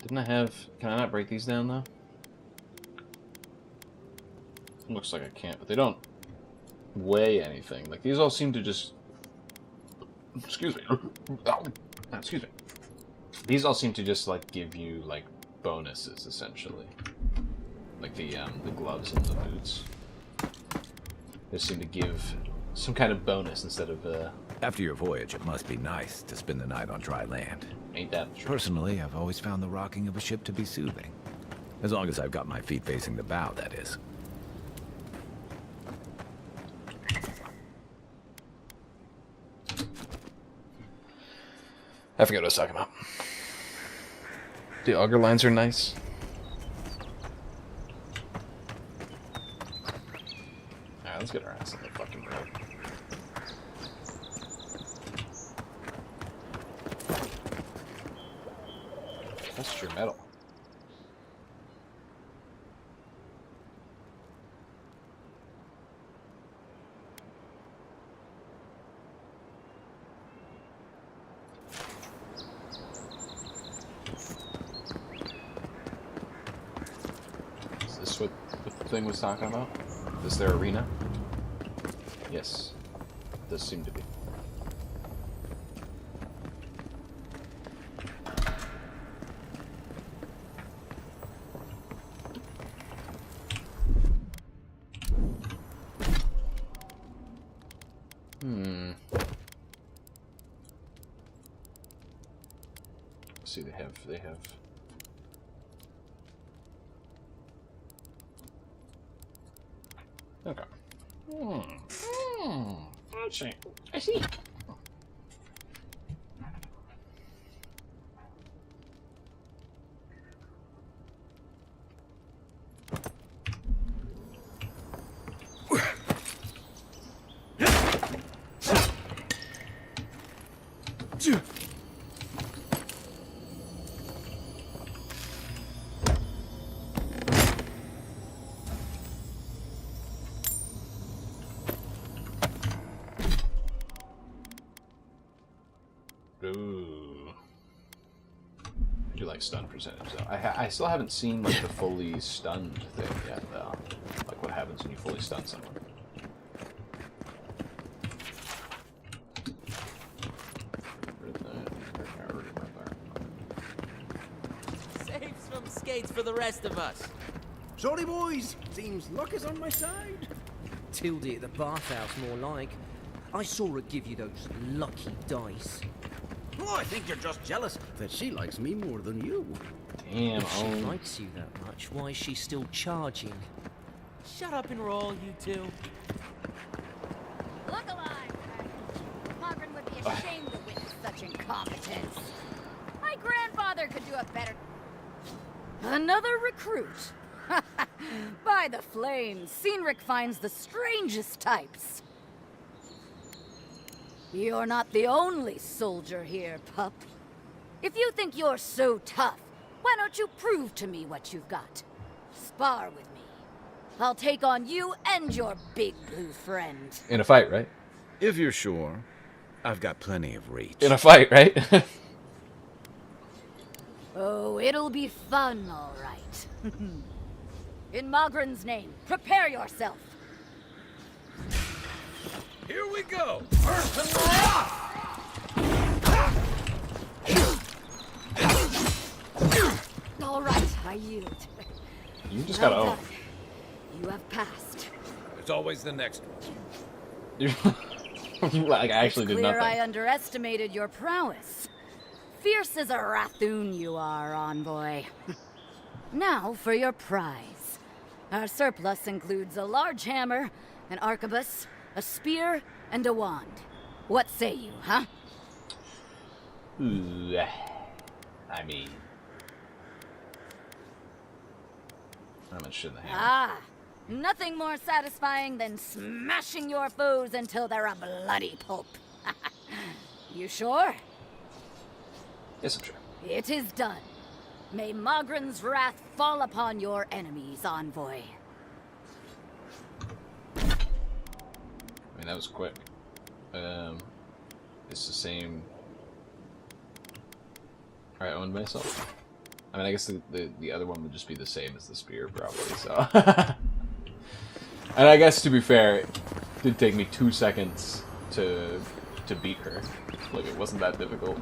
Didn't I have... Can I not break these down, though? Looks like I can't, but they don't weigh anything. Like, these all seem to just... Excuse me. Excuse me. These all seem to just, like, give you, like, bonuses, essentially. Like the gloves and the boots. They seem to give some kind of bonus instead of, After your voyage, it must be nice to spend the night on dry land. Ain't that true? Personally, I've always found the rocking of a ship to be soothing. As long as I've got my feet facing the bow, that is. I forget what I was talking about. The auger lines are nice. Alright, let's get our ass on the fucking road. Test your metal. Is this what the thing was talking about? Is there arena? Yes. It does seem to be. See, they have. Okay. I see. Ooh. I do like stun percentage though. I still haven't seen like the fully stunned thing yet though. Like what happens when you fully stun someone. Saves from skates for the rest of us. Sorry, boys. Seems luck is on my side. Tildy at the bathhouse, more like. I saw her give you those lucky dice. Oh, I think you're just jealous that she likes me more than you. Damn, If she likes you that much, why is she still charging? Shut up and roll, you two. Look alive, Margaret would be ashamed to witness such incompetence. My grandfather brother could do a better... Another recruit. By the flames, Cynric finds the strangest types. You're not the only soldier here, pup. If you think you're so tough, why don't you prove to me what you've got? Spar with me. I'll take on you and your big blue friend. In a fight, right? If you're sure, I've got plenty of reach. In a fight, right? Oh, it'll be fun, all right. In Mogren's name, prepare yourself. Here we go! All right, I yield. You just gotta own. You have passed. It's always the next one. Like, I actually did Clear nothing. I underestimated your prowess. Fierce as a Rathoon you are, envoy. Now for your prize. Our surplus includes a large hammer, an arquebus, a spear, and a wand. What say you, huh? Ooh, I mean... How much should the hammer? Ah, nothing more satisfying than smashing your foes until they're a bloody pulp. You sure? Yes, I'm sure. It is done. May Mogren's wrath fall upon your enemies, envoy. I mean, that was quick. It's the same... Alright, I owned myself. I mean, I guess the other one would just be the same as the spear, probably, so... And I guess, to be fair, it did take me 2 seconds to beat her. Like, it wasn't that difficult.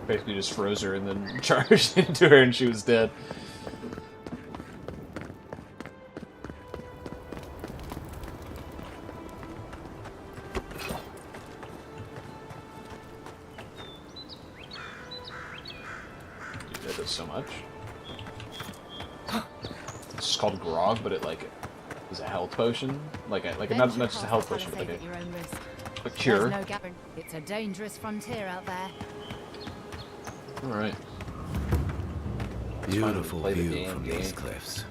Basically just froze her and then charged into her and she was dead. Dude, that does so much. It's just called grog, but it like is a health potion. Like not just a health potion, but like a cure. No guarantee. It's a dangerous frontier out there. Alright. Beautiful view from these cliffs.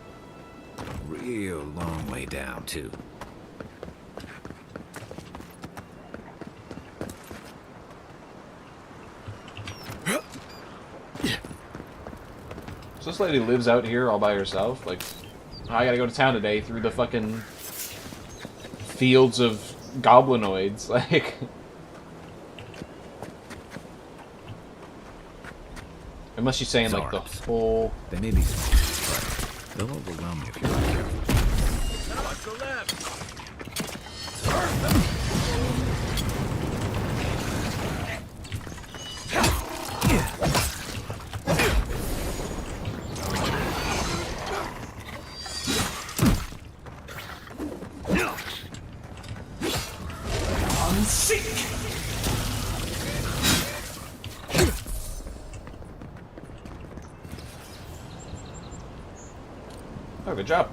Real long way down, too. So this lady lives out here all by herself? Like, I gotta go to town today through the fucking fields of goblinoids, like... Unless she's saying, like, the whole... They may be small, but they'll overwhelm you if you're not careful. Now watch the left! Oh, good job.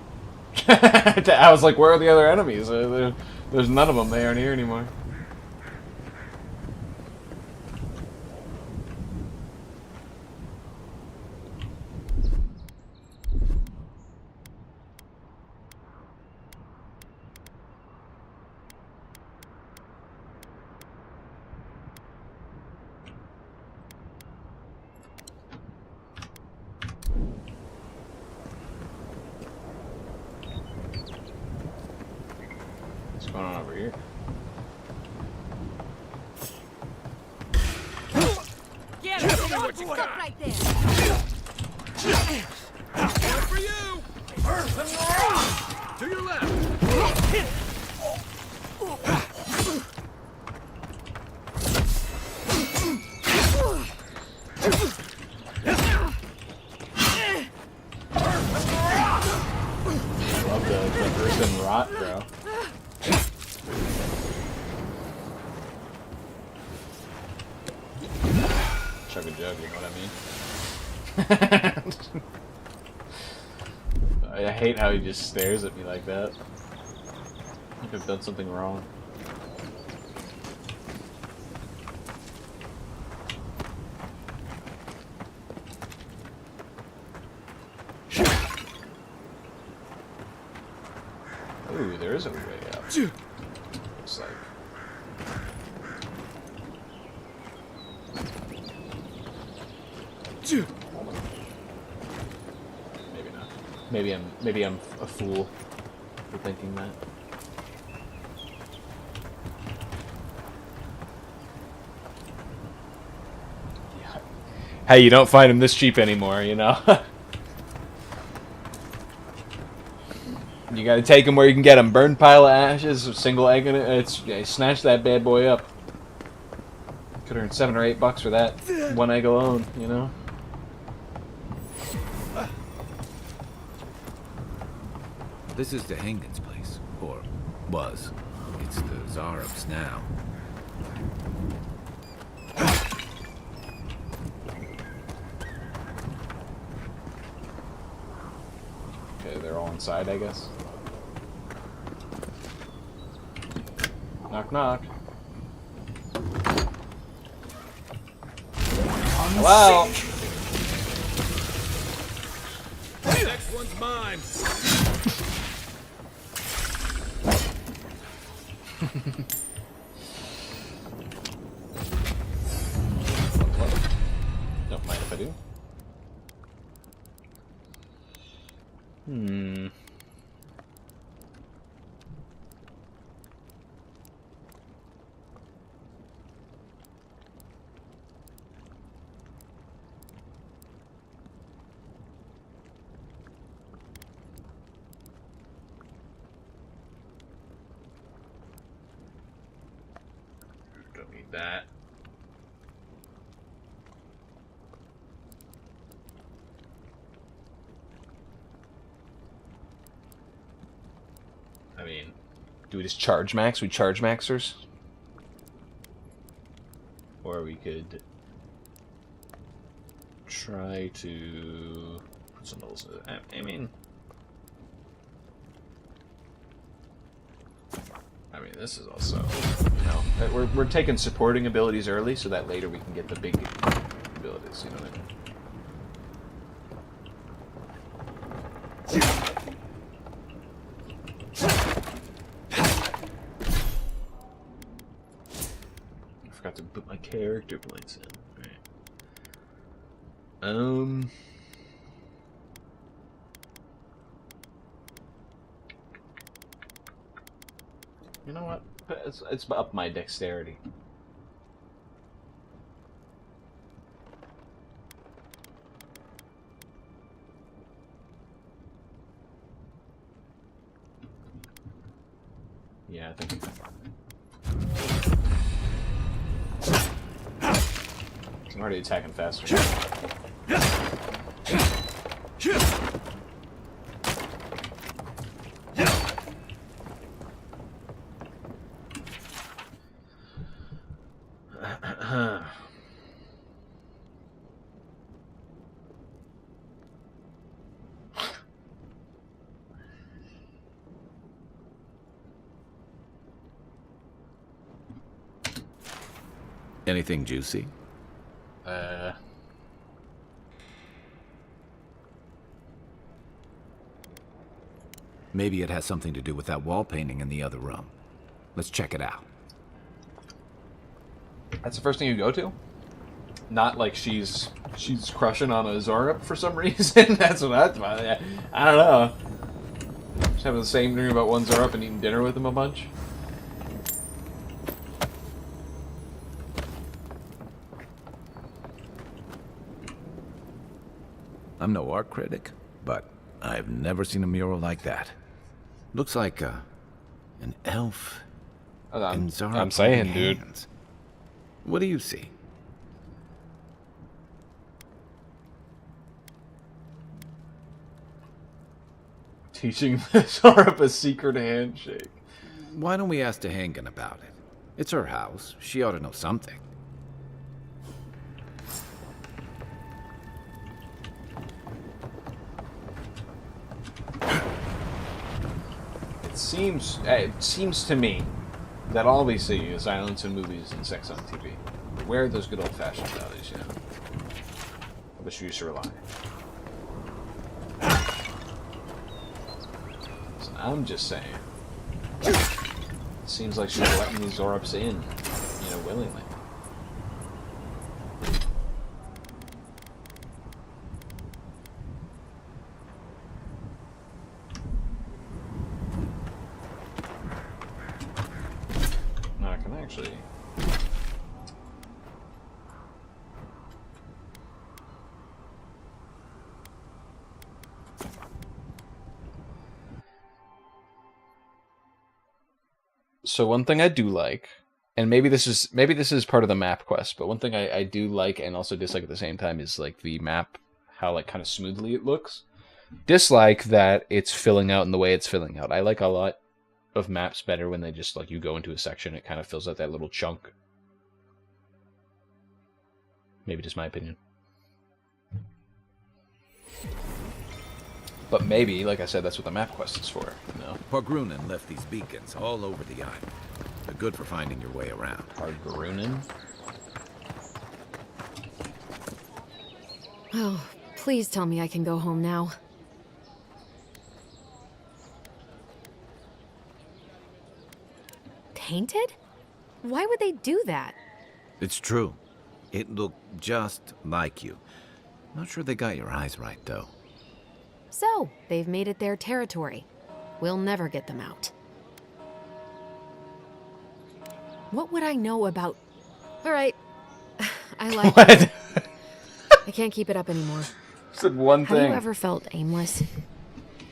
I was like, where are the other enemies? There's none of them. They aren't here anymore. What's going on over here? Get Show it! me what you Stop got. right there! One for you! To your left! Love the earthen rot, bro. Chug a jug, you know what I mean? I hate how he just stares at me like that. Like I've done something wrong. Ooh, there is a way up. Looks like. Maybe not. Maybe I'm a fool for thinking that. Yeah. Hey, you don't find them this cheap anymore, you know. You gotta take them where you can get them. Burned pile of ashes, a single egg in it. It's snatch that bad boy up. Could earn $7 or $8 for that one egg alone, you know. This is the Hengen's place, or was. It's the Zarab's now. Okay, they're all inside, I guess. Knock, knock. Hello? Next one's mine. Don't mind if I do. Don't need that. I mean, do we just charge max? We charge maxers? Or we could try to put some levels in it. I mean, this is also, you know, we're taking supporting abilities early so that later we can get the big abilities, you know what I mean? I forgot to put my character points in. Right. You know what? It's up my dexterity. Yeah, I think I'm already attacking faster. Anything juicy? Maybe it has something to do with that wall painting in the other room. Let's check it out. That's the first thing you go to? Not like she's crushing on a Zora for some reason. That's what that's about. I don't know. Just having the same dream about one Zora and eating dinner with him a bunch. I'm no art critic, but I've never seen a mural like that. Looks like an elf. I'm saying, dude. What do you see? Teaching Zora a secret handshake. Why don't we ask Tehangan about it? It's her house. She ought to know something. It seems to me that all we see is violence in movies and sex on TV. Where are those good old-fashioned values, you know? On which you should rely. So I'm just saying, Seems like she's letting these Zorups in, you know, willingly. Now I can actually... So one thing I do like, and maybe this is part of the map quest, but one thing I do like and also dislike at the same time is like the map, how like kind of smoothly it looks. Dislike that it's filling out in the way it's filling out. I like a lot of maps better when they just like you go into a section, it kind of fills out that little chunk. Maybe just my opinion. But maybe, like I said, that's what the map quest is for, you know? Paggigalo left these beacons all over the island. They're good for finding your way around. Paggigalo? Oh, please tell me I can go home now. Tainted? Why would they do that? It's true. It looked just like you. Not sure they got your eyes right, though. So, they've made it their territory. We'll never get them out. What would I know about... Alright. I like What? I can't keep it up anymore. Said one thing. Have you ever felt aimless?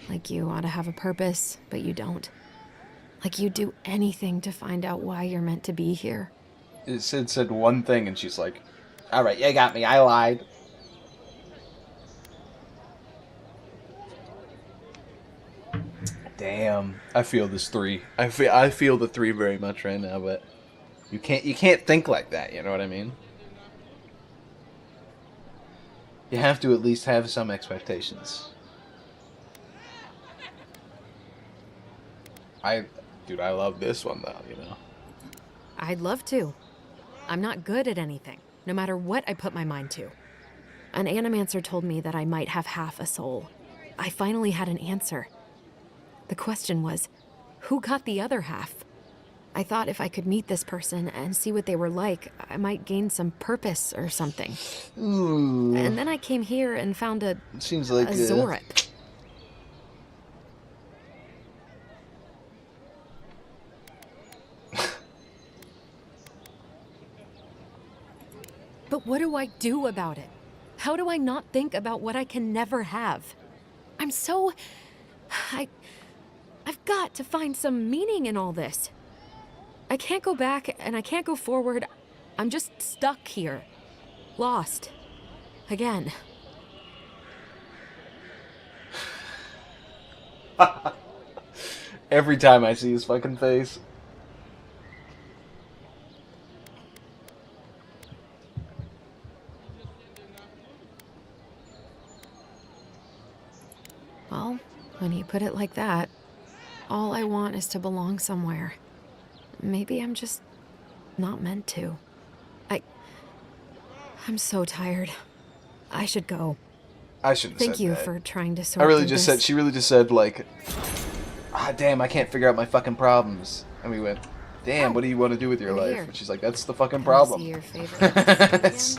Like you ought to have a purpose, but you don't? Like you'd do anything to find out why you're meant to be here? Sid said one thing, and she's like, alright, you got me, I lied. Damn, I feel this 3. I feel the 3 very much right now, but you can't think like that, you know what I mean? You have to at least have some expectations. Dude, I love this one though, you know. I'd love to. I'm not good at anything, no matter what I put my mind to. An animancer told me that I might have half a soul. I finally had an answer. The question was, who got the other half? I thought if I could meet this person and see what they were like, I might gain some purpose or something. Ooh. And then I came here and found a Zorup. But what do I do about it? How do I not think about what I can never have? I'm so... I've got to find some meaning in all this. I can't go back and I can't go forward. I'm just stuck here. Lost. Again. Every time I see his fucking face. Well, when you put it like that, all I want is to belong somewhere. Maybe I'm just not meant to. I'm so tired. I should go. I should have said Thank you that. for trying to sort I really through just this. said, she really just said like, ah, damn, I can't figure out my fucking problems. And we went, damn, what do you want to do with your Right life? here. And she's like, that's the fucking Can I problem. see your favorite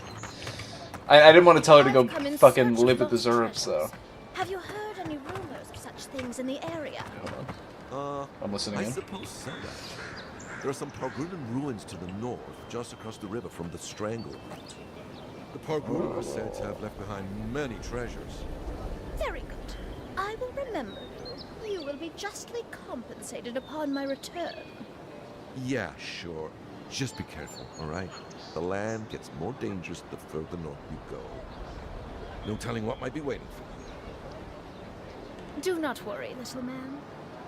I didn't want to tell her to go Come in fucking search live of with the lost Zorups, though. Have you heard any rumors of such things in the area? I'm listening I in. suppose so, actually. There are some Paggigalo ruins to the north, just across the river from the Strangle route. The Paggigalo are said to have left behind many treasures. Very good. I will remember you. You will be justly compensated upon my return. Yeah, sure. Just be careful, all right? The land gets more dangerous the further north you go. No telling what might be waiting for you. Do not worry, little man.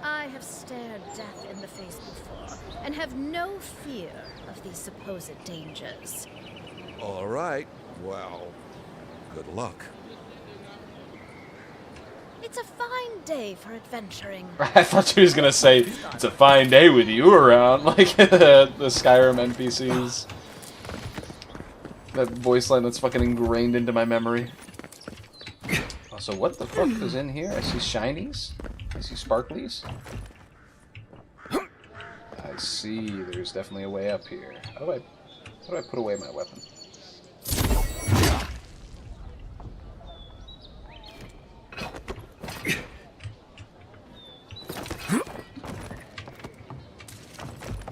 I have stared death in the face before, and have no fear of these supposed dangers. All right. Well, good luck. It's a fine day for adventuring. I thought she was gonna say, it's a fine day with you around, like the Skyrim NPCs. That voice line that's fucking ingrained into my memory. So what the fuck is in here? I see shinies. I see sparklies. can see there's definitely a way up here. How do I put away my weapon?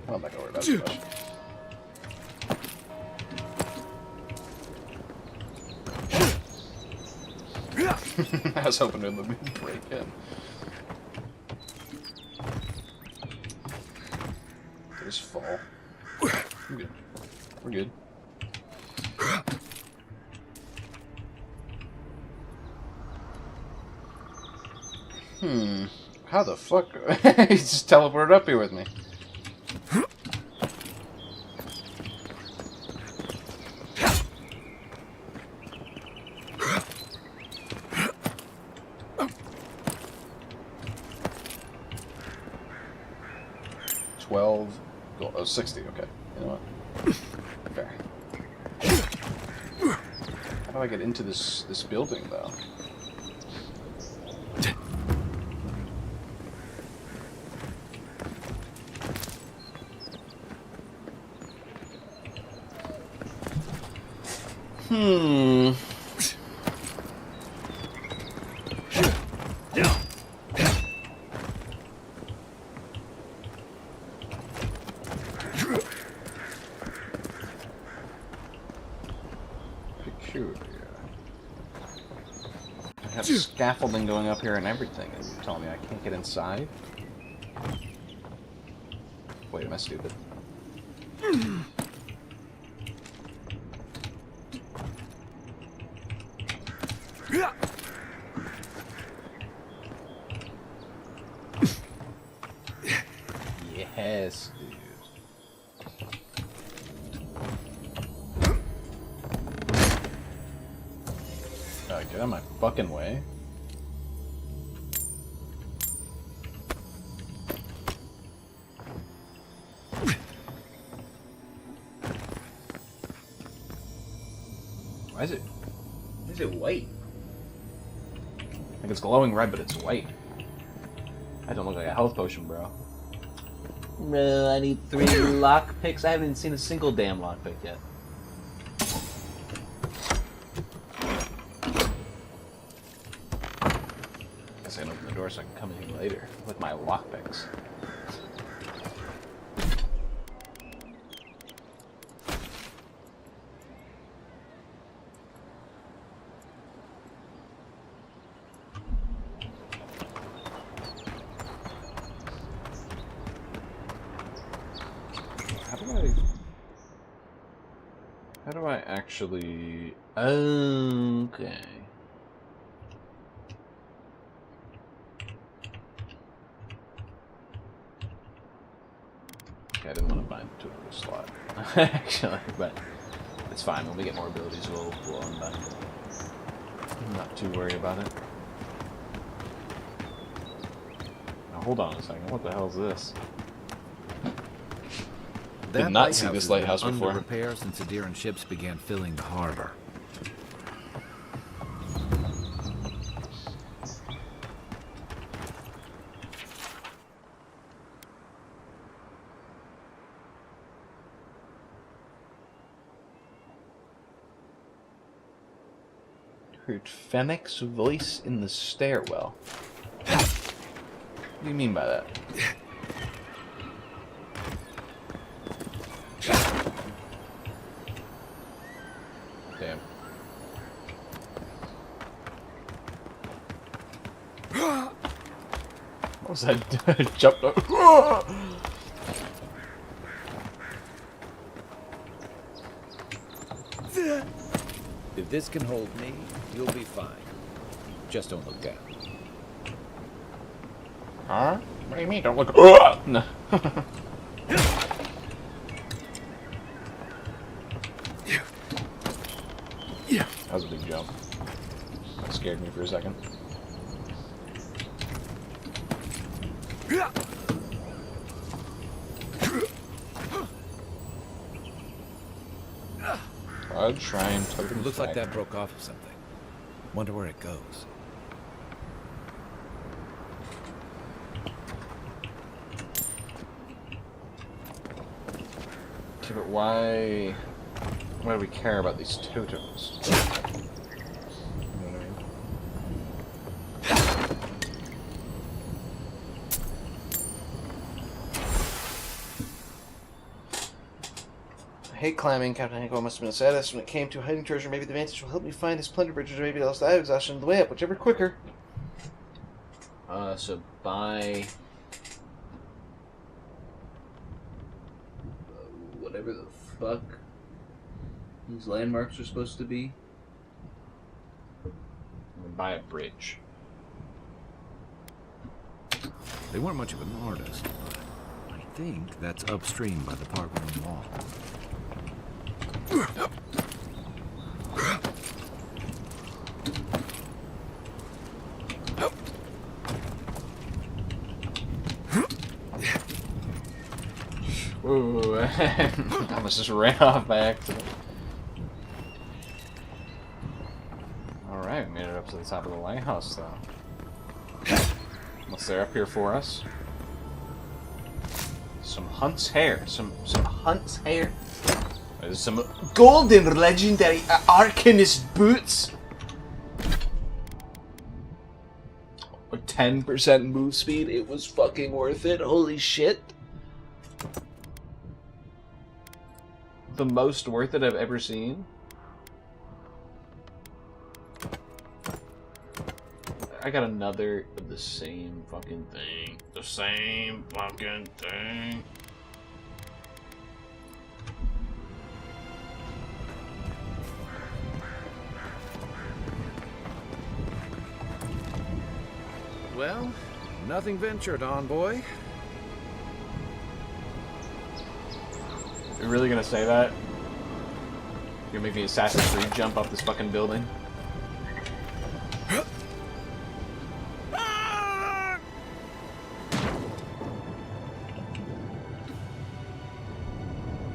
Oh, I'm not gonna worry about it too much. I was hoping it would let me break in. Just fall. We're good. We're good. How the fuck? He just teleported up here with me. $12. Oh, 60. Okay. You know what? Fair. How do I get into this building though? I have scaffolding going up here and everything, and you're telling me I can't get inside? Wait, am I stupid? Yes, dude. Alright, get out of my fucking way. Why is it white? Like it's glowing red, but it's white. I don't look like a health potion, bro. Bro, I need 3 lockpicks. I haven't seen a single damn lockpick yet. Guess I can open the door so I can come in here later with my lockpicks. How do I actually... Okay. Okay, I didn't want to bind to a slot, actually, but it's fine. When we get more abilities, we'll unbind it. I'm not too worried about it. Now, hold on a second. What the hell is this? Did not see this lighthouse before. Under repair since Adiran ships began filling the harbor. Heard Fennec's voice in the stairwell. What do you mean by that? Damn. What was that? Jumped up. If this can hold me, you'll be fine. Just don't look down. Huh? What do you mean? Don't look. No. That was a big jump. That scared me for a second. I'd try and totem Looks like flag. that broke off of something. Wonder where it goes. why do we care about these totems? You know what I mean? I hate climbing. Captain Hanko must have been a sadist when it came to hiding treasure. Maybe the Vantage will help me find his plunder bridges, or maybe else I have exhaustion on the way up. Whichever quicker. So buy whatever the fuck these landmarks are supposed to be. And buy a bridge. They weren't much of an artist, but I think that's upstream by the park room wall. Ooh, I almost just ran off by accident. Alright, we made it up to the top of the lighthouse, though. Unless they're up here for us. Some hunt's hair. Some hunt's hair. There's some golden legendary Arcanist boots. 10% move speed. It was fucking worth it. Holy shit. The most worth it I've ever seen. I got another of the same fucking thing. The same fucking thing. Well, nothing ventured, envoy. You're really gonna say that? You're gonna make me Assassin's Creed jump off this fucking building?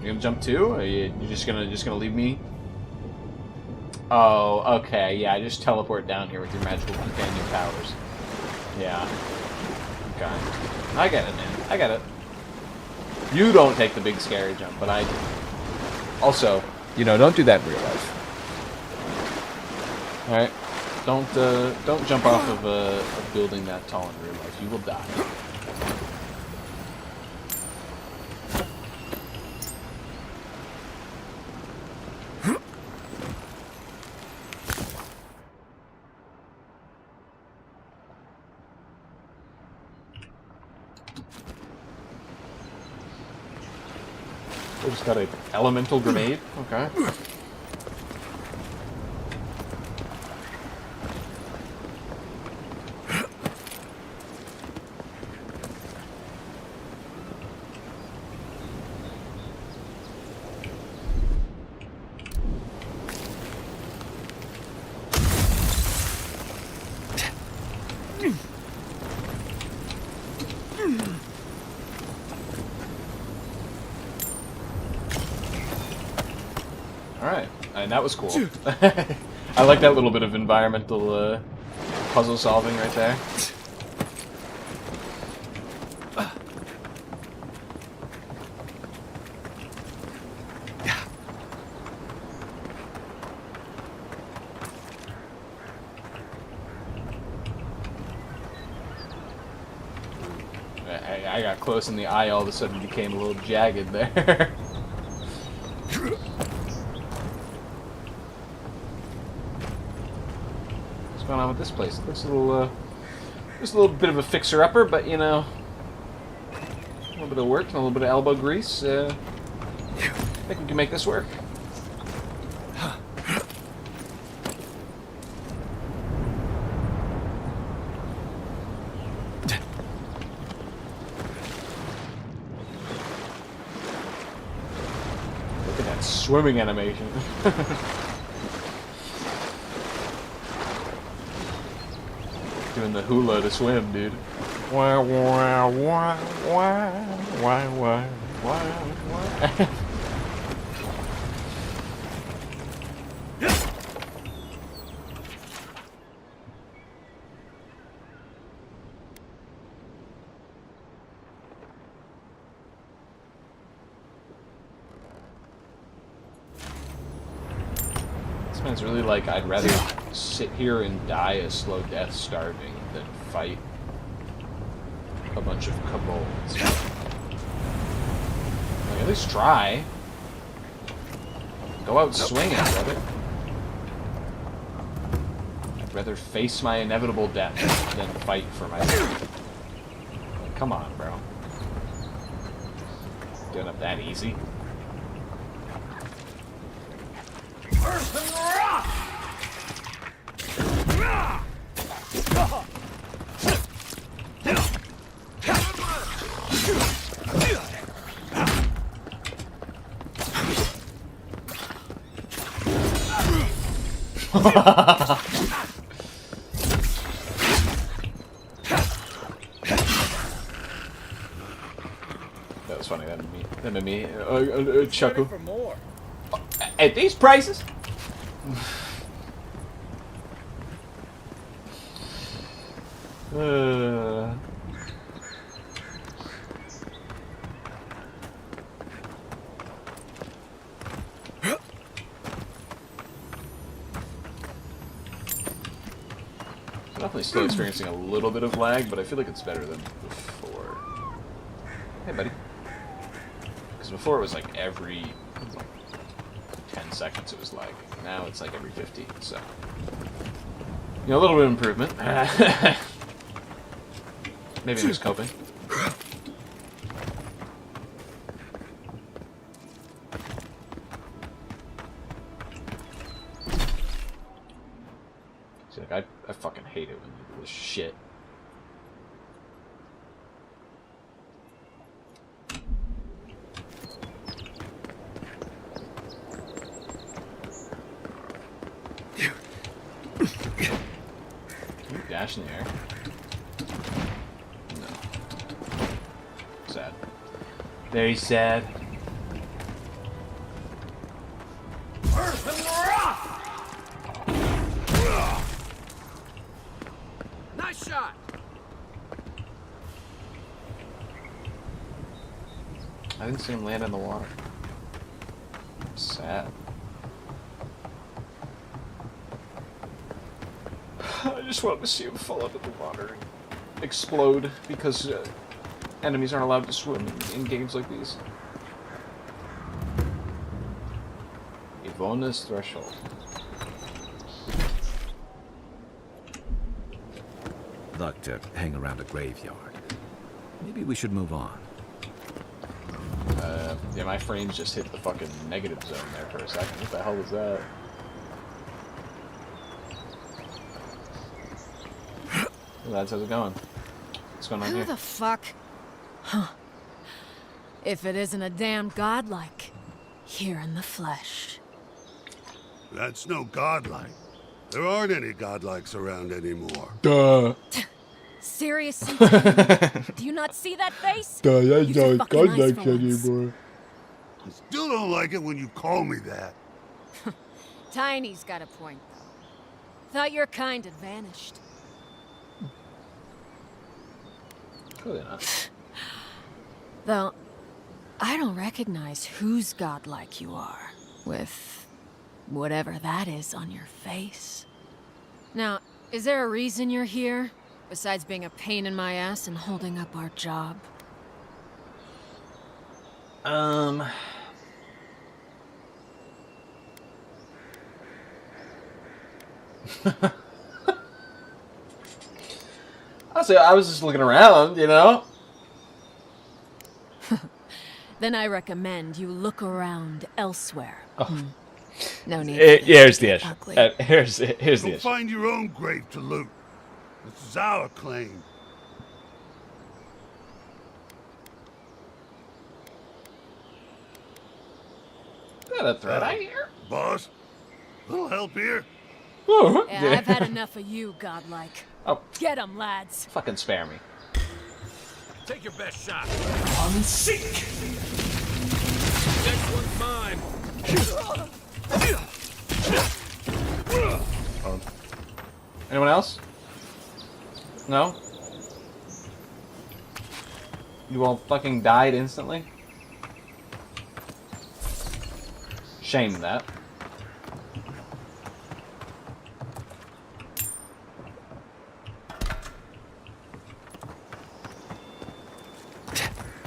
You gonna jump too? Or are you just gonna leave me? Oh, okay, yeah, just teleport down here with your magical companion powers. Yeah. Okay. I get it, man. I get it. You don't take the big scary jump, but I do. Also, you know, don't do that in real life. Alright? Don't jump off of a building that tall in real life. You will die. I just got an elemental grenade. Okay. Alright, and that was cool. I like that little bit of environmental puzzle solving right there. I got close and the eye all of a sudden became a little jagged there. What's going on with this place? It looks a little, just a little bit of a fixer-upper, but you know, a little bit of work and a little bit of elbow grease. I think we can make this work. Look at that swimming animation. Doing the hula to swim, dude. Wah, wah, wah, wah, wah, wah, wah. It's really like I'd rather sit here and die a slow death starving than fight a bunch of kobolds. Like, at least try. Go out swinging, brother. I'd rather face my inevitable death than fight for my life. Like, come on, bro. Doing it that easy. That was funny. That made me chuckle. For more. At these prices? Definitely still experiencing a little bit of lag, but I feel like it's better than before. Hey, buddy. Because before it was like every 10 seconds it was lagging. Now it's like every 50, so. You know, a little bit of improvement. Maybe I'm just coping. See, like, I fucking hate it when you do this shit. Can you dash in the air? No. Sad. Very sad. Nice shot. I didn't see him land in the water. Sad. I just wanted to see him fall out of the water and explode because enemies aren't allowed to swim in games like these. Ivona's Threshold. Luck to hang around a graveyard. Maybe we should move on. Yeah, my frames just hit the fucking negative zone there for a second. What the hell was that? Well, that's how's it going? What's going on Who here? the fuck? Huh. If it isn't a damn godlike. Here in the flesh. That's no godlike. There aren't any godlikes around anymore. Duh. Seriously? Do you not see that face? Duh, that's Use your not fucking eyes godlikes for once. anymore. I still don't like it when you call me that. Tiny's got a point, though. Thought your kind had vanished. Clearly not. Though, I don't recognize whose godlike you are, with whatever that is on your face. Now, is there a reason you're here, besides being a pain in my ass and holding up our job? Honestly, I was just looking around, you know? Then I recommend you look around elsewhere. Oh. No need. Here's the issue. Ugly. Here's the Go issue. find your own grave to loot. This is our claim. Is that a threat I hear? Boss, little help here? Yeah, I've had enough of you, godlike. Oh. Get 'em, lads. Fucking spare me. Take your best shot. Unseek! Next one's mine. Anyone else? No? You all fucking died instantly? Shame that.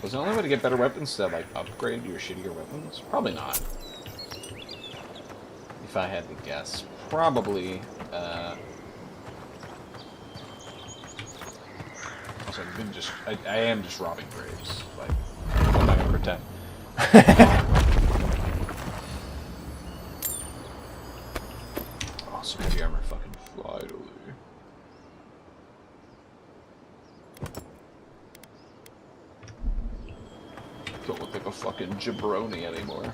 Was the only way to get better weapons to, like, upgrade your shittier weapons? Probably not. If I had to guess. Probably, also, I am just robbing graves. Like, I'm not gonna pretend. Awesome heavy armor, fucking finally. Don't look like a fucking jabroni anymore.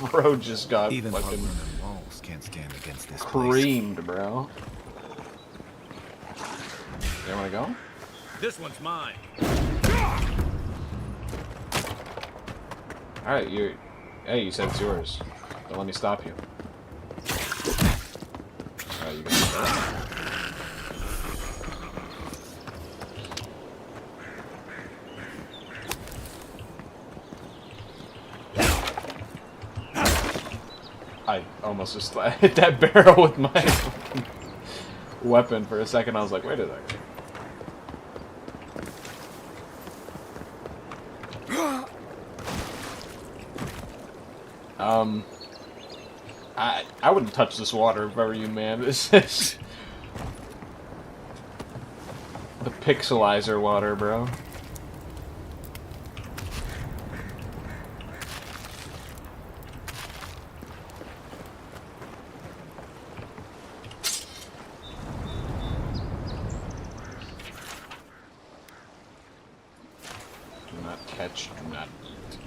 Bro just got even fucking walls can't stand against this creamed, bro. You wanna go? This one's mine. Alright, hey, you said it's yours. Don't let me stop you. Alright, you got that. I almost just hit that barrel with my weapon for a second. I was like, wait a second. I wouldn't touch this water if I were you, man. This is the pixelizer water, bro. Do not catch, do not eat.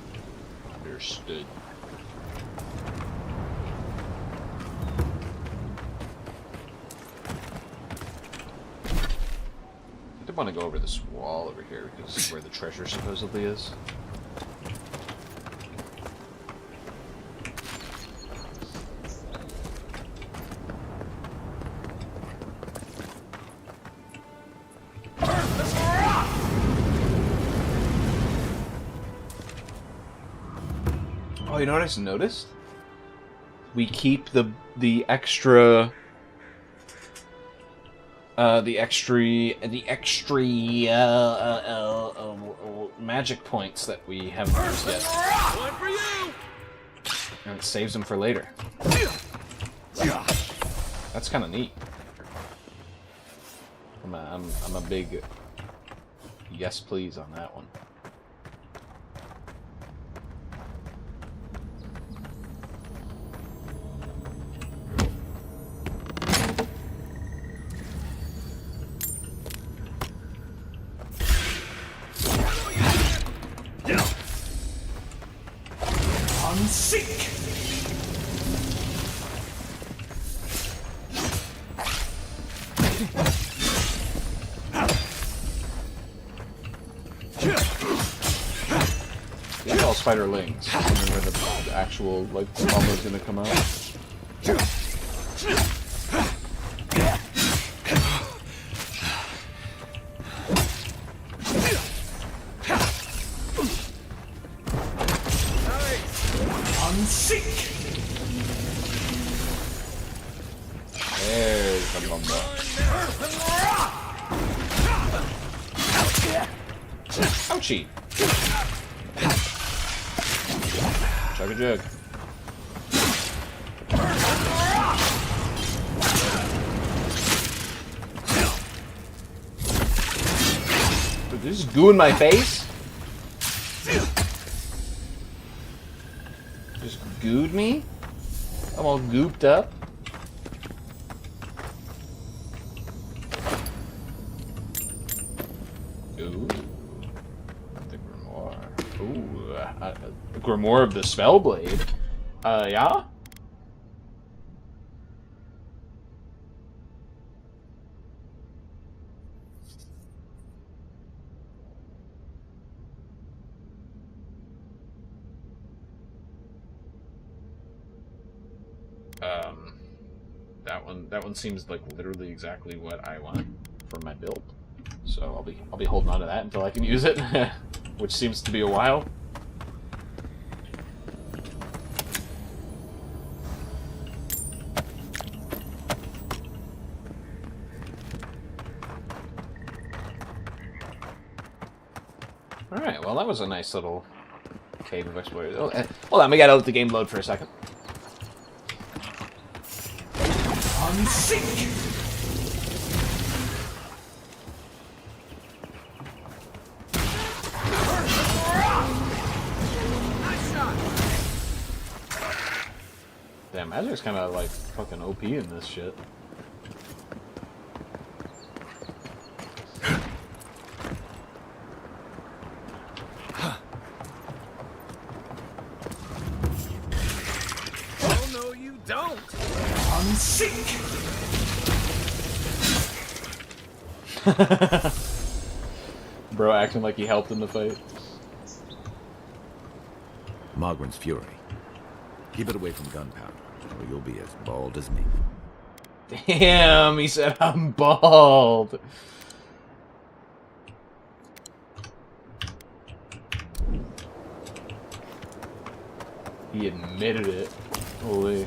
Understood. I want to go over this wall over here because this is where the treasure supposedly is. Oh, you know what I just noticed? We keep the extra magic points that we haven't used yet. One for you. And it saves them for later. That's kind of neat. I'm a big yes please on that one. These are all spiderlings. I wonder where the actual like bomber is gonna come out. There's the bomber. Ouchie! Chug a jug. Did this goo in my face? Just gooed me? I'm all gooped up. Ooh. The grimoire. Ooh. The grimoire of the Spellblade. Yeah? That one seems like literally exactly what I want for my build. So I'll be holding on to that until I can use it, which seems to be a while. Alright, well that was a nice little cave of exploration. Oh, hold on, we gotta let the game load for a second. Unsink! Damn, Magic's kind of like fucking OP in this shit. Oh no, you don't! Unsink! Bro acting like he helped in the fight. Mogren's fury. Keep it away from gunpowder, or you'll be as bald as me. Damn, he said I'm bald. He admitted it. Holy.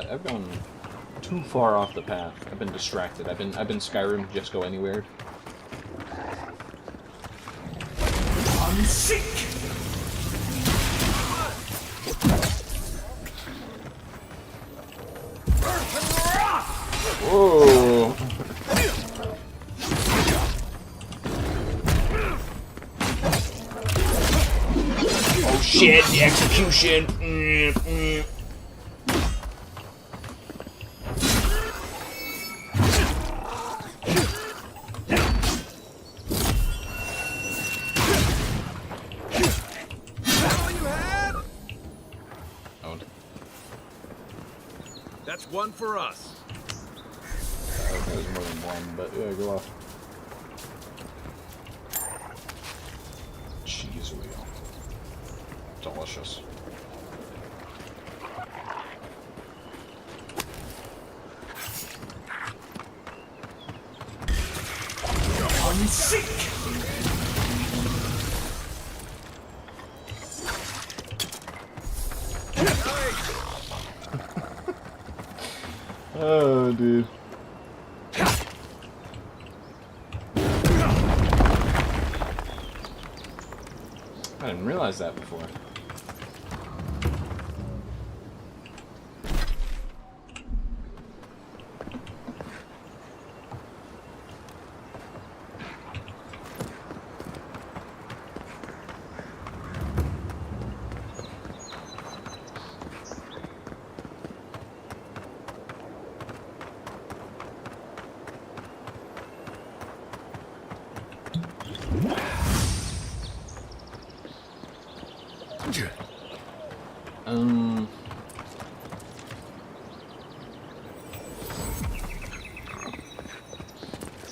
I've gone too far off the path. I've been distracted. I've been Skyrim, just go anywhere. Unsink! Whoa! Oh shit! The execution. That's one for us. Okay, there's more than one, but yeah, go off. Cheese wheel. Delicious. Unsink! Oh, dude. I didn't realize that before.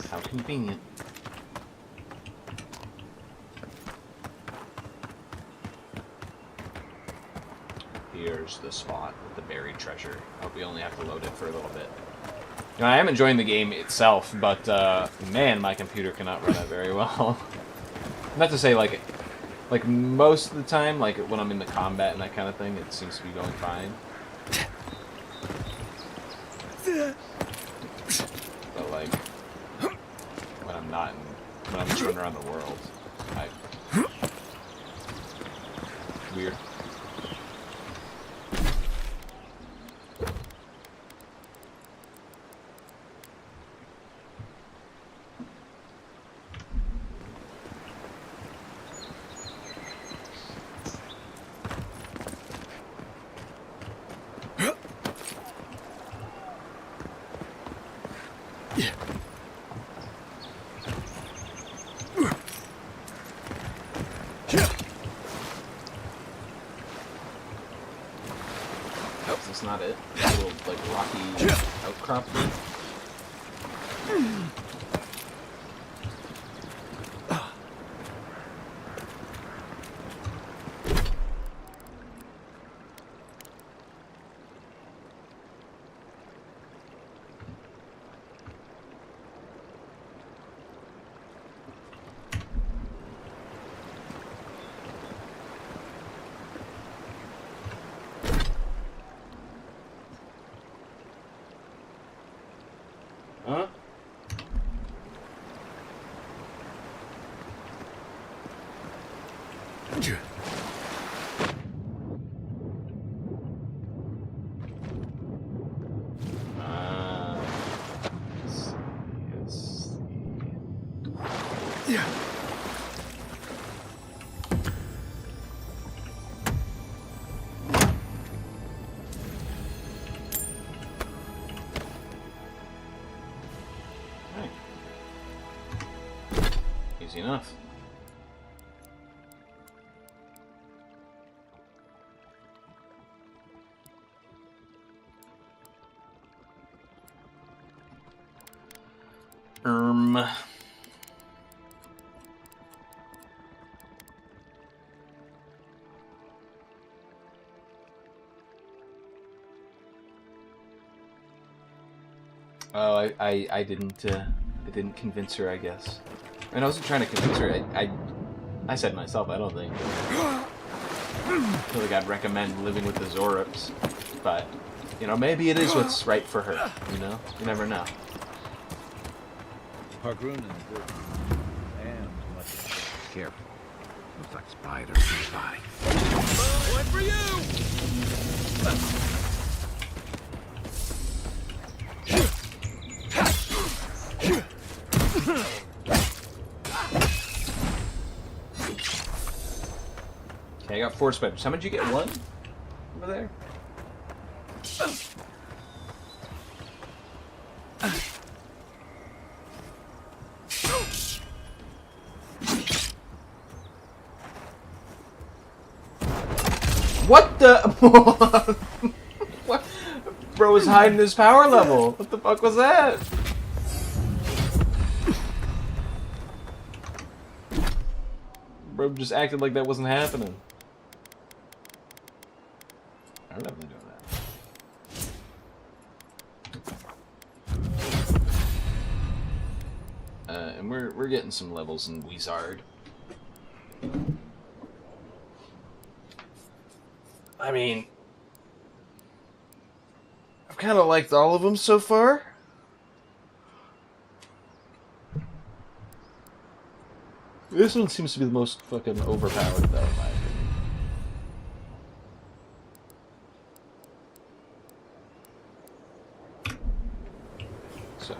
How convenient. Here's the spot with the buried treasure. Hope we only have to load it for a little bit. You know, I am enjoying the game itself, but man, my computer cannot run it very well. Not to say like most of the time, like when I'm in the combat and that kind of thing, it seems to be going fine. But like when I'm not, when I'm just running around the world, weird. That's not it. A little like rocky outcrop thing. Easy enough. Oh, I didn't convince her, I guess. And I wasn't trying to convince her. I said myself, I don't think. I feel like I'd recommend living with the Zorops, but you know, maybe it is what's right for her. You know, you never know. Pargroon and good. And much careful. Looks like spiders nearby. One for you! Okay, I got 4 spiders. How much did you get? 1 over there? What the? What? Bro was hiding his power level. What the fuck was that? Bro just acted like that wasn't happening. I'm definitely doing that. And we're getting some levels in Wizard. I mean, I've kind of liked all of them so far. This one seems to be the most fucking overpowered, though, in my opinion. So.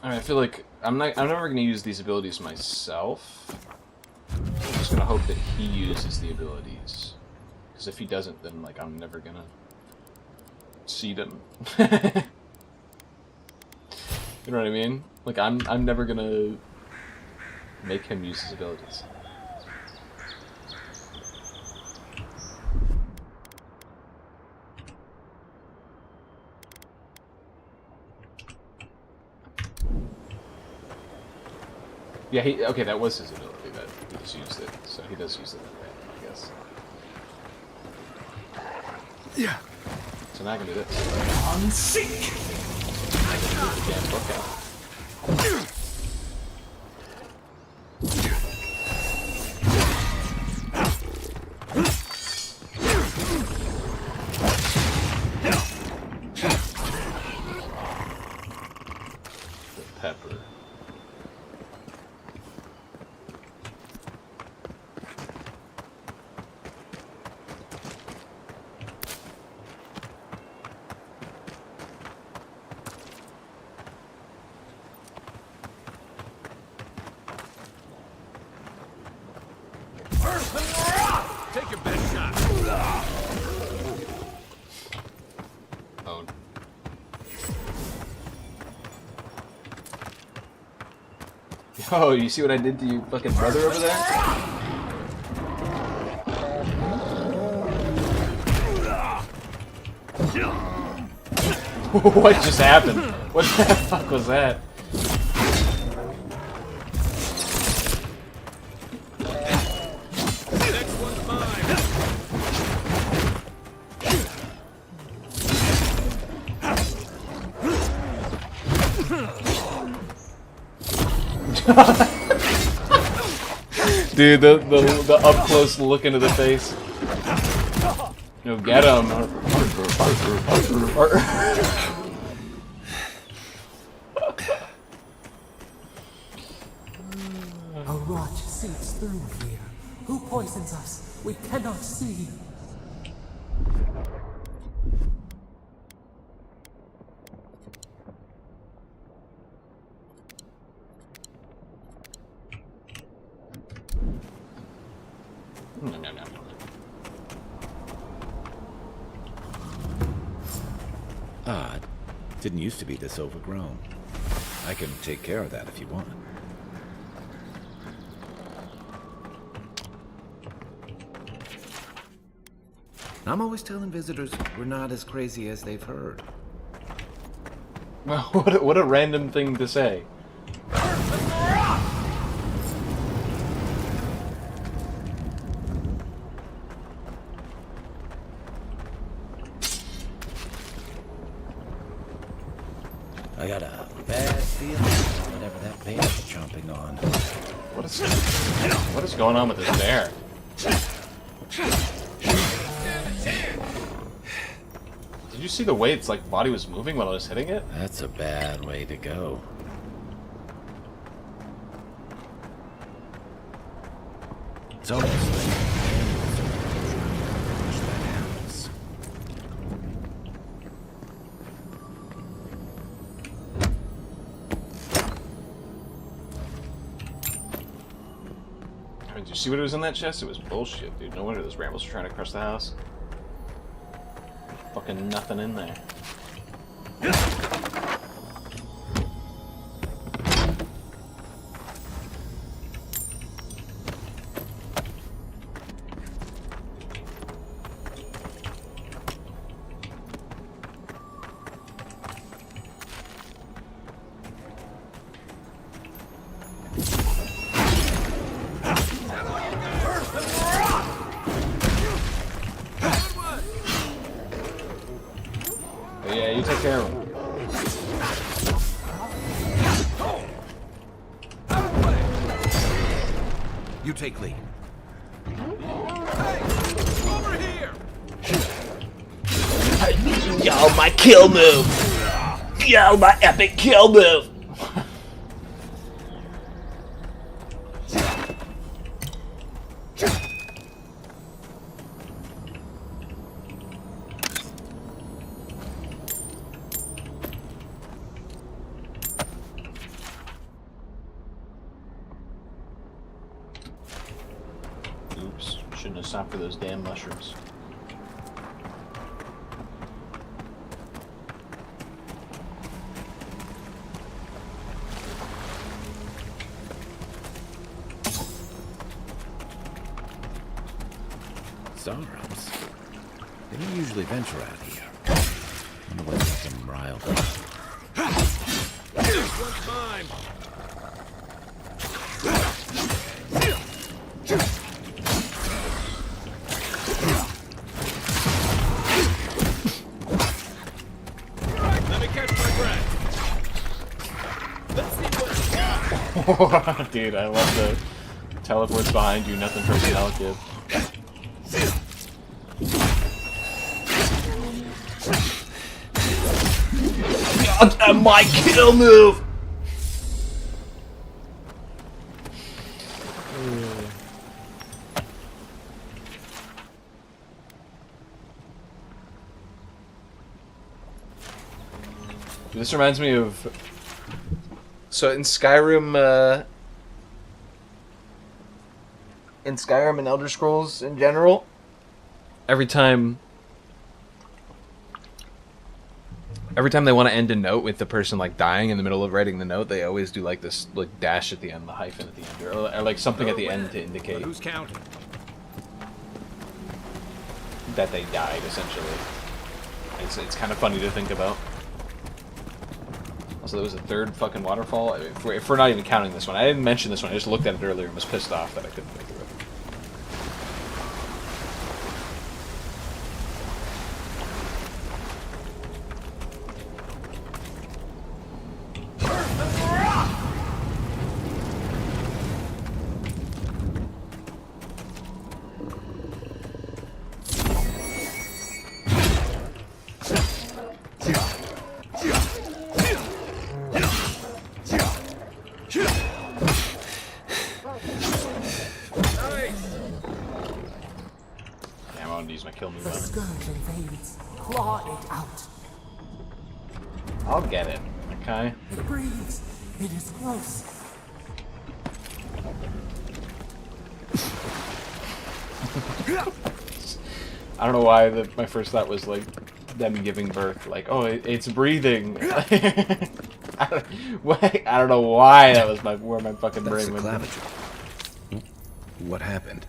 I mean, I feel like I'm never gonna use these abilities myself. I'm just gonna hope that he uses the abilities, because if he doesn't, then like I'm never gonna see them. You know what I mean? Like I'm never gonna make him use his abilities. Yeah, okay, that was his ability, that he just used it, so he does use it, I guess. Yeah. So now I can do this. On sync. I can do the damn book out. The pepper. Take your best shot. Own. Yo, you see what I did to your fucking brother over there? What just happened? What the fuck was that? Dude, the up close look into the face. You know, get him. A rot seeps through here. Who poisons us? We cannot see. Odd. Didn't used to be this overgrown. I can take care of that if you want. I'm always telling visitors we're not as crazy as they've heard. Well, what a random thing to say. I got a bad feeling whatever that bear's chomping on. What is going on with this bear? Did you see the way its like body was moving while I was hitting it? That's a bad way to go. It's almost like Did you see what was in that chest? It was bullshit, dude. No wonder those brambles were trying to crush the house. Fucking nothing in there. Yeah, you take care of him. you take lead. Over here! Yo, my kill move! Yo, my epic kill move! Oops, shouldn't have stopped for those damn mushrooms. Sorrows. They don't usually venture out here. Wonder what gets them riled up. This one's mine! Let me catch my breath. Let's see what... Dude, I love the teleports behind you, nothing personnel kid. God, my kill move! This reminds me of... So in Skyrim, and Elder Scrolls in general, every time they want to end a note with the person like dying in the middle of writing the note, they always do like this like dash at the end, the hyphen at the end, or like something at the end to indicate Who's counting? that they died. Essentially, it's kind of funny to think about. Also, there was a third fucking waterfall. If we're not even counting this one, I didn't mention this one. I just looked at it earlier and was pissed off that I couldn't go through it. don't get it. Okay. It breathes. It is close. I don't know why my first thought was like them giving birth. Like, oh, it's breathing. I don't know why that was where my fucking brain went. Claviger. What happened?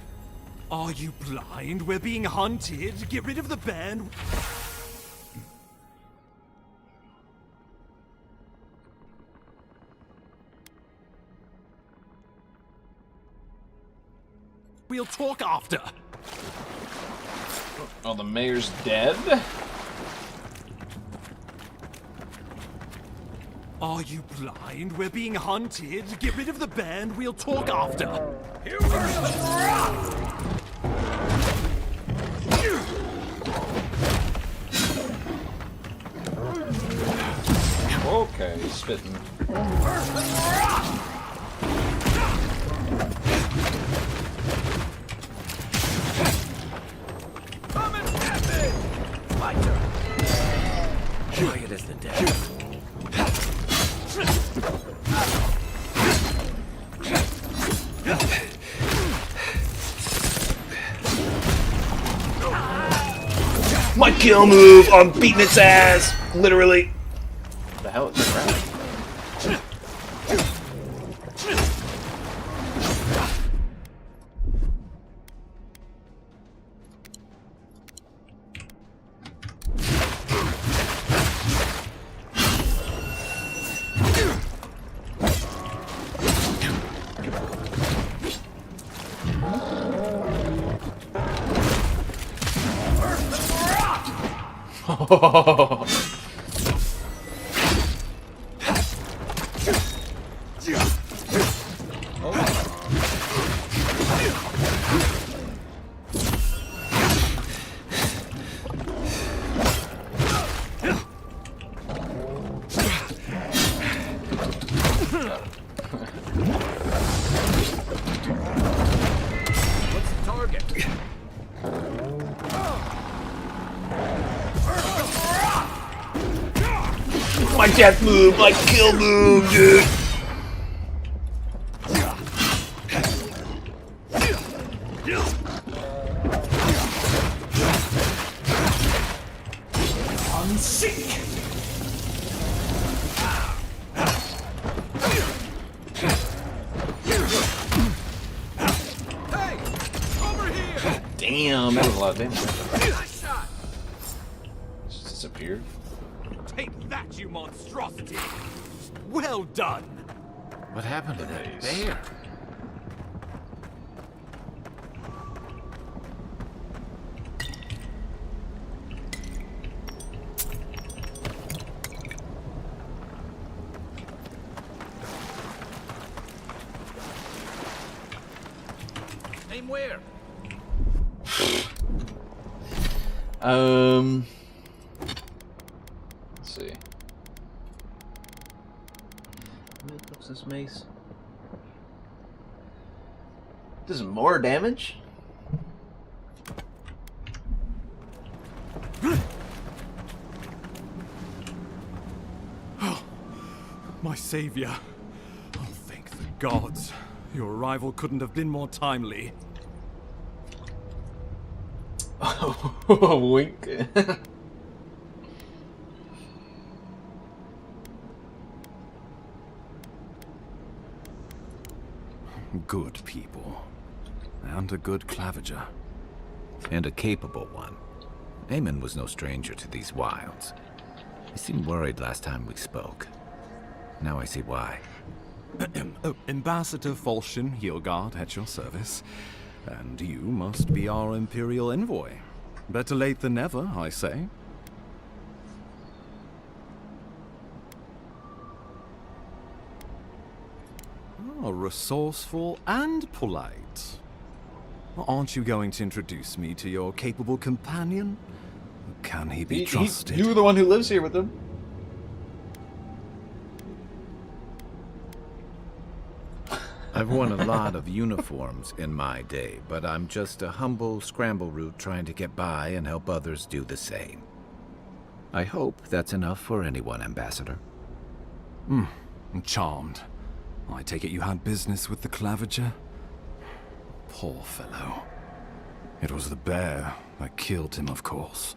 Are you blind? We're being hunted. Get rid of the band. We'll talk after. Oh, the mayor's dead? Are you blind? We're being hunted. Get rid of the band. We'll talk after. Here we Okay, spitting. Quiet as the dead. My kill move! I'm beating its ass! Literally. What the hell is that? What's the target? My death move, my kill move, dude. Damn, that was a lot of damage. Just disappeared. Take that, you monstrosity! Well done! What happened to that bear? Name where? Let's see. What's this mace? Does more damage? Oh, my savior. Oh, thank the gods. Your arrival couldn't have been more timely. Wink. Good people. And a good Claviger. And a capable one. Eamon was no stranger to these wilds. He seemed worried last time we spoke. Now I see why. Ambassador Falchion Heelguard at your service. And you must be our Imperial envoy. Better late than never, I say. Oh, resourceful and polite. Aren't you going to introduce me to your capable companion? Can he be trusted? You were the one who lives here with him. I've worn a lot of uniforms in my day, but I'm just a humble scramble root trying to get by and help others do the same. I hope that's enough for anyone, Ambassador. I'm charmed. I take it you had business with the Claviger? Poor fellow. It was the bear that killed him, of course.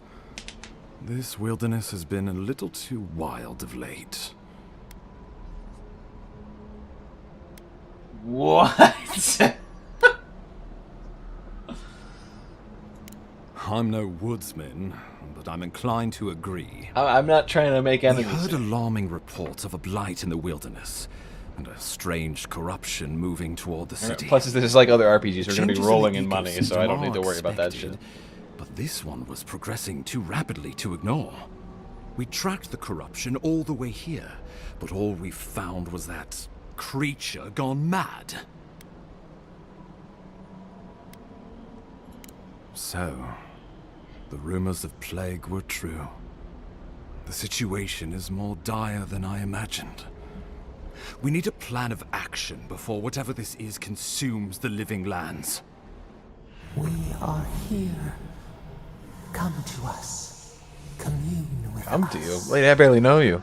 This wilderness has been a little too wild of late. What? I'm no woodsman, but I'm inclined to agree. I'm not trying to make enemies. We heard alarming reports of a blight in the wilderness, and a strange corruption moving toward the city. Plus, this is like other RPGs. We're going to be Changes rolling in in the money, so I don't need to worry about that shit. expected, But this one was progressing too rapidly to ignore. We tracked the corruption all the way here, but all we found was that creature gone mad. So, the rumors of plague were true. The situation is more dire than I imagined. We need a plan of action before whatever this is consumes the living lands. We are here. Come to us. Commune with us. Come to you? Lady, I barely know you.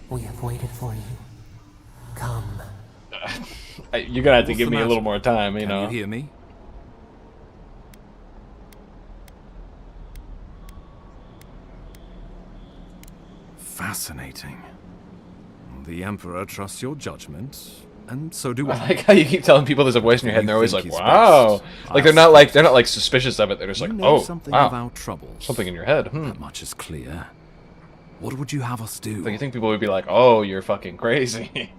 We have waited for you. Come. You're gonna have to What's give the me a matter? little more time, you Can know. you hear me? Fascinating. The Emperor trusts your judgment, and so do I. I like how you keep telling people there's a voice in your head, and they're always like, think he's "Wow!" best. Like they're not like suspicious of it. They're just You like, know "Oh, something wow, of our troubles. something in your head." That much is clear. What would you have us do? So you think people would be like, "Oh, you're fucking crazy."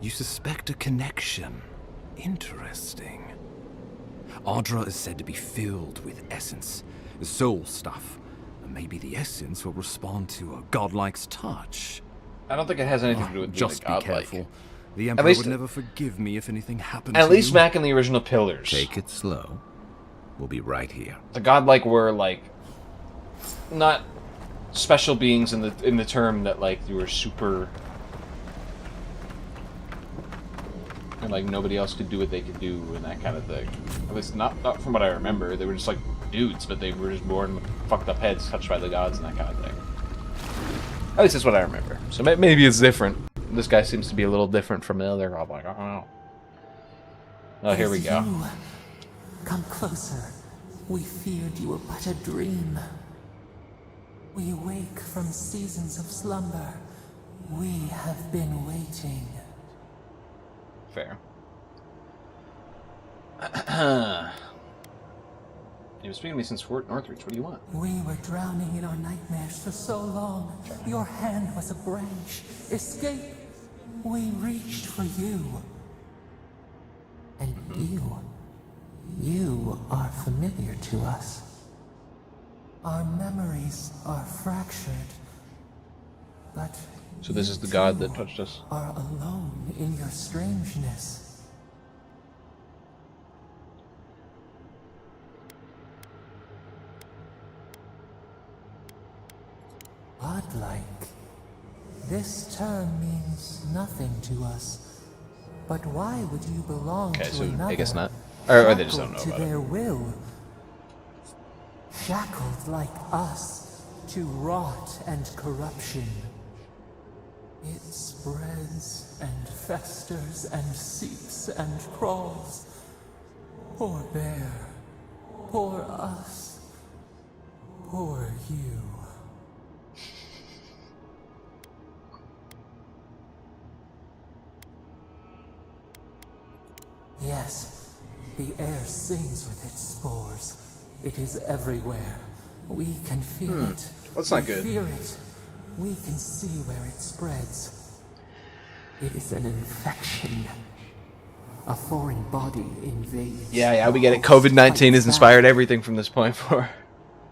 You suspect a connection. Interesting. Ardra is said to be filled with essence, soul stuff. And maybe the essence will respond to a godlike's touch. I don't think it has anything to do with being Just a be godlike. careful. The Emperor least- would never forgive me if anything happened At to least you. back in the original Pillars, Take it slow. We'll be right here. the godlike were like not special beings in the term that like you were super. And like nobody else could do what they could do and that kind of thing. At least not from what I remember. They were just like dudes, but they were just born with fucked up heads touched by the gods and that kind of thing. At least that's what I remember. So maybe it's different. This guy seems to be a little different from the other godlike. I don't know. Oh, here we go. You. Come closer. We feared you were but a dream. We awake from seasons of slumber. We have been waiting. Fair. You've been speaking to me since Fort Northridge. What do you want? We were drowning in our nightmares for so long. Your hand was a branch. Escape. We reached for you. And you are familiar to us. Our memories are fractured. But So this is the god that touched us. are alone in your strangeness. Godlike. This term means nothing to us. But why would you belong Okay, to so another? I guess not. Or they just don't know Shackled about to it. their will. Shackled like us to rot and corruption. It spreads and festers and seeps and crawls. Poor bear. Poor us. Poor you. Yes, the air sings with its spores. It is everywhere. We can feel it. That's not We good. Fear it. We can see where it spreads. It is an infection. A foreign body invades. Yeah, we get it. COVID-19 has inspired everything from this point forward.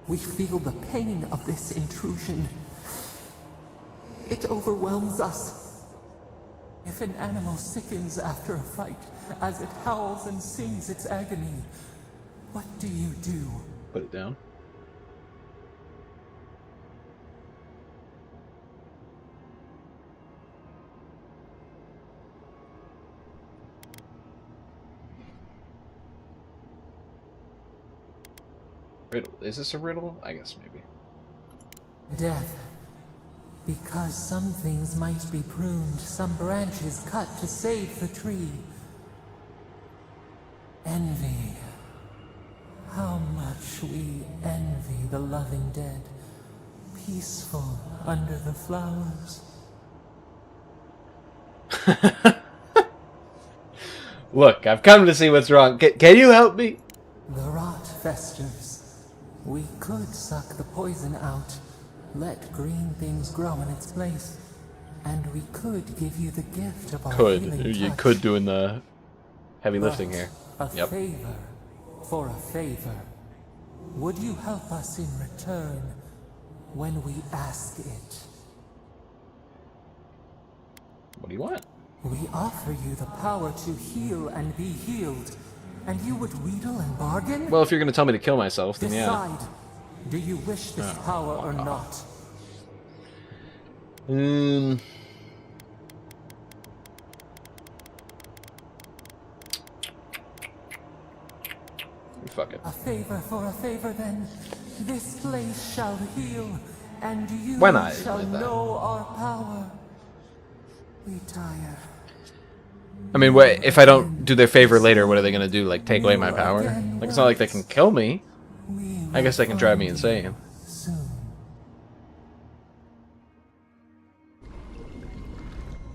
We feel the pain of this intrusion. It overwhelms us. If an animal sickens after a fight, as it howls and sings its agony, what do you do? Put it down. Riddle. Is this a riddle? I guess maybe. Death. Because some things might be pruned, some branches cut to save the tree. Envy. How much we envy the loving dead, peaceful under the flowers. Look, I've come to see what's wrong. Can you help me? The rot festers. We could suck the poison out, let green things grow in its place, and we could give you the gift of our healing You touch. could doing the heavy lifting But here. A Yep. favor for a favor. Would you help us in return when we ask it? What do you want? We offer you the power to heal and be healed, and you would wheedle and bargain? Well, if you're going to tell me to kill myself, then yeah. Decide. Do you wish this power or not? Fuck it. A favor for a favor, then. This place shall heal, and you Why not? shall Like that. know our power. Retire. I mean, what if I don't do their favor later? What are they going to do? Like take away my power? Like it's not like they can kill me. I guess they can drive me insane.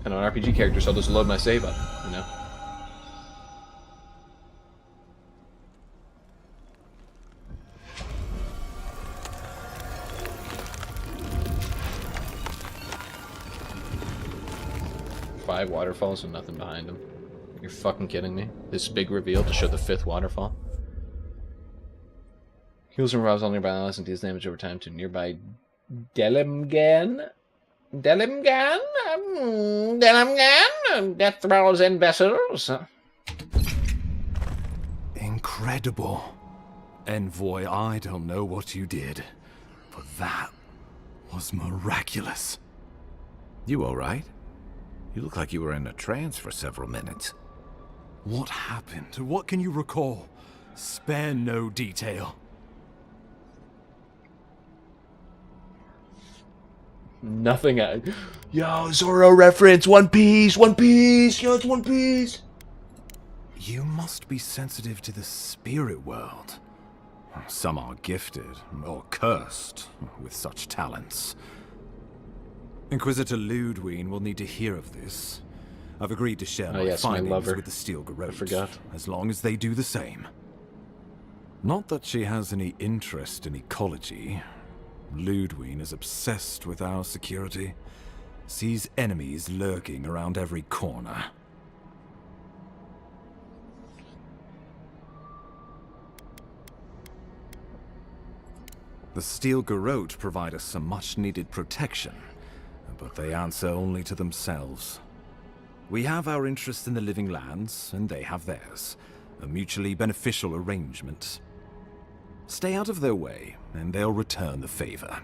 And I'm an RPG character, so I'll just load my save up, you know? Five waterfalls and nothing behind them. You're fucking kidding me? This big reveal to show the fifth waterfall? Heals and revives all nearby allies and deals damage over time to nearby Delimgan? Delimgan? Delimgan? Death throws and vessels. Incredible. Envoy, I don't know what you did, but that was miraculous. You alright? You look like you were in a trance for several minutes. What happened? What can you recall? Spare no detail. Nothing. Yo, Zorro reference. One Piece. One Piece. Yo, it's One Piece. You must be sensitive to the spirit world. Some are gifted, or cursed, with such talents. Inquisitor Ludwig will need to hear of this. I've agreed to share my yes, my findings lover. with the Steel Garrote. I forgot. As long as they do the same. Not that she has any interest in ecology. Ludwig is obsessed with our security. Sees enemies lurking around every corner. The Steel Garrote provide us some much-needed protection, but they answer only to themselves. We have our interest in the living lands, and they have theirs. A mutually beneficial arrangement. Stay out of their way, and they'll return the favor.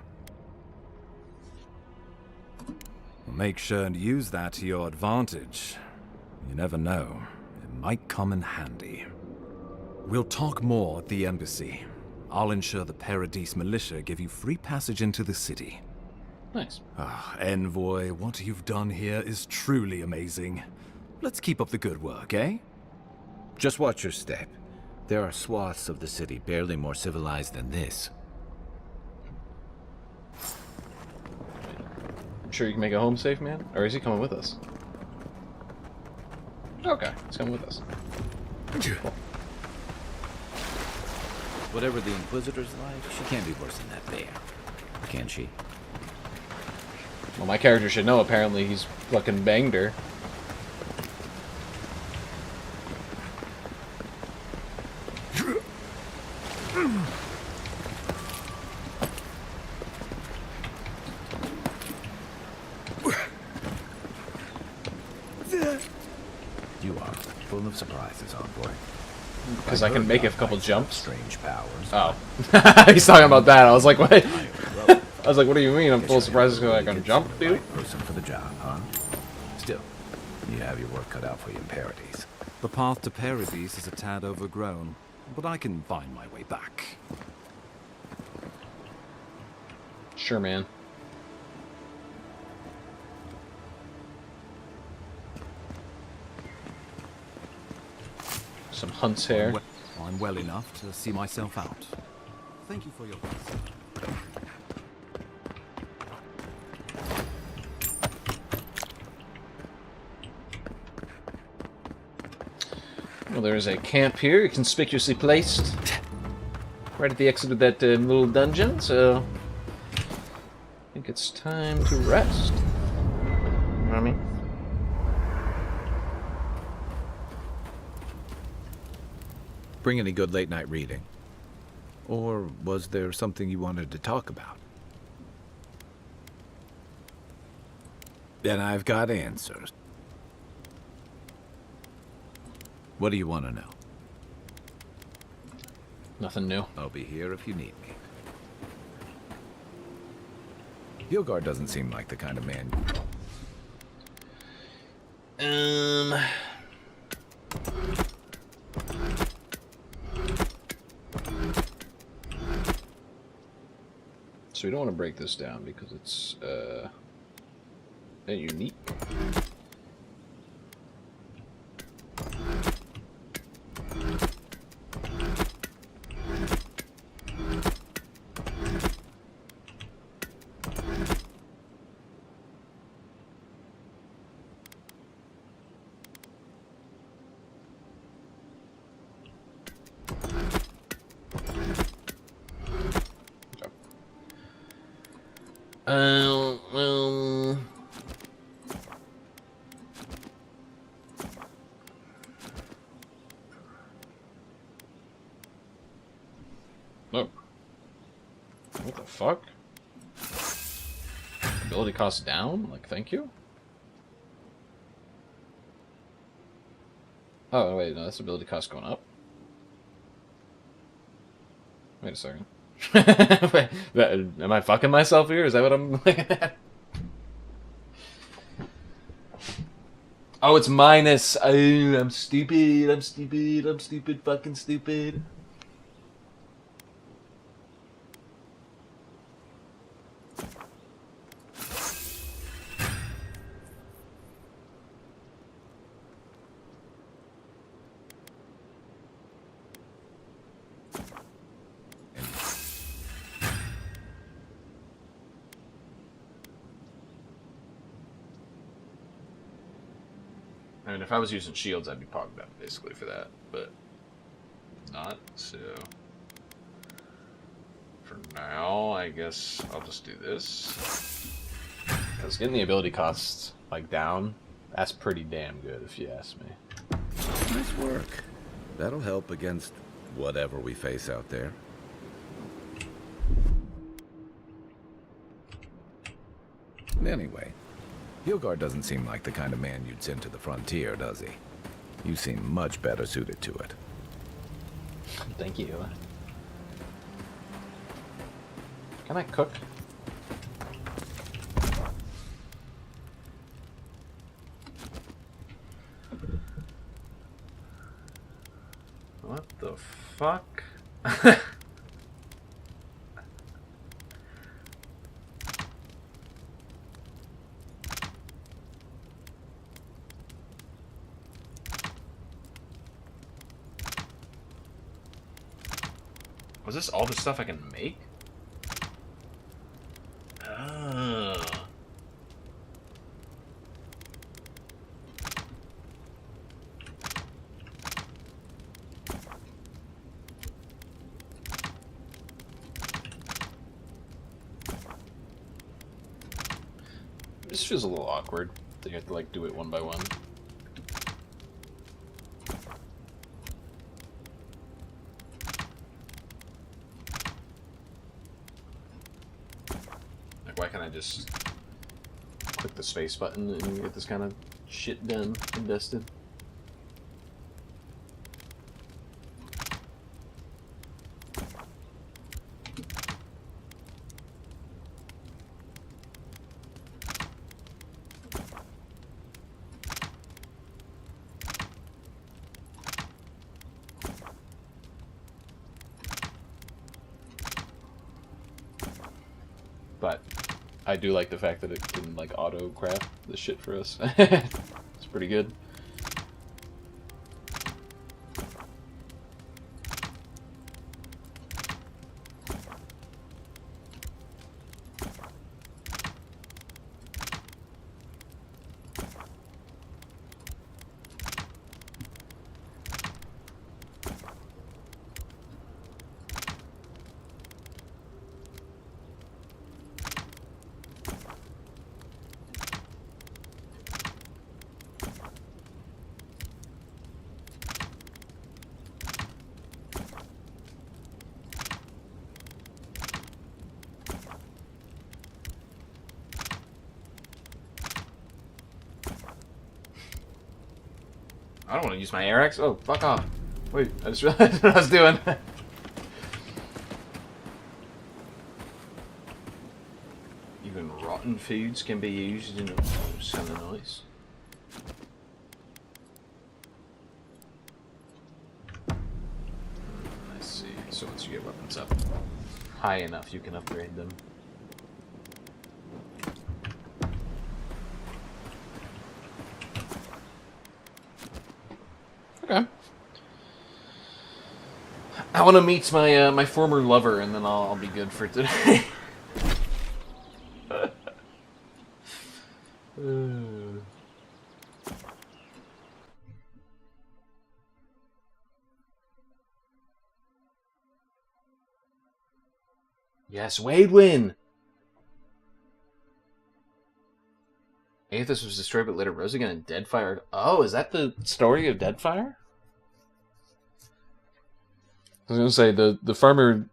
Make sure and use that to your advantage. You never know. It might come in handy. We'll talk more at the embassy. I'll ensure the Paradise militia give you free passage into the city. Nice. Envoy, what you've done here is truly amazing. Let's keep up the good work, eh? Just watch your step. There are swaths of the city barely more civilized than this. I'm sure you can make it home safe, man? Or is he coming with us? Okay, he's coming with us. Cool. Whatever the Inquisitor's like, she can't be worse than that bear. Can she? Well, my character should know. Apparently he's fucking banged her. You are full of surprises, envoy. Because I can make a couple jumps. Strange powers. Oh. He's talking about that. I was like, what? I was like, what do you mean? I'm full of surprises because I can jump, dude? Person for the job, huh? Still, you have your work cut out for you in Paradise. The path to Paradise is a tad overgrown, but I can find my way back. Sure, man. Some hunts here. I'm well enough to see myself out. Thank you for your concern. Well, there is a camp here, conspicuously placed right at the exit of that little dungeon, so I think it's time to rest. You know what I mean? Bring any good late night reading? Or was there something you wanted to talk about? Then I've got answers. What do you want to know? Nothing new. I'll be here if you need me. Hilgard doesn't seem like the kind of man. So we don't want to break this down because it's unique. No. What the fuck? Ability cost down? Like, thank you? Oh, wait, no, that's ability cost going up. Wait a second. Wait, am I fucking myself here? Is that what I'm looking at? Oh, it's minus. Oh, I'm stupid. I'm stupid. I'm stupid. Fucking stupid. I mean, if I was using shields, I'd be pogged up, basically, for that, but not, so for now, I guess I'll just do this. Because getting the ability costs, like, down, that's pretty damn good, if you ask me. Nice work. That'll help against whatever we face out there. Anyway, Hilgard doesn't seem like the kind of man you'd send to the frontier, does he? You seem much better suited to it. Thank you. Can I cook? What the fuck? Was this all the stuff I can make? Oh. This feels a little awkward that you have to like do it one by one. Why can't I just click the space button and get this kind of shit done and dusted? But I do like the fact that it can like auto craft the shit for us. It's pretty good. I don't want to use my air axe. Oh, fuck off. Wait, I just realized what I was doing. Even rotten foods can be used in a... It's kind of nice. Let's see. So once you get weapons up high enough, you can upgrade them. Okay. I want to meet my my former lover, and then I'll be good for today. Yes, Wade win. Aethys was destroyed but later rose again and Deadfire. Oh, is that the story of Deadfire? I was gonna say the farmer.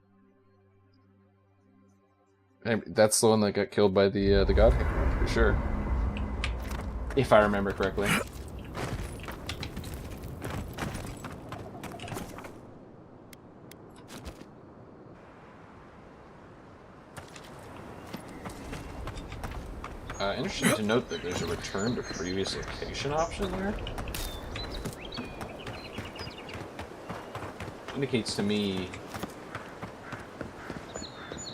That's the one that got killed by the god hammer, for sure. If I remember correctly. Interesting to note that there's a return to previous location option there. Indicates to me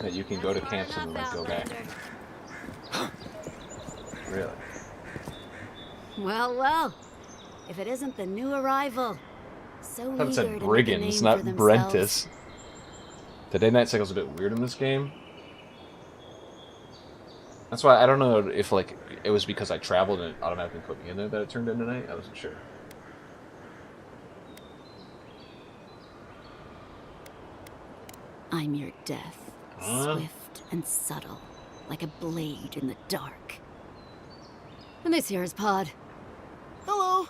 that you can go to camps and like go back. Really? Well, well. If it isn't the new arrival. So I thought it said eager to make a Brigands, name not for themselves. Brentis. The day-night cycle's a bit weird in this game. That's why I don't know if like it was because I traveled and it automatically put me in there that it turned into night. I wasn't sure. I'm your death, swift and subtle, like a blade in the dark. And this here is Pod. Hello.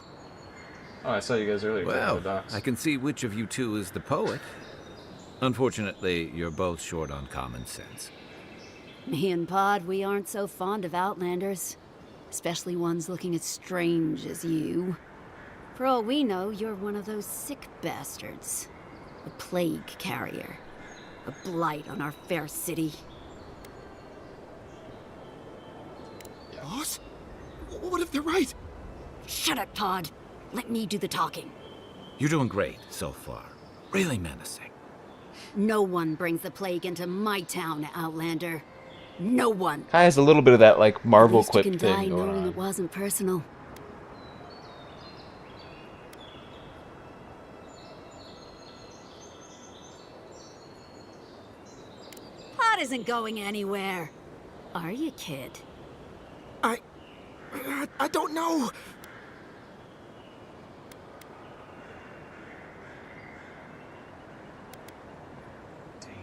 Oh, I saw you guys earlier. Well, the docks. I can see which of you two is the poet. Unfortunately, you're both short on common sense. Me and Pod, we aren't so fond of Outlanders. Especially ones looking as strange as you. For all we know, you're one of those sick bastards. A plague carrier. A blight on our fair city. Boss? What if they're right? Shut up, Pod. Let me do the talking. You're doing great so far. Really menacing. No one brings the plague into my town, Outlander. No one. Kai has a little bit of that like Marvel At least quip you can thing die going knowing on. it wasn't personal. Pod isn't going anywhere. Are you, kid? I don't know.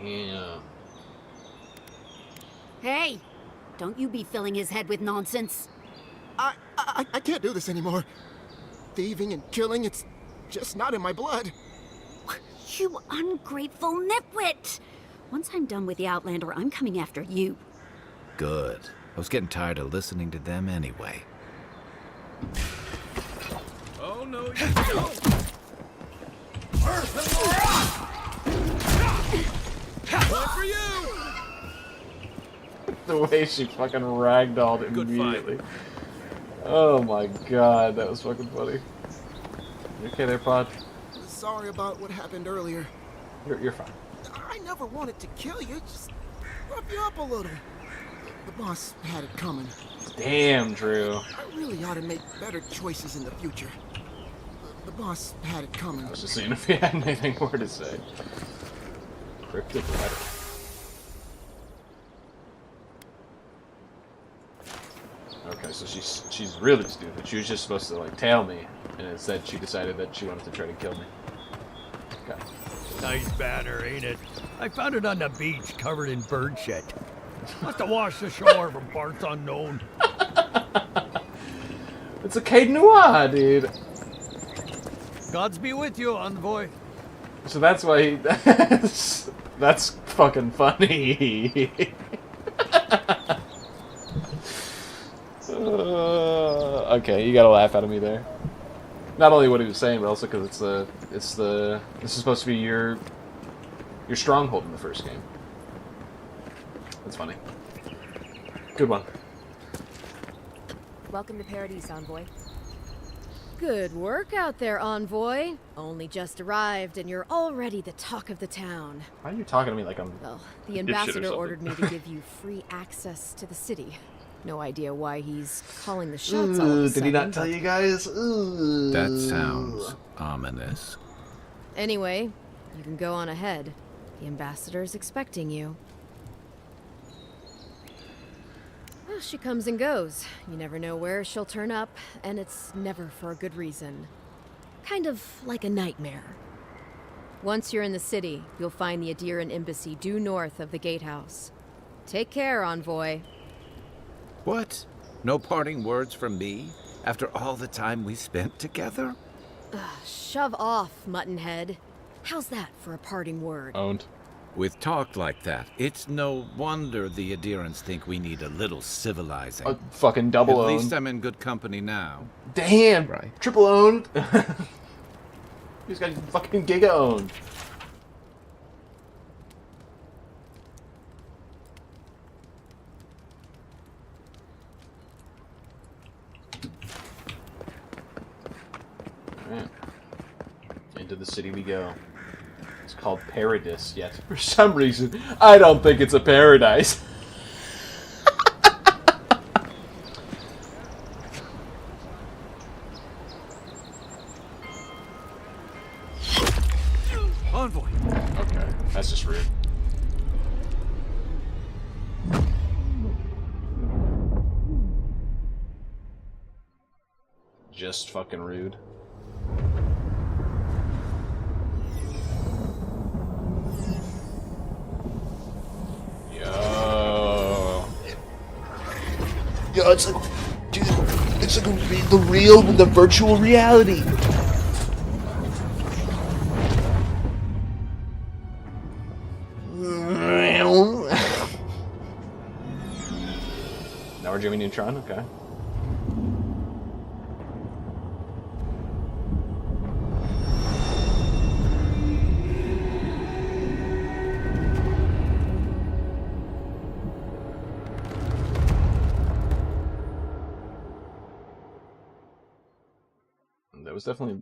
Damn. Hey, don't you be filling his head with nonsense. I can't do this anymore. Thieving and killing, it's just not in my blood. You ungrateful nitwit! Once I'm done with the Outlander, I'm coming after you. Good. I was getting tired of listening to them anyway. Oh, no, you don't! One for you! The way she fucking ragdolled immediately. Oh my god, that was fucking funny. You okay there, Pod? Sorry about what happened earlier. You're fine. I never wanted to kill you, just rough you up a little. The boss had it coming. Damn, Drew. I really ought to make better choices in the future. The boss had it coming. I was just seeing if he had anything more to say. Cryptic letter. Okay, so she's really stupid. She was just supposed to like tail me, and instead she decided that she wanted to try to kill me. Okay. Nice banner, ain't it? I found it on the beach, covered in bird shit. Must have washed ashore from parts unknown. It's a Caden Noir, dude. Gods be with you, envoy. So that's why he... that's fucking funny. Okay, you gotta laugh out of me there. Not only what he was saying, but also because this is supposed to be your stronghold in the first game. That's funny. Good one. Welcome to Paradise, Envoy. Good work out there, Envoy. Only just arrived, and you're already the talk of the town. Why are you talking to me like I'm... Well, the ambassador ordered me to give you free access to the city. No idea why he's calling the shots all of a sudden. Did he not tell you guys? Ooh. That sounds ominous. Anyway, you can go on ahead. The ambassador's expecting you. Well, she comes and goes. You never know where she'll turn up, and it's never for a good reason. Kind of like a nightmare. Once you're in the city, you'll find the Adiran embassy due north of the gatehouse. Take care, Envoy. What? No parting words from me? After all the time we spent together? Shove off, Muttonhead. How's that for a parting word? Owned. With talk like that, it's no wonder the Adirans think we need a little civilizing. Fucking double owned. At least I'm in good company now. Damn! Right. Triple owned! He's got fucking giga owned. Alright. Into the city we go. It's called Paradise, yet for some reason, I don't think it's a paradise. Envoy. Okay, that's just rude. Just fucking rude. Yo, it's like, dude, it's like the real with the virtual reality. Now we're Jimmy Neutron, okay.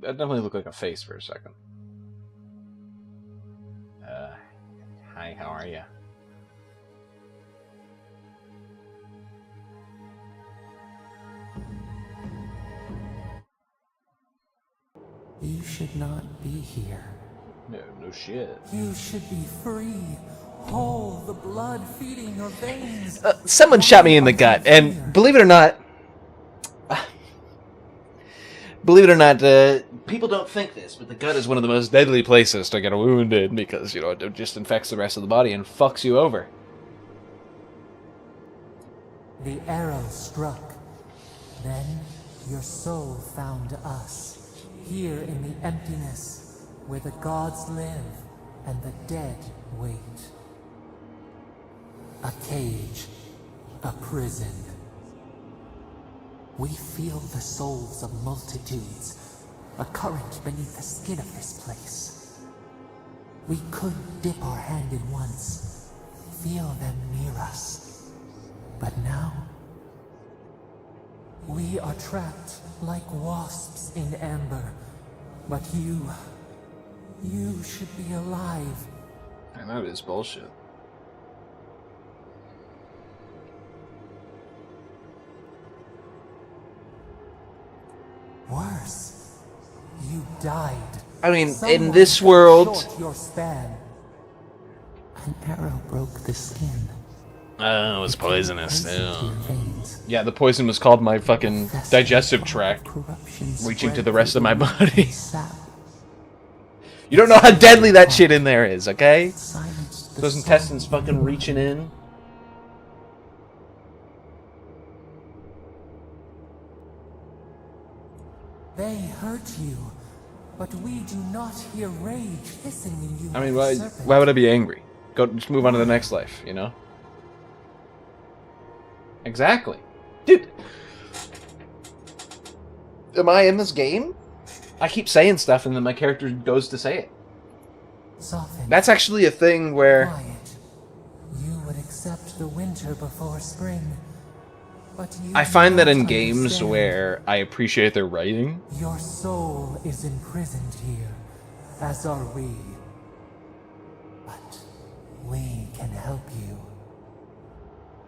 That definitely looked like a face for a second. Hi, how are you? You should not be here. No shit. You should be free. Whole, the blood feeding your veins. Someone shot me in the gut, and believe it or not, people don't think this, but the gut is one of the most deadly places to get wounded because, you know, it just infects the rest of the body and fucks you over. The arrow struck. Then your soul found us, here in the emptiness, where the gods live and the dead wait. A cage, a prison. We feel the souls of multitudes, a current beneath the skin of this place. We could dip our hand in once, feel them near us. But now, we are trapped like wasps in amber. But you should be alive. Man, that is bullshit. Worse, you died. I mean, in Someone this cut world... short your span. An arrow broke the skin. Oh, it was poisonous. Ew. Yeah, the poison was called my fucking digestive tract, reaching to the rest of my body. You don't know how deadly that shit in there is, okay? Those intestines fucking reaching in. They hurt you, but we do not hear rage hissing in you. I mean, why would I be angry? Just move on to the next life, you know? Exactly. Dude. Am I in this game? I keep saying stuff and then my character goes to say it. Soften. That's actually a thing where... Quiet. You would accept the winter before spring. But you I find that in don't games understand. where I appreciate their writing... Your soul is imprisoned here, as are we. But we can help you.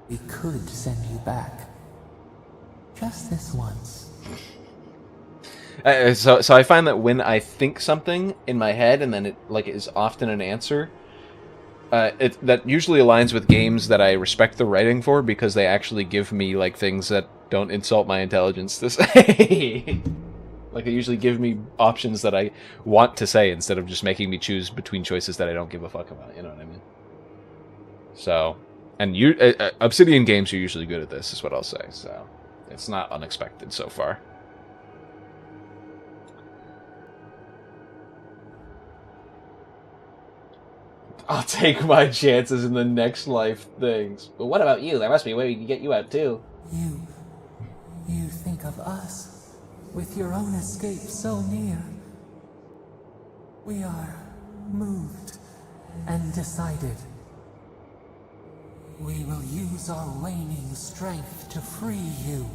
We could send you back. Just this once. So I find that when I think something in my head and then it is often an answer, that usually aligns with games that I respect the writing for because they actually give me like things that don't insult my intelligence to say. Like they usually give me options that I want to say instead of just making me choose between choices that I don't give a fuck about. You know what I mean? So, and Obsidian games are usually good at this, is what I'll say. So, it's not unexpected so far. I'll take my chances in the next life things. But what about you? There must be a way we can get you out too. You think of us, with your own escape so near. We are moved and decided. We will use our waning strength to free you.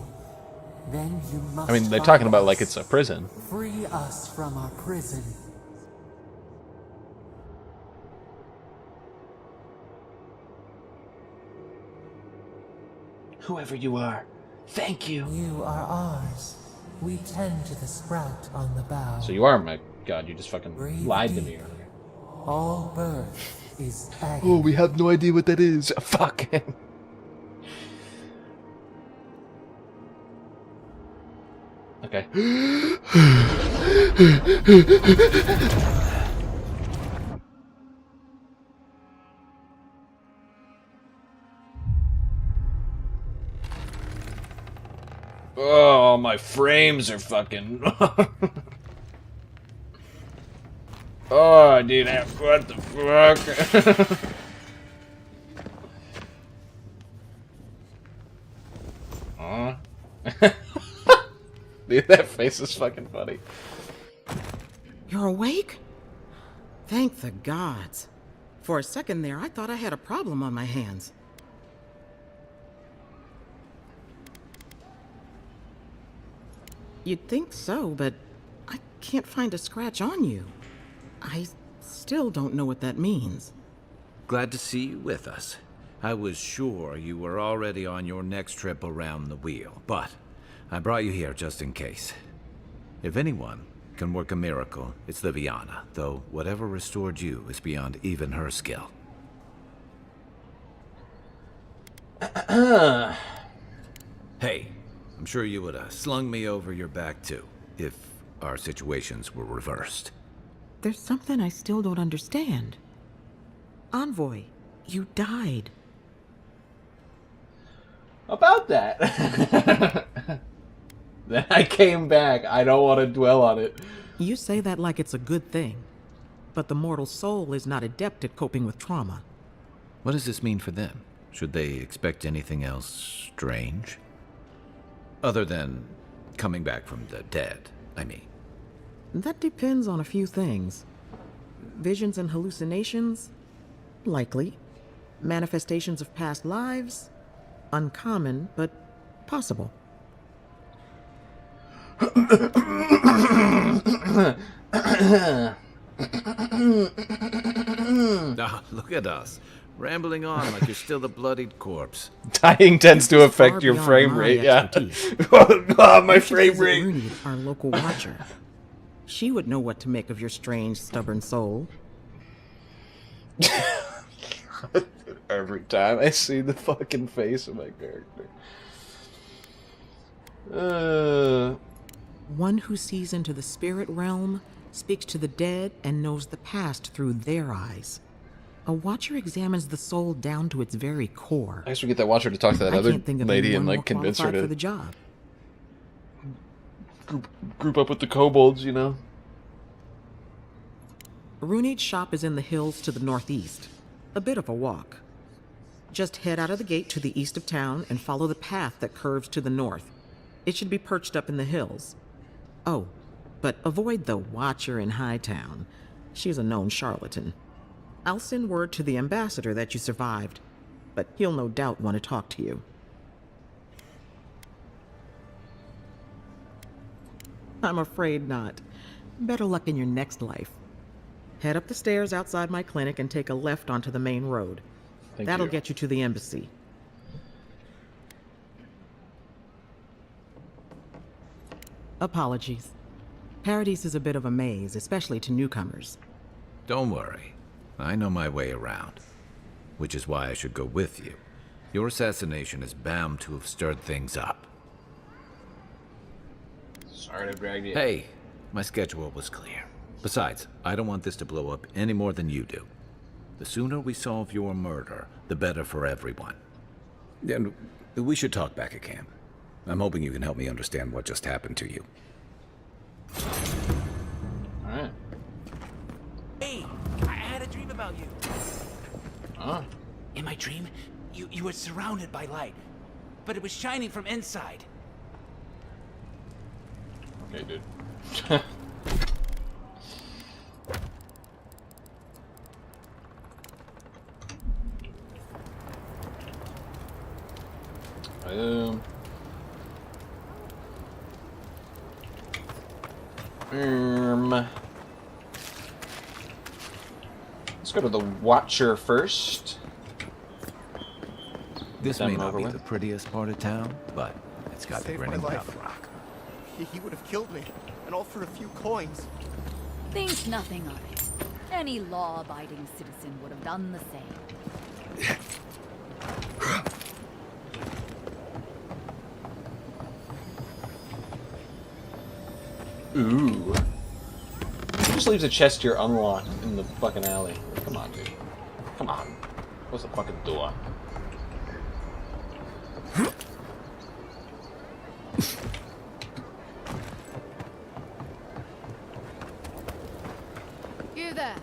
Then you must. I mean, they're talking about like it's a prison. Free us from our prison. Whoever you are, thank you. You are ours. We tend to the sprout on the bough. So you are my god, you just fucking lied to me earlier. All birth is agony. Oh, we have no idea what that is. Fuck. Okay. Oh, my frames are fucking... Oh, dude, what the fuck? Dude, that face is fucking funny. You're awake? Thank the gods. For a second there, I thought I had a problem on my hands. You'd think so, but I can't find a scratch on you. I still don't know what that means. Glad to see you with us. I was sure you were already on your next trip around the wheel, but I brought you here just in case. If anyone can work a miracle, it's Liviana, though whatever restored you is beyond even her skill. Hey, I'm sure you would have slung me over your back too, if our situations were reversed. There's something I still don't understand. Envoy, you died. About that. Then I came back. I don't want to dwell on it. You say that like it's a good thing, but the mortal soul is not adept at coping with trauma. What does this mean for them? Should they expect anything else strange? Other than coming back from the dead, I mean. That depends on a few things. Visions and hallucinations? Likely. Manifestations of past lives? Uncommon, but possible. Ah, look at us. Rambling on like you're still a bloodied corpse. Dying tends to This is affect far your beyond frame my rate, yeah. expertise. My You should frame visit rate. Rooney, our local watcher. She would know what to make of your strange, stubborn soul. Every time I see the fucking face of my character. One who sees into the spirit realm, speaks to the dead, and knows the past through their eyes. A watcher examines the soul down to its very core. I guess we get that watcher to talk to that I other can't think of lady anyone and more like convince her qualified for to the job. group up with the kobolds, you know? Runaid's shop is in the hills to the northeast. A bit of a walk. Just head out of the gate to the east of town and follow the path that curves to the north. It should be perched up in the hills. Oh, but avoid the Watcher in Hightown. She's a known charlatan. I'll send word to the ambassador that you survived, but he'll no doubt want to talk to you. I'm afraid not. Better luck in your next life. Head up the stairs outside my clinic and take a left onto the main road. That'll get you to the embassy. Apologies. Paradise is a bit of a maze, especially to newcomers. Don't worry. I know my way around. Which is why I should go with you. Your assassination is bound to have stirred things up. Sorry to drag you. Hey, my schedule was clear. Besides, I don't want this to blow up any more than you do. The sooner we solve your murder, the better for everyone. And we should talk back at camp. I'm hoping you can help me understand what just happened to you. Alright. Hey, I had a dream about you. Oh. In my dream, you were surrounded by light, but it was shining from inside. Okay, dude. Let's go to the Watcher first. This may not be the prettiest part of town, but it's got the Saved my grinning life. Mountain Rock. He would have killed me, and all for a few coins. Think nothing of it. Any law-abiding citizen would have done the same. Ooh. He just leaves a chest here unlocked in the fucking alley. Come on, dude. Come on. Close the fucking door. You there.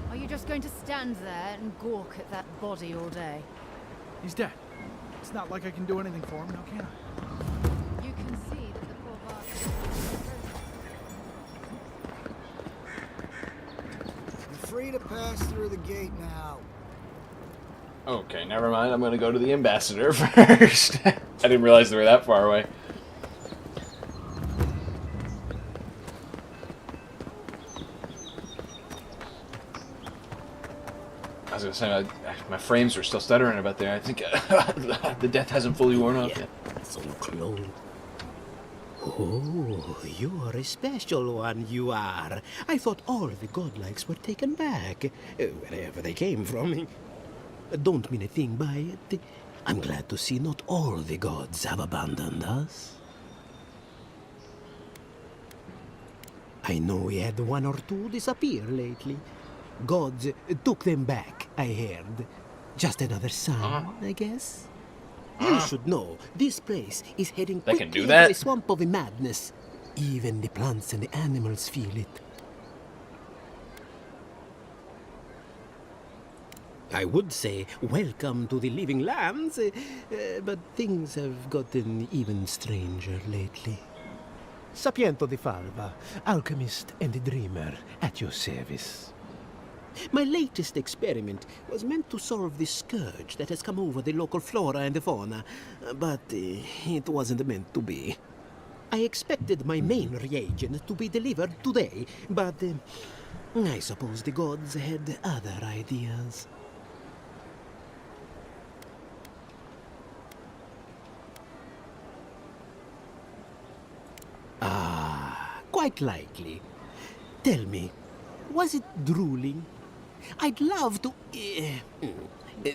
Are you just going to stand there and gawk at that body all day? He's dead. It's not like I can do anything for him, now can I? You can see that the poor bastard. You're free to pass through the gate now. Okay, never mind. I'm gonna go to the ambassador first. I didn't realize they were that far away. I was gonna say, my frames were still stuttering about there. I think the death hasn't fully worn off yet. So close. Oh, you are a special one, you are. I thought all the godlikes were taken back, wherever they came from. Don't mean a thing by it. I'm glad to see not all the gods have abandoned us. I know we had one or two disappear lately. Gods took them back, I heard. Just another sign, I guess. You should know, this place is heading They quickly can do into that? a swamp of madness. Even the plants and the animals feel it. I would say welcome to the living lands, but things have gotten even stranger lately. Sapiento di Falva, alchemist and dreamer, at your service. My latest experiment was meant to solve the scourge that has come over the local flora and fauna, but it wasn't meant to be. I expected my main reagent to be delivered today, but I suppose the gods had other ideas. Quite likely. Tell me, was it drooling? I'd love to...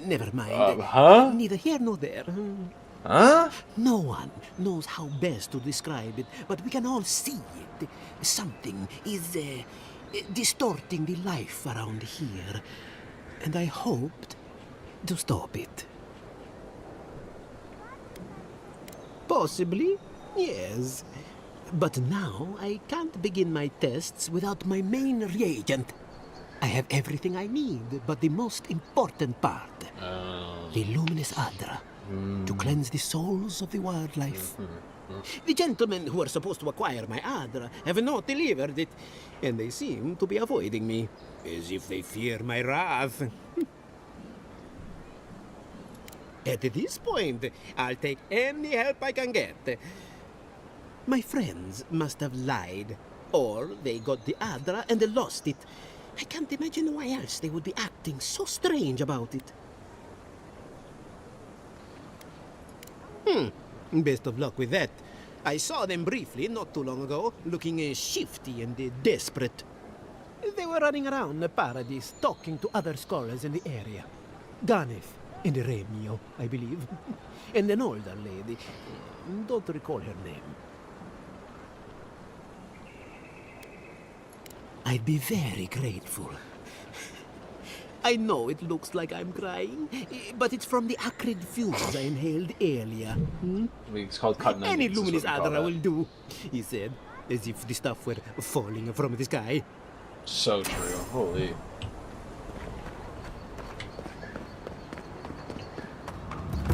never mind. Huh? Neither here nor there. Huh? No one knows how best to describe it, but we can all see it. Something is distorting the life around here, and I hoped to stop it. Possibly, yes. But now I can't begin my tests without my main reagent. I have everything I need, but the most important part. The luminous Adra. To cleanse the souls of the wildlife. The gentlemen who are supposed to acquire my Adra have not delivered it, and they seem to be avoiding me, as if they fear my wrath. At this point, I'll take any help I can get. My friends must have lied, or they got the Adra and they lost it. I can't imagine why else they would be acting so strange about it. Best of luck with that. I saw them briefly not too long ago, looking shifty and desperate. They were running around the paradise, talking to other scholars in the area. Ganef and Remio, I believe. And an older lady. Don't recall her name. I'd be very grateful. I know it looks like I'm crying, but it's from the acrid fumes I inhaled earlier. It's called cotton Any onions, is luminous what we call Adra that. will do, he said, as if the stuff were falling from the sky. So true. Holy.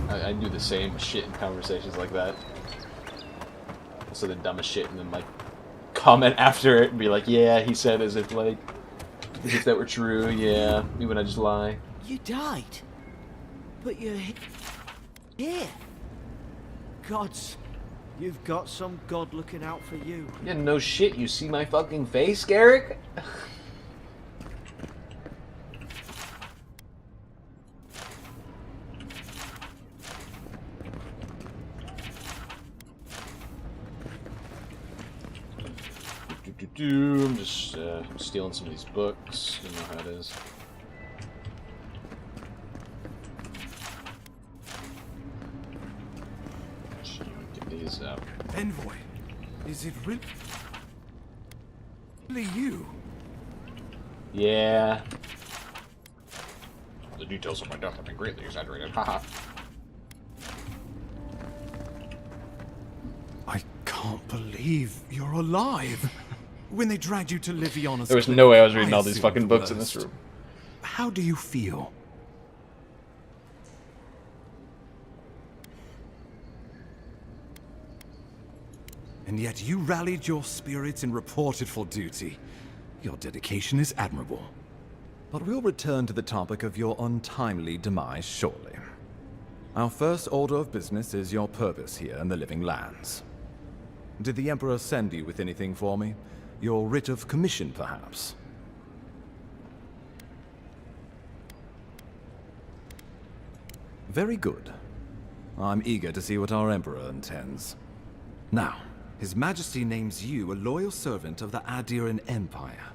I do the same shit in conversations like that. Also the dumbest shit and then like comment after it and be like, yeah, he said as if like, as if that were true, yeah, even when I just lie. You died. But you're here. Gods, you've got some god looking out for you. Yeah, no shit, you see my fucking face, Garrick? I'm just stealing some of these books. You know how it is. Get these up. Envoy, is it really you? Yeah. The details of my death have been greatly exaggerated. Haha. I can't believe you're alive. When they dragged you to Liviana's There was cliff, no way I was reading all these assumed fucking the books in this worst. room. How do you feel? And yet you rallied your spirits and reported for duty. Your dedication is admirable. But we'll return to the topic of your untimely demise shortly. Our first order of business is your purpose here in the Living Lands. Did the Emperor send you with anything for me? Your writ of commission, perhaps? Very good. I'm eager to see what our Emperor intends. Now, His Majesty names you a loyal servant of the Adiran Empire,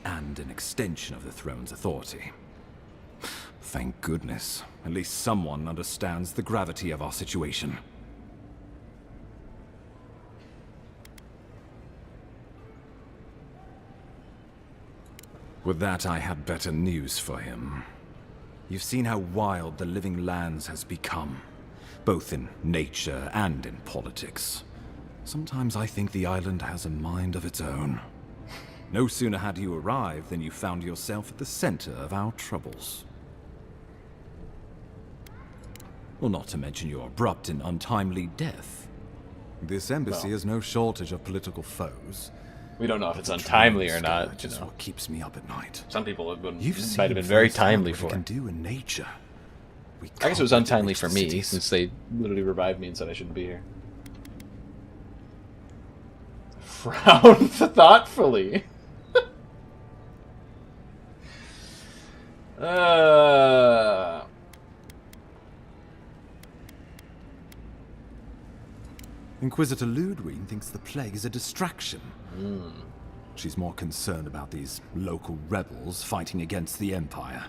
and an extension of the throne's authority. Thank goodness. At least someone understands the gravity of our situation. With that, I had better news for him. You've seen how wild the Living Lands has become, both in nature and in politics. Sometimes I think the island has a mind of its own. No sooner had you arrived than you found yourself at the center of our troubles. Well, not to mention your abrupt and untimely death. This embassy Well. has no shortage of political foes. We don't know if it's untimely or not. Which is what keeps me up at night. Some people have been, You've might have seen been very firsthand timely what for it can it. do in nature. I guess it was can't let it untimely reach for the me, cities. since they literally revived me and said I shouldn't be here. Frown thoughtfully. Inquisitor Ludwig thinks the plague is a distraction. She's more concerned about these local rebels fighting against the Empire.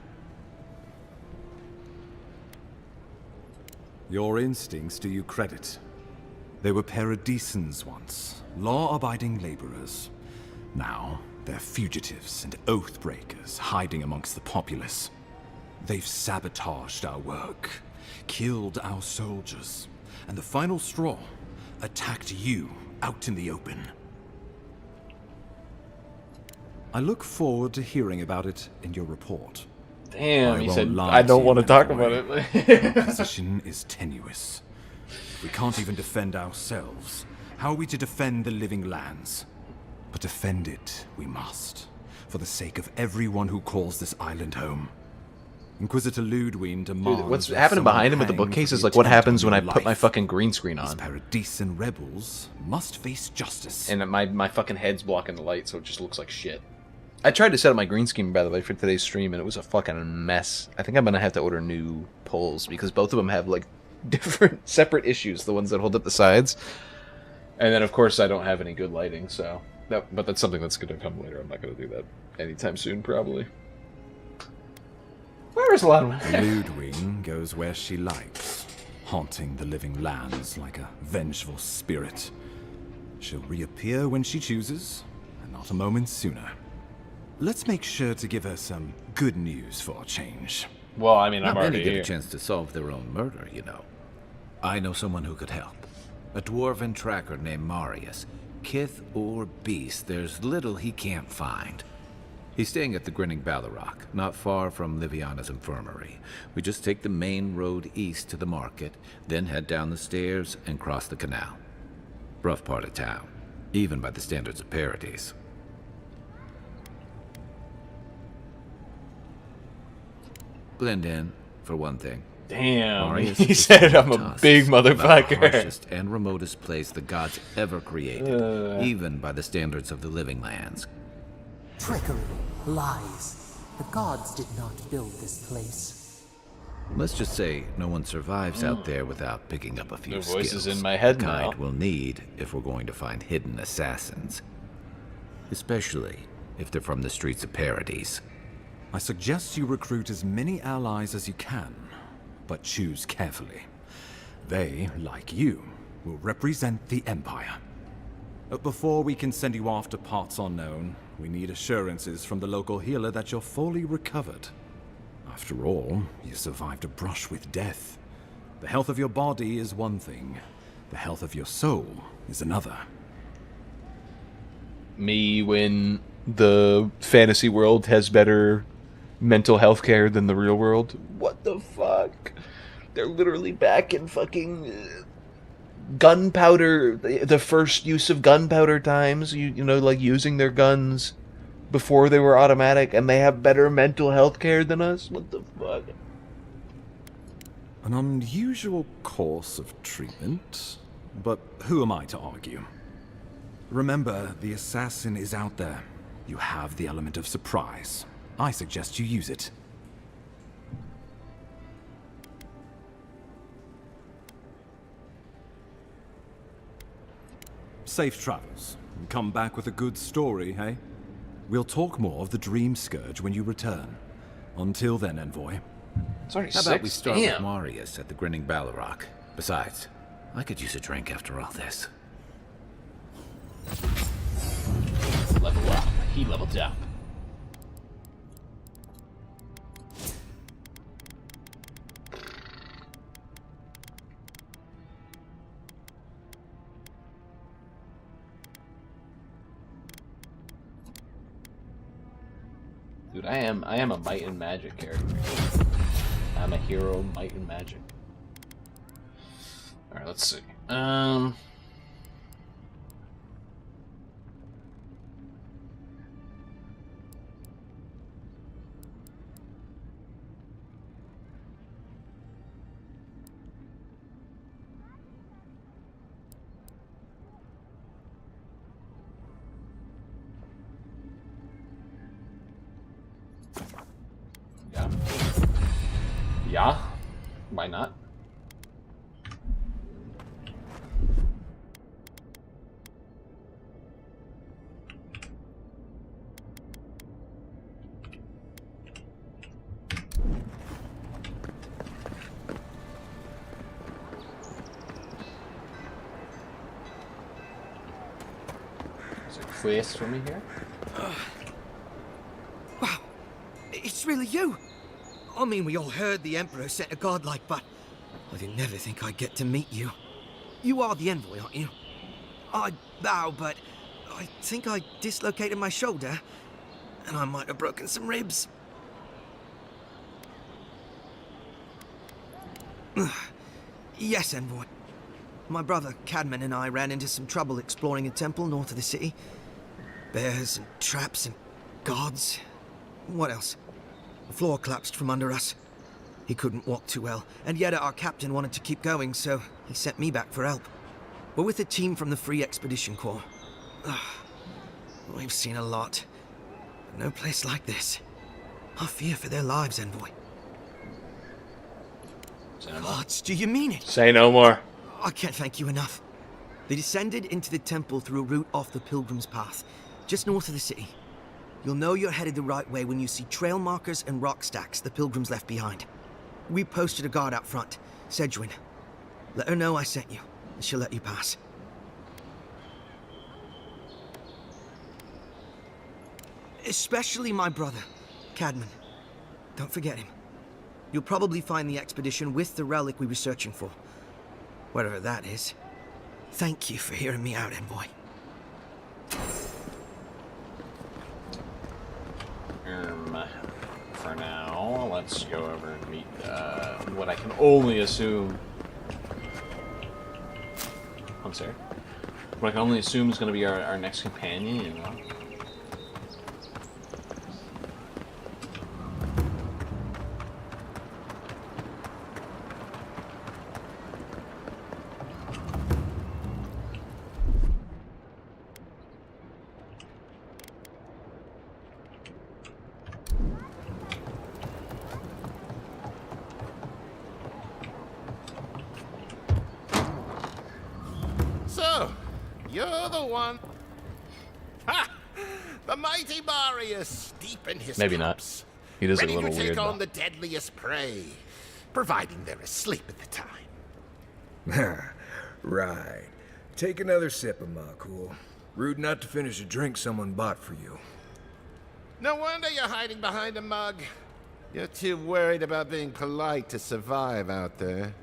Your instincts do you credit. They were paradisans once, law-abiding laborers. Now, they're fugitives and oath-breakers hiding amongst the populace. They've sabotaged our work, killed our soldiers, and the final straw, attacked you out in the open. I look forward to hearing about it in your report. Damn, he said, I don't want to talk about it. The position is tenuous. We can't even defend ourselves. How are we to defend the living lands? But defend it we must, for the sake of everyone who calls this island home. Inquisitor Ludwig demands... Dude, what's happening behind him with the bookcase is like what happens when I put my fucking green screen on. These Paradisan rebels must face justice. And my fucking head's blocking the light, so it just looks like shit. I tried to set up my green screen, by the way, for today's stream, and it was a fucking mess. I think I'm gonna have to order new poles, because both of them have, like, different, separate issues, the ones that hold up the sides. And then, of course, I don't have any good lighting, so... but that's something that's gonna come later. I'm not gonna do that anytime soon, probably. Where is Lana? Ludwig goes where she likes, haunting the living lands like a vengeful spirit. She'll reappear when she chooses, and not a moment sooner. Let's make sure to give her some good news for a change. Well, I mean, I'm Not already many get here. a chance to solve their own murder, you know. I know someone who could help. A dwarven tracker named Marius. Kith or beast, there's little he can't find. He's staying at the Grinning Ballarrock, not far from Liviana's infirmary. We just take the main road east to the market, then head down the stairs and cross the canal. Rough part of town, even by the standards of Paradise. Blend in, for one thing. Damn, Marius he is said I'm a tusks, big about motherfucker. the harshest and remotest place the gods ever created, even by the standards of the living lands. Trickery, lies. The gods did not build this place. Let's just say no one survives out there without picking up a few The skills. voice is in my head the kind now. we'll need if we're going to find hidden assassins. Especially if they're from the streets of Paradise. I suggest you recruit as many allies as you can, but choose carefully. They, like you, will represent the Empire. But before we can send you off to parts unknown, we need assurances from the local healer that you're fully recovered. After all, you survived a brush with death. The health of your body is one thing. The health of your soul is another. Me when the fantasy world has better mental health care than the real world? What the fuck? They're literally back in fucking gunpowder, the first use of gunpowder times, you know, like using their guns before they were automatic, and they have better mental health care than us? What the fuck? An unusual course of treatment, but who am I to argue? Remember, the assassin is out there. You have the element of surprise. I suggest you use it. Safe travels. Come back with a good story, hey? We'll talk more of the Dream Scourge when you return. Until then, Envoy. It's already How about we start Damn. with Marius at the Grinning Ballarrock? Besides, I could use a drink after all this. Level up. He leveled up. Dude, I am a might and magic character. I'm a hero, might and magic. Alright, let's see. Yeah, why not? quest for me here? Wow, it's really you. I mean, we all heard the Emperor sent a godlike, but I didn't never think I'd get to meet you. You are the envoy, aren't you? I bow, but I think I dislocated my shoulder, and I might have broken some ribs. Yes, envoy. My brother Cadman and I ran into some trouble exploring a temple north of the city. Bears and traps and guards. What else? The floor collapsed from under us. He couldn't walk too well, and yet our captain wanted to keep going, so he sent me back for help. We're with a team from the Free Expedition Corps. We've seen a lot, but no place like this. I fear for their lives, envoy. Gods, do you mean it? Say no more. I can't thank you enough. They descended into the temple through a route off the Pilgrim's Path, just north of the city. You'll know you're headed the right way when you see trail markers and rock stacks the Pilgrims left behind. We posted a guard out front, Sedgwin. Let her know I sent you, and she'll let you pass. Especially my brother, Cadman. Don't forget him. You'll probably find the expedition with the relic we were searching for. Whatever that is. Thank you for hearing me out, envoy. For now, let's go over and meet what I can only assume. I'm sorry. What I can only assume is going to be our next companion, you know? So, you're the one. Ha! The mighty Marius, deep in his Maybe not. cups, He does ready look a little to take weird, on though. the deadliest prey, providing they're asleep at the time. Right. Take another sip of my cool. Rude not to finish a drink someone bought for you. No wonder you're hiding behind a mug. You're too worried about being polite to survive out there.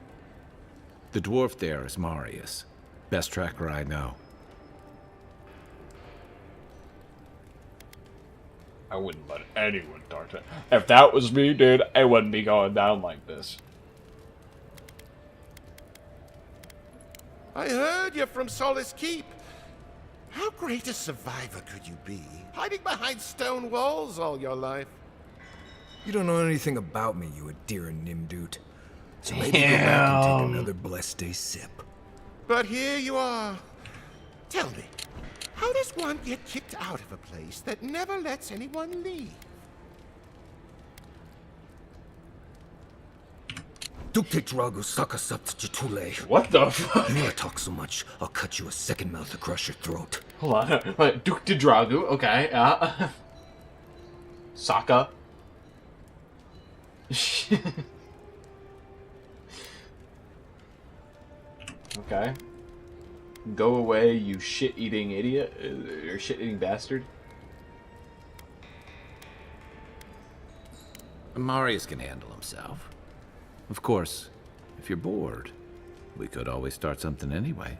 The dwarf there is Marius. Best tracker I know. I wouldn't let anyone talk to me. If that was me, dude, I wouldn't be going down like this. I heard you're from Solace Keep. How great a survivor could you be, hiding behind stone walls all your life? You don't know anything about me, you Adira Nimdut. So maybe go back and take another blessed day sip. But here you are. Tell me, how does one get kicked out of a place that never lets anyone leave? Dukte Drago Sakasapt Jitule. What the fuck? You talk so much, I'll cut you a second mouth across your throat. Hold on. Wait, Duke de Dragu, okay, yeah. Sokka. Okay. Go away, you shit-eating idiot. Or shit-eating bastard. Marius can handle himself. Of course, if you're bored, we could always start something anyway.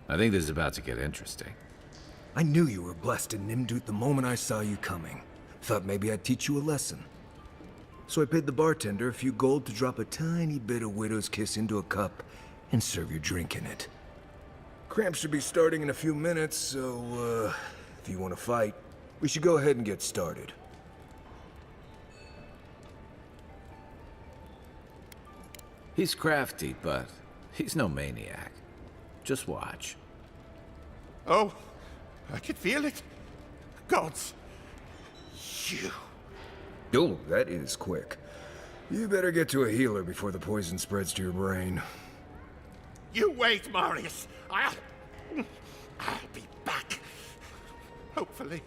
I think this is about to get interesting. I knew you were blessed in Nimdut the moment I saw you coming. Thought maybe I'd teach you a lesson. So I paid the bartender a few gold to drop a tiny bit of Widow's Kiss into a cup and serve your drink in it. Cramps should be starting in a few minutes, so, if you want to fight, we should go ahead and get started. He's crafty, but he's no maniac. Just watch. Oh, I can feel it. Gods, you. Oh, that is quick. You better get to a healer before the poison spreads to your brain. You wait, Marius. I'll be back. Hopefully.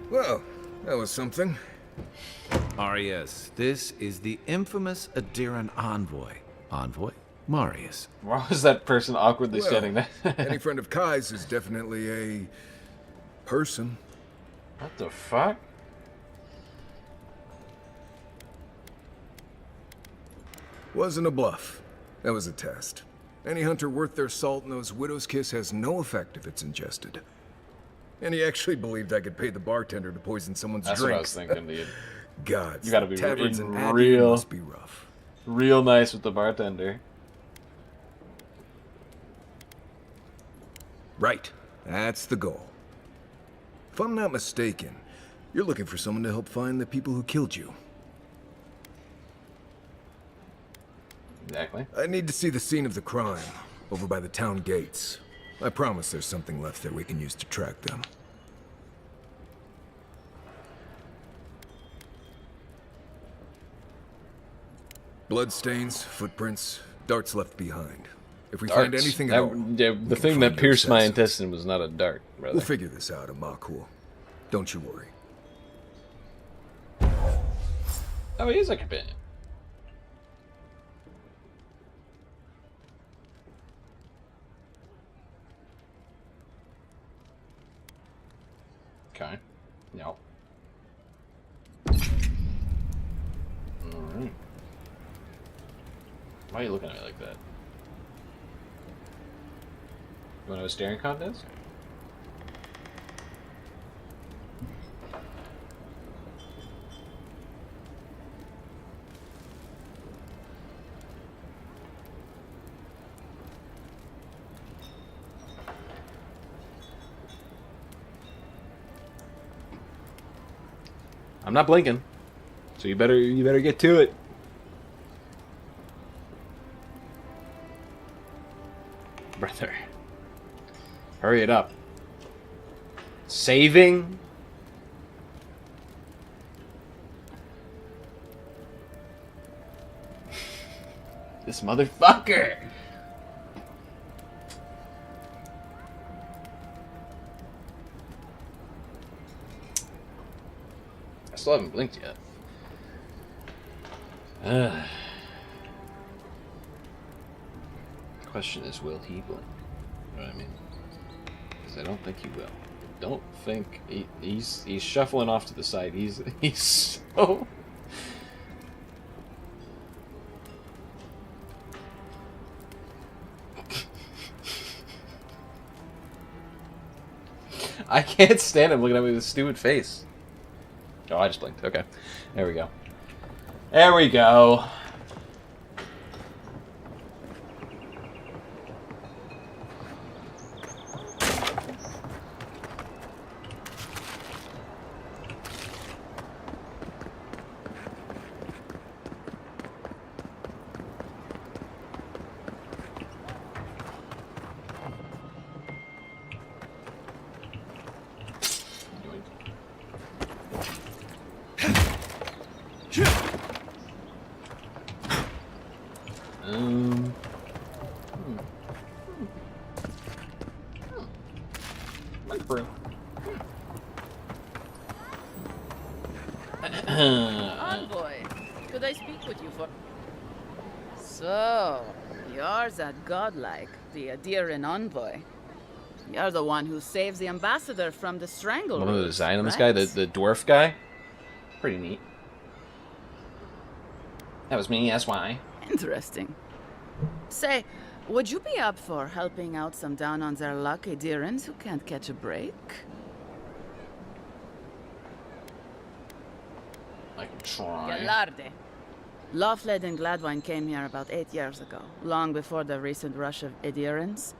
Well, that was something. Arius, this is the infamous Adiran envoy. Envoy? Marius. Why was that person awkwardly Well, standing there? Any friend of Kai's is definitely a person. What the fuck? Wasn't a bluff. That was a test. Any hunter worth their salt knows Widow's Kiss has no effect if it's ingested. And he actually believed I could pay the bartender to poison someone's That's drink. what I was thinking, dude. Gods, You gotta be taverns in Adia real, must be rough. real nice with the bartender. Right. That's the goal. If I'm not mistaken, you're looking for someone to help find the people who killed you. Exactly. I need to see the scene of the crime, over by the town gates. I promise there's something left there we can use to track them. Bloodstains, footprints, darts left behind. If we find Darts. anything That- at all, yeah, we the can thing find that your pierced my senses. intestine was not a dart, brother. We'll figure this out, Amakul. Don't you worry. Oh, he is a companion. Okay. Yep. Alright. Why are you looking at me like that? You want to have a staring contest? I'm not blinking, so you better get to it. Brother. Hurry it up. Saving? This motherfucker! I still haven't blinked yet. The question is, will he blink? You know what I mean? Because I don't think he will. I don't think he's shuffling off to the side. He's so. I can't stand him looking at me with his stupid face. Oh, I just blinked. Okay. There we go. There we go. Envoy, could I speak with you for... So, you're that godlike, the Adiran envoy. You're the one who saves the ambassador from the strangle. One of the design on this right? guy, the dwarf guy. Pretty neat. That was me, S.Y. Interesting. Say, would you be up for helping out some down on their luck Adirans who can't catch a break? I can try. Galarde. Lawfled and Gladwine came here about 8 years ago, long before the recent rush of Adirans.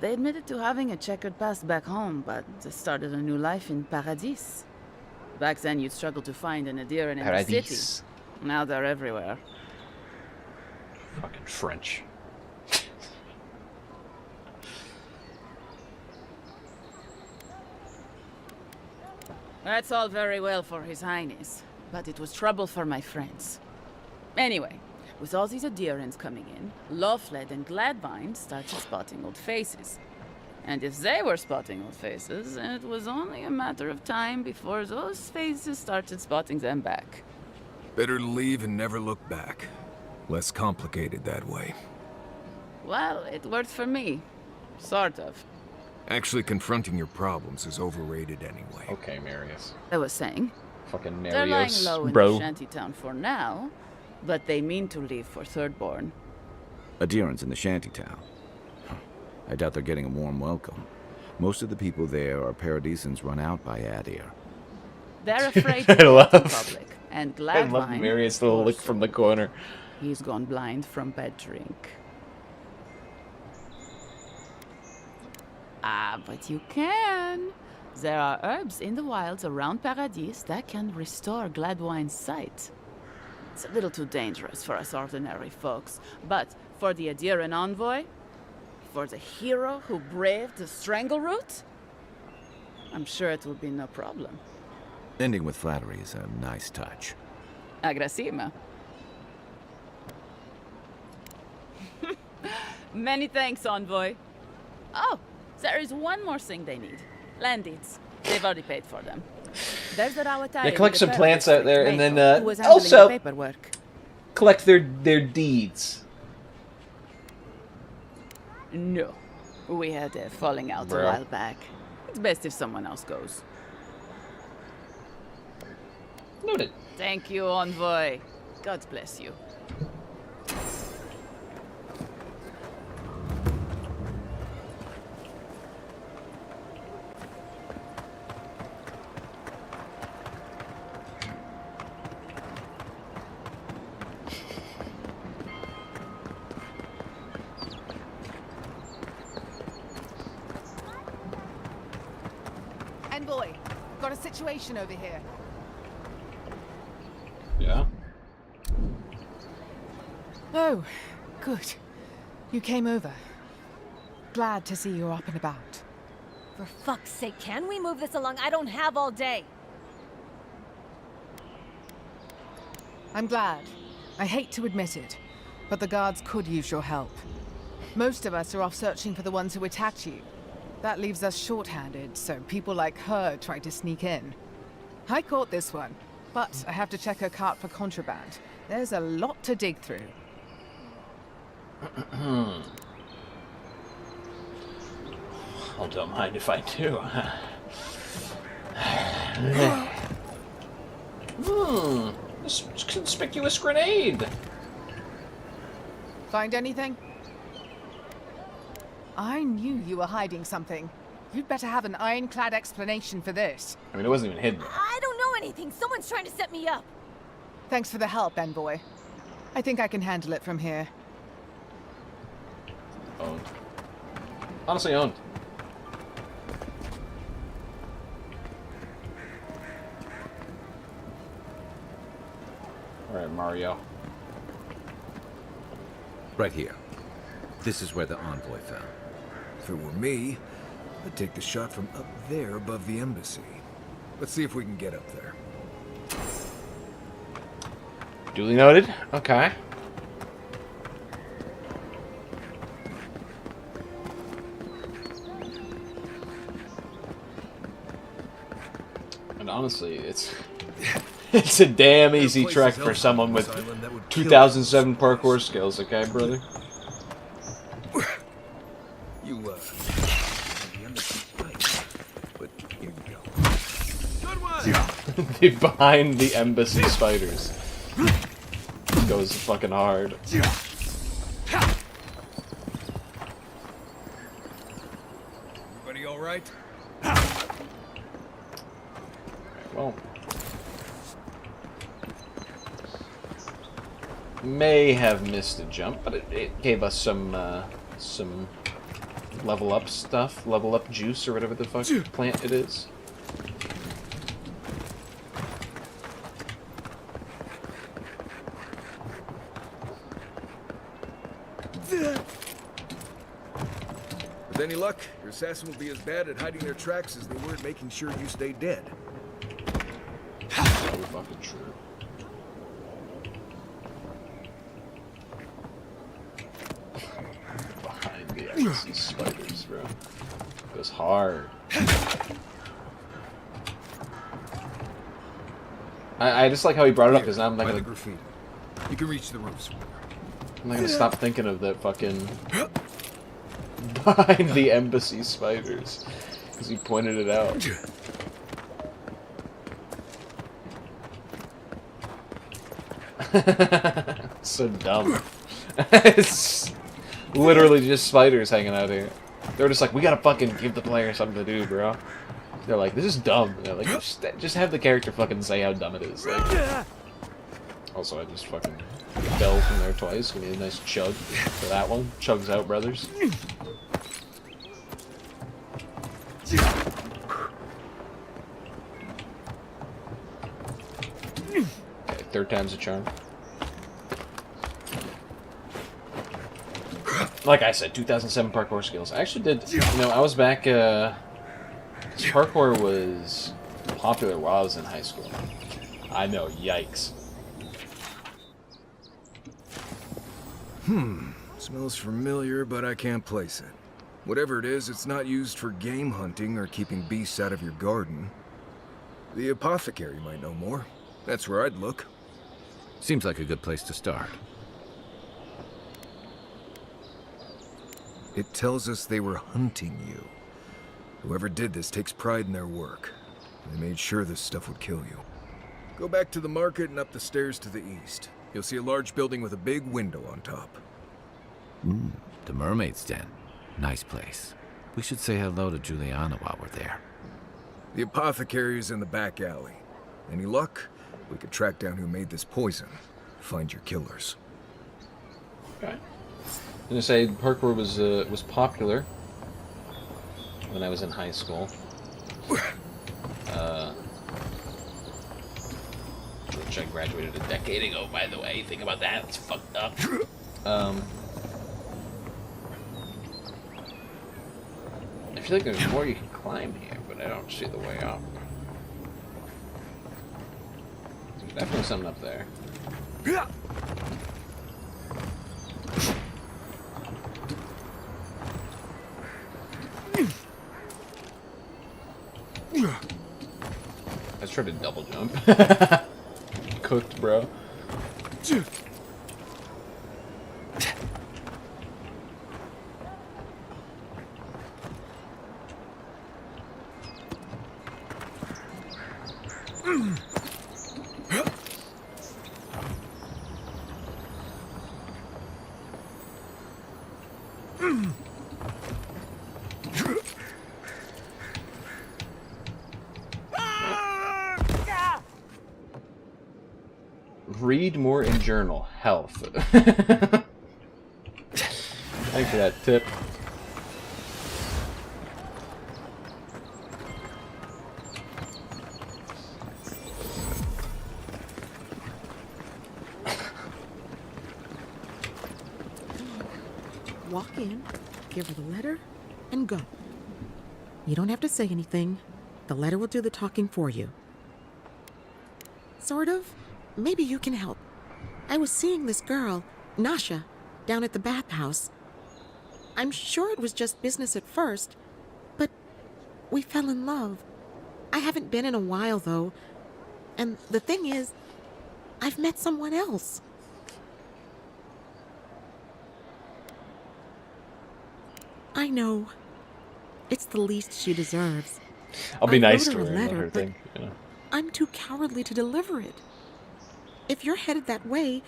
They admitted to having a checkered past back home, but they started a new life in Paradis. Back then, you'd struggle to find an Adiran in the city. Paradis. Now they're everywhere. Fucking French. That's all very well for His Highness, but it was trouble for my friends. Anyway, with all these Adirans coming in, Lawfled and Gladvine started spotting old faces. And if they were spotting old faces, it was only a matter of time before those faces started spotting them back. Better to leave and never look back. Less complicated that way. Well, it worked for me. Sort of. Actually, confronting your problems is overrated anyway. Okay, Marius. I was saying. Fucking They're lying Marius, low in bro. the shantytown for now, but they mean to leave for Thirdborn. Adherents in the shantytown. I doubt they're getting a warm welcome. Most of the people there are paradisans run out by Adir. They're afraid to I go love. to public, and I love Gladwine, Marius' little look from the corner. he's gone blind from bad drink. Ah, but you can. There are herbs in the wilds around Paradis that can restore Gladwine's sight. It's a little too dangerous for us ordinary folks, but for the Adiran envoy, for the hero who braved the strangle route, I'm sure it will be no problem. Ending with flattery is a nice touch. Agrasima. Many thanks, envoy. Oh, there is one more thing they need. Land deeds. They've already paid for them. There's the Rawatari. They collect some plants out there, and then who was handling also the paperwork. collect their deeds. No. We had a falling out Bro. a while back. It's best if someone else goes. Noted. Thank you, envoy. God bless you. Envoy, got a situation over here. Yeah. Oh, good. You came over. Glad to see you're up and about. For fuck's sake, can we move this along? I don't have all day. I'm glad. I hate to admit it, but the guards could use your help. Most of us are off searching for the ones who attacked you. That leaves us short-handed, so people like her try to sneak in. I caught this one, but I have to check her cart for contraband. There's a lot to dig through. Oh, don't mind if I do. This conspicuous grenade. Find anything? I knew you were hiding something. You'd better have an ironclad explanation for this. I mean, it wasn't even hidden. I don't know anything. Someone's trying to set me up. Thanks for the help, Envoy. I think I can handle it from here. Owned. Honestly owned. Alright, Mario. Right here. This is where the envoy fell. If it were me, I'd take the shot from up there above the embassy. Let's see if we can get up there. Duly noted. Okay. And honestly, it's it's a damn easy trek for someone with 2007 parkour skills, okay, brother? You, but here you go. Good one! The behind the embassy spiders goes fucking hard. Everybody all right? Well, may have missed a jump, but it gave us some level up stuff, level up juice or whatever the fuck plant it is. With any luck, your assassin will be as bad at hiding their tracks as they were at making sure you stay dead. So fucking true. Behind the embassy spiders, bro. Goes hard. I just like how he brought it up, because now I'm not By the gonna... graffiti. You can reach the roofs. I'm not gonna stop thinking of that fucking... behind the embassy spiders. Because he pointed it out. So dumb. It's literally just spiders hanging out here. They're just like, we gotta fucking give the player something to do, bro. They're like, this is dumb. They're like, just have the character fucking say how dumb it is. Like, also, I just fucking fell from there twice. We need a nice chug for that one. Chugs out, brothers. Okay, third time's a charm. Like I said, 2007 parkour skills. I actually did, you know, I was back, parkour was popular while I was in high school. I know, yikes. Smells familiar, but I can't place it. Whatever it is, it's not used for game hunting or keeping beasts out of your garden. The apothecary might know more. That's where I'd look. Seems like a good place to start. It tells us they were hunting you. Whoever did this takes pride in their work. They made sure this stuff would kill you. Go back to the market and up the stairs to the east. You'll see a large building with a big window on top. The Mermaid's Den. Nice place. We should say hello to Juliana while we're there. The apothecary is in the back alley. Any luck? We could track down who made this poison. Find your killers. Okay. I'm gonna say parkour was popular when I was in high school. Which I graduated a decade ago, by the way. Think about that. It's fucked up. I feel like there's more you can climb here, but I don't see the way up. There's definitely something up there. Let's try to double jump. Cooked, bro. Read more in journal. Health. Thanks for that tip. Walk in, give her the letter, and go. You don't have to say anything. The letter will do the talking for you. Sort of. Maybe you can help. I was seeing this girl, Nasha, down at the bathhouse. I'm sure it was just business at first, but we fell in love. I haven't been in a while, though. And the thing is, I've met someone else. I know. It's the least she deserves. I'll be nice to to her and let letter, her think. Yeah. I'm too cowardly to deliver it. If you're headed that way,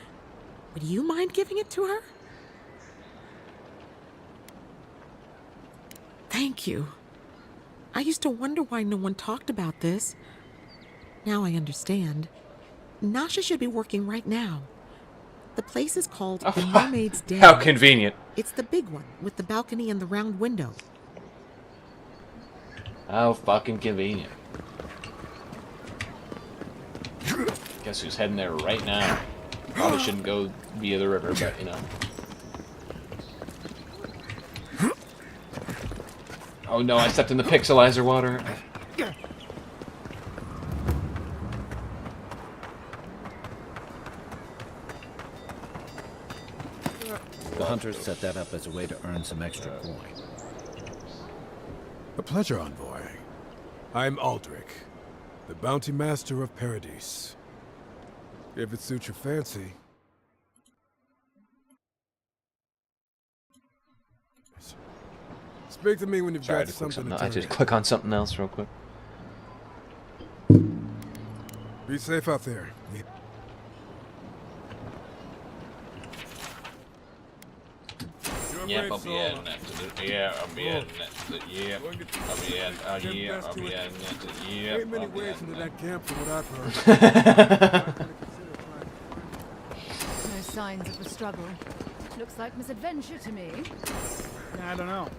would you mind giving it to her? Thank you. I used to wonder why no one talked about this. Now I understand. Nasha should be working right now. The place is called the Mermaid's Den. How convenient. It's the big one with the balcony and the round window. How fucking convenient. Guess who's heading there right now? Probably shouldn't go via the river, but you know. Oh no, I stepped in the pixelizer water. The hunters set that up as a way to earn some extra coin. A pleasure, Envoy. I'm Aldrich, the Bounty Master of Paradise. If it suits your fancy. Speak to me when you've Sorry, got something to I tell just me. click on something else real quick. Be safe out there. Yep, I'll be adding that to the. Yeah, I'll be adding that to the. Yep, I'll be adding. Yeah, I'll be adding that to the. Yep, Ain't many I'll be ways adding into that. that camp from what I've heard. No signs of a struggle. Looks like misadventure to me. I don't know.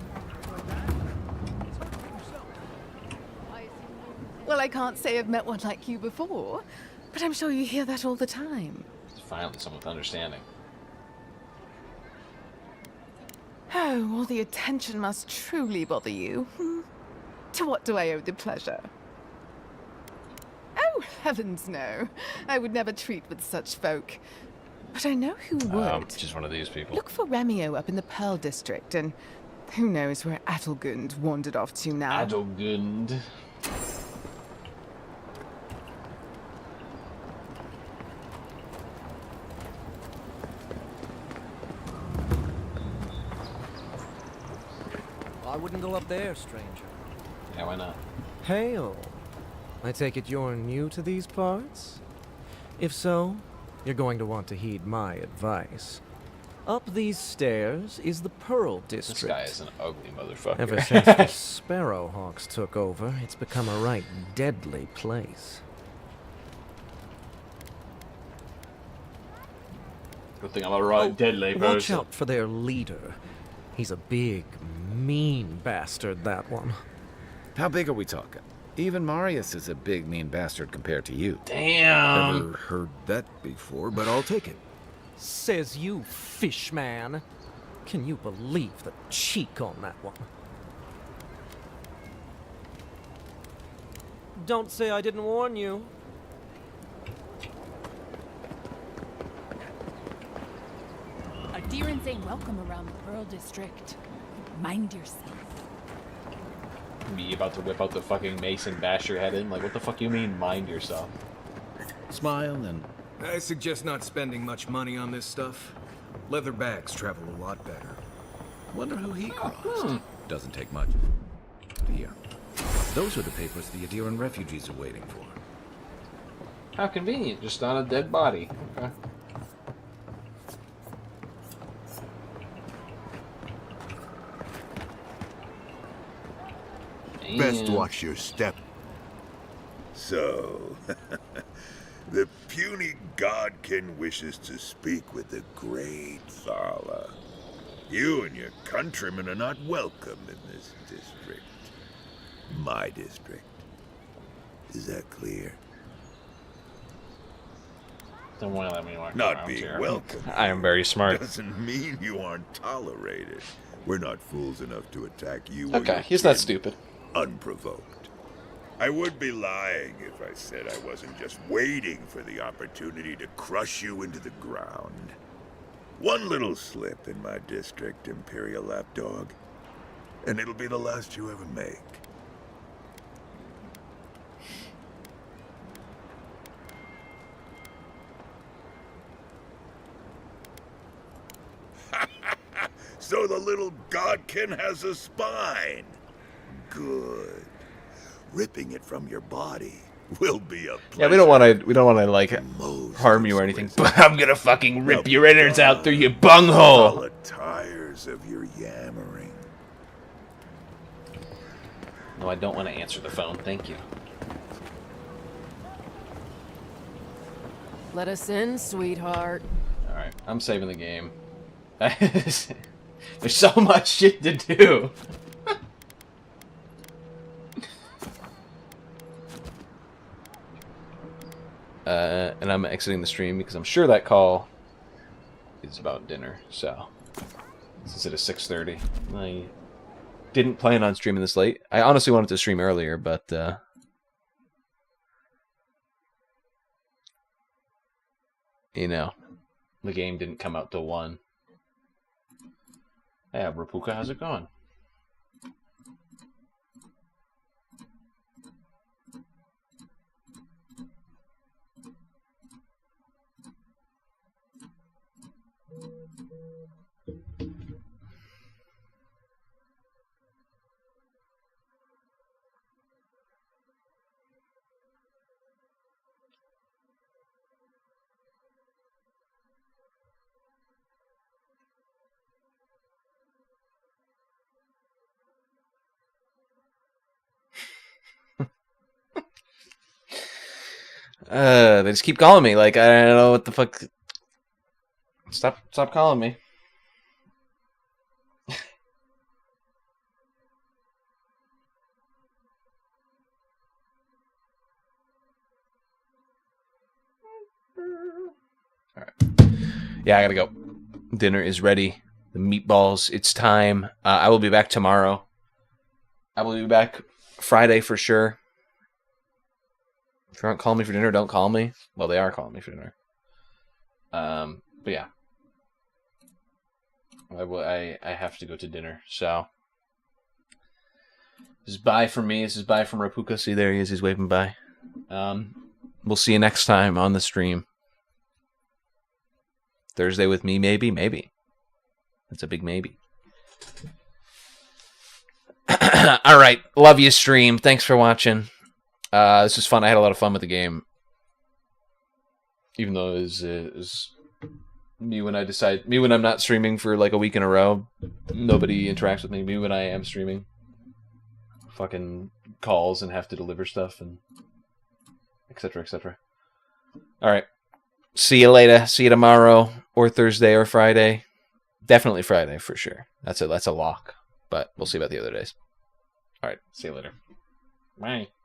Well, I can't say I've met one like you before, but I'm sure you hear that all the time. It's finally someone with understanding. Oh, all the attention must truly bother you. To what do I owe the pleasure? Oh, heavens no. I would never treat with such folk. But I know who would. Just one of these people. Look for Remio up in the Pearl District, and who knows where Adelgund wandered off to now. Adelgund. I wouldn't go up there, stranger. Yeah, why not? Hail. I take it you're new to these parts? If so, you're going to want to heed my advice. Up these stairs is the Pearl District. This guy is an ugly motherfucker. Ever since the Sparrowhawks took over, it's become a right deadly place. Good thing I'm a right deadly Watch person. out for their leader. He's a big, mean bastard, that one. How big are we talking? Even Marius is a big, mean bastard compared to you. Damn. Never heard that before, but I'll take it. Says you, fishman. Can you believe the cheek on that one? Don't say I didn't warn you. Adherents ain't welcome around the Pearl District. Mind yourself. Me about to whip out the fucking mace and bash your head in? Like, what the fuck you mean, mind yourself? Smile and... I suggest not spending much money on this stuff. Leather bags travel a lot better. Wonder who he crossed. Doesn't take much. Here. Those are the papers the Adiran refugees are waiting for. How convenient, just on a dead body. Okay. Best watch your step. So, the puny godkin wishes to speak with the great Thala. You and your countrymen are not welcome in this district. My district. Is that clear? Don't want to let me walk Not around being here. welcome. I am very smart. Doesn't mean you aren't tolerated. We're not fools enough to attack you. Okay, or your he's not kin stupid. Unprovoked. I would be lying if I said I wasn't just waiting for the opportunity to crush you into the ground. One little slip in my district, Imperial Lapdog, and it'll be the last you ever make. So the little godkin has a spine. Good. Ripping it from your body will be a pleasure. Yeah, we don't want to like harm you or anything, but I'm gonna fucking rip your innards out through your bunghole. The tires of your yammering. No, I don't want to answer the phone. Thank you. Let us in, sweetheart. All right, I'm saving the game. There's so much shit to do. And I'm exiting the stream because I'm sure that call is about dinner. So, since it is 6:30, I didn't plan on streaming this late. I honestly wanted to stream earlier, but you know, the game didn't come out till 1. Hey, Rapuka, how's it going? They just keep calling me. Like, I don't know what the fuck. Stop calling me. All right. Yeah, I gotta go. Dinner is ready. The meatballs. It's time. I will be back tomorrow. I will be back Friday for sure. If you aren't calling me for dinner, don't call me. Well, they are calling me for dinner. But yeah. I have to go to dinner, so this is bye from me. This is bye from Rapuka. See, there he is. He's waving bye. We'll see you next time on the stream. Thursday with me, maybe. That's a big maybe. All right, love you, stream. Thanks for watching. This was fun. I had a lot of fun with the game, even though it was me when I'm not streaming for like a week in a row. Nobody interacts with me. Me when I am streaming, fucking calls and have to deliver stuff and etc. etc. All right, see you later. See you tomorrow or Thursday or Friday. Definitely Friday for sure. That's a lock. But we'll see about the other days. All right, see you later. Bye.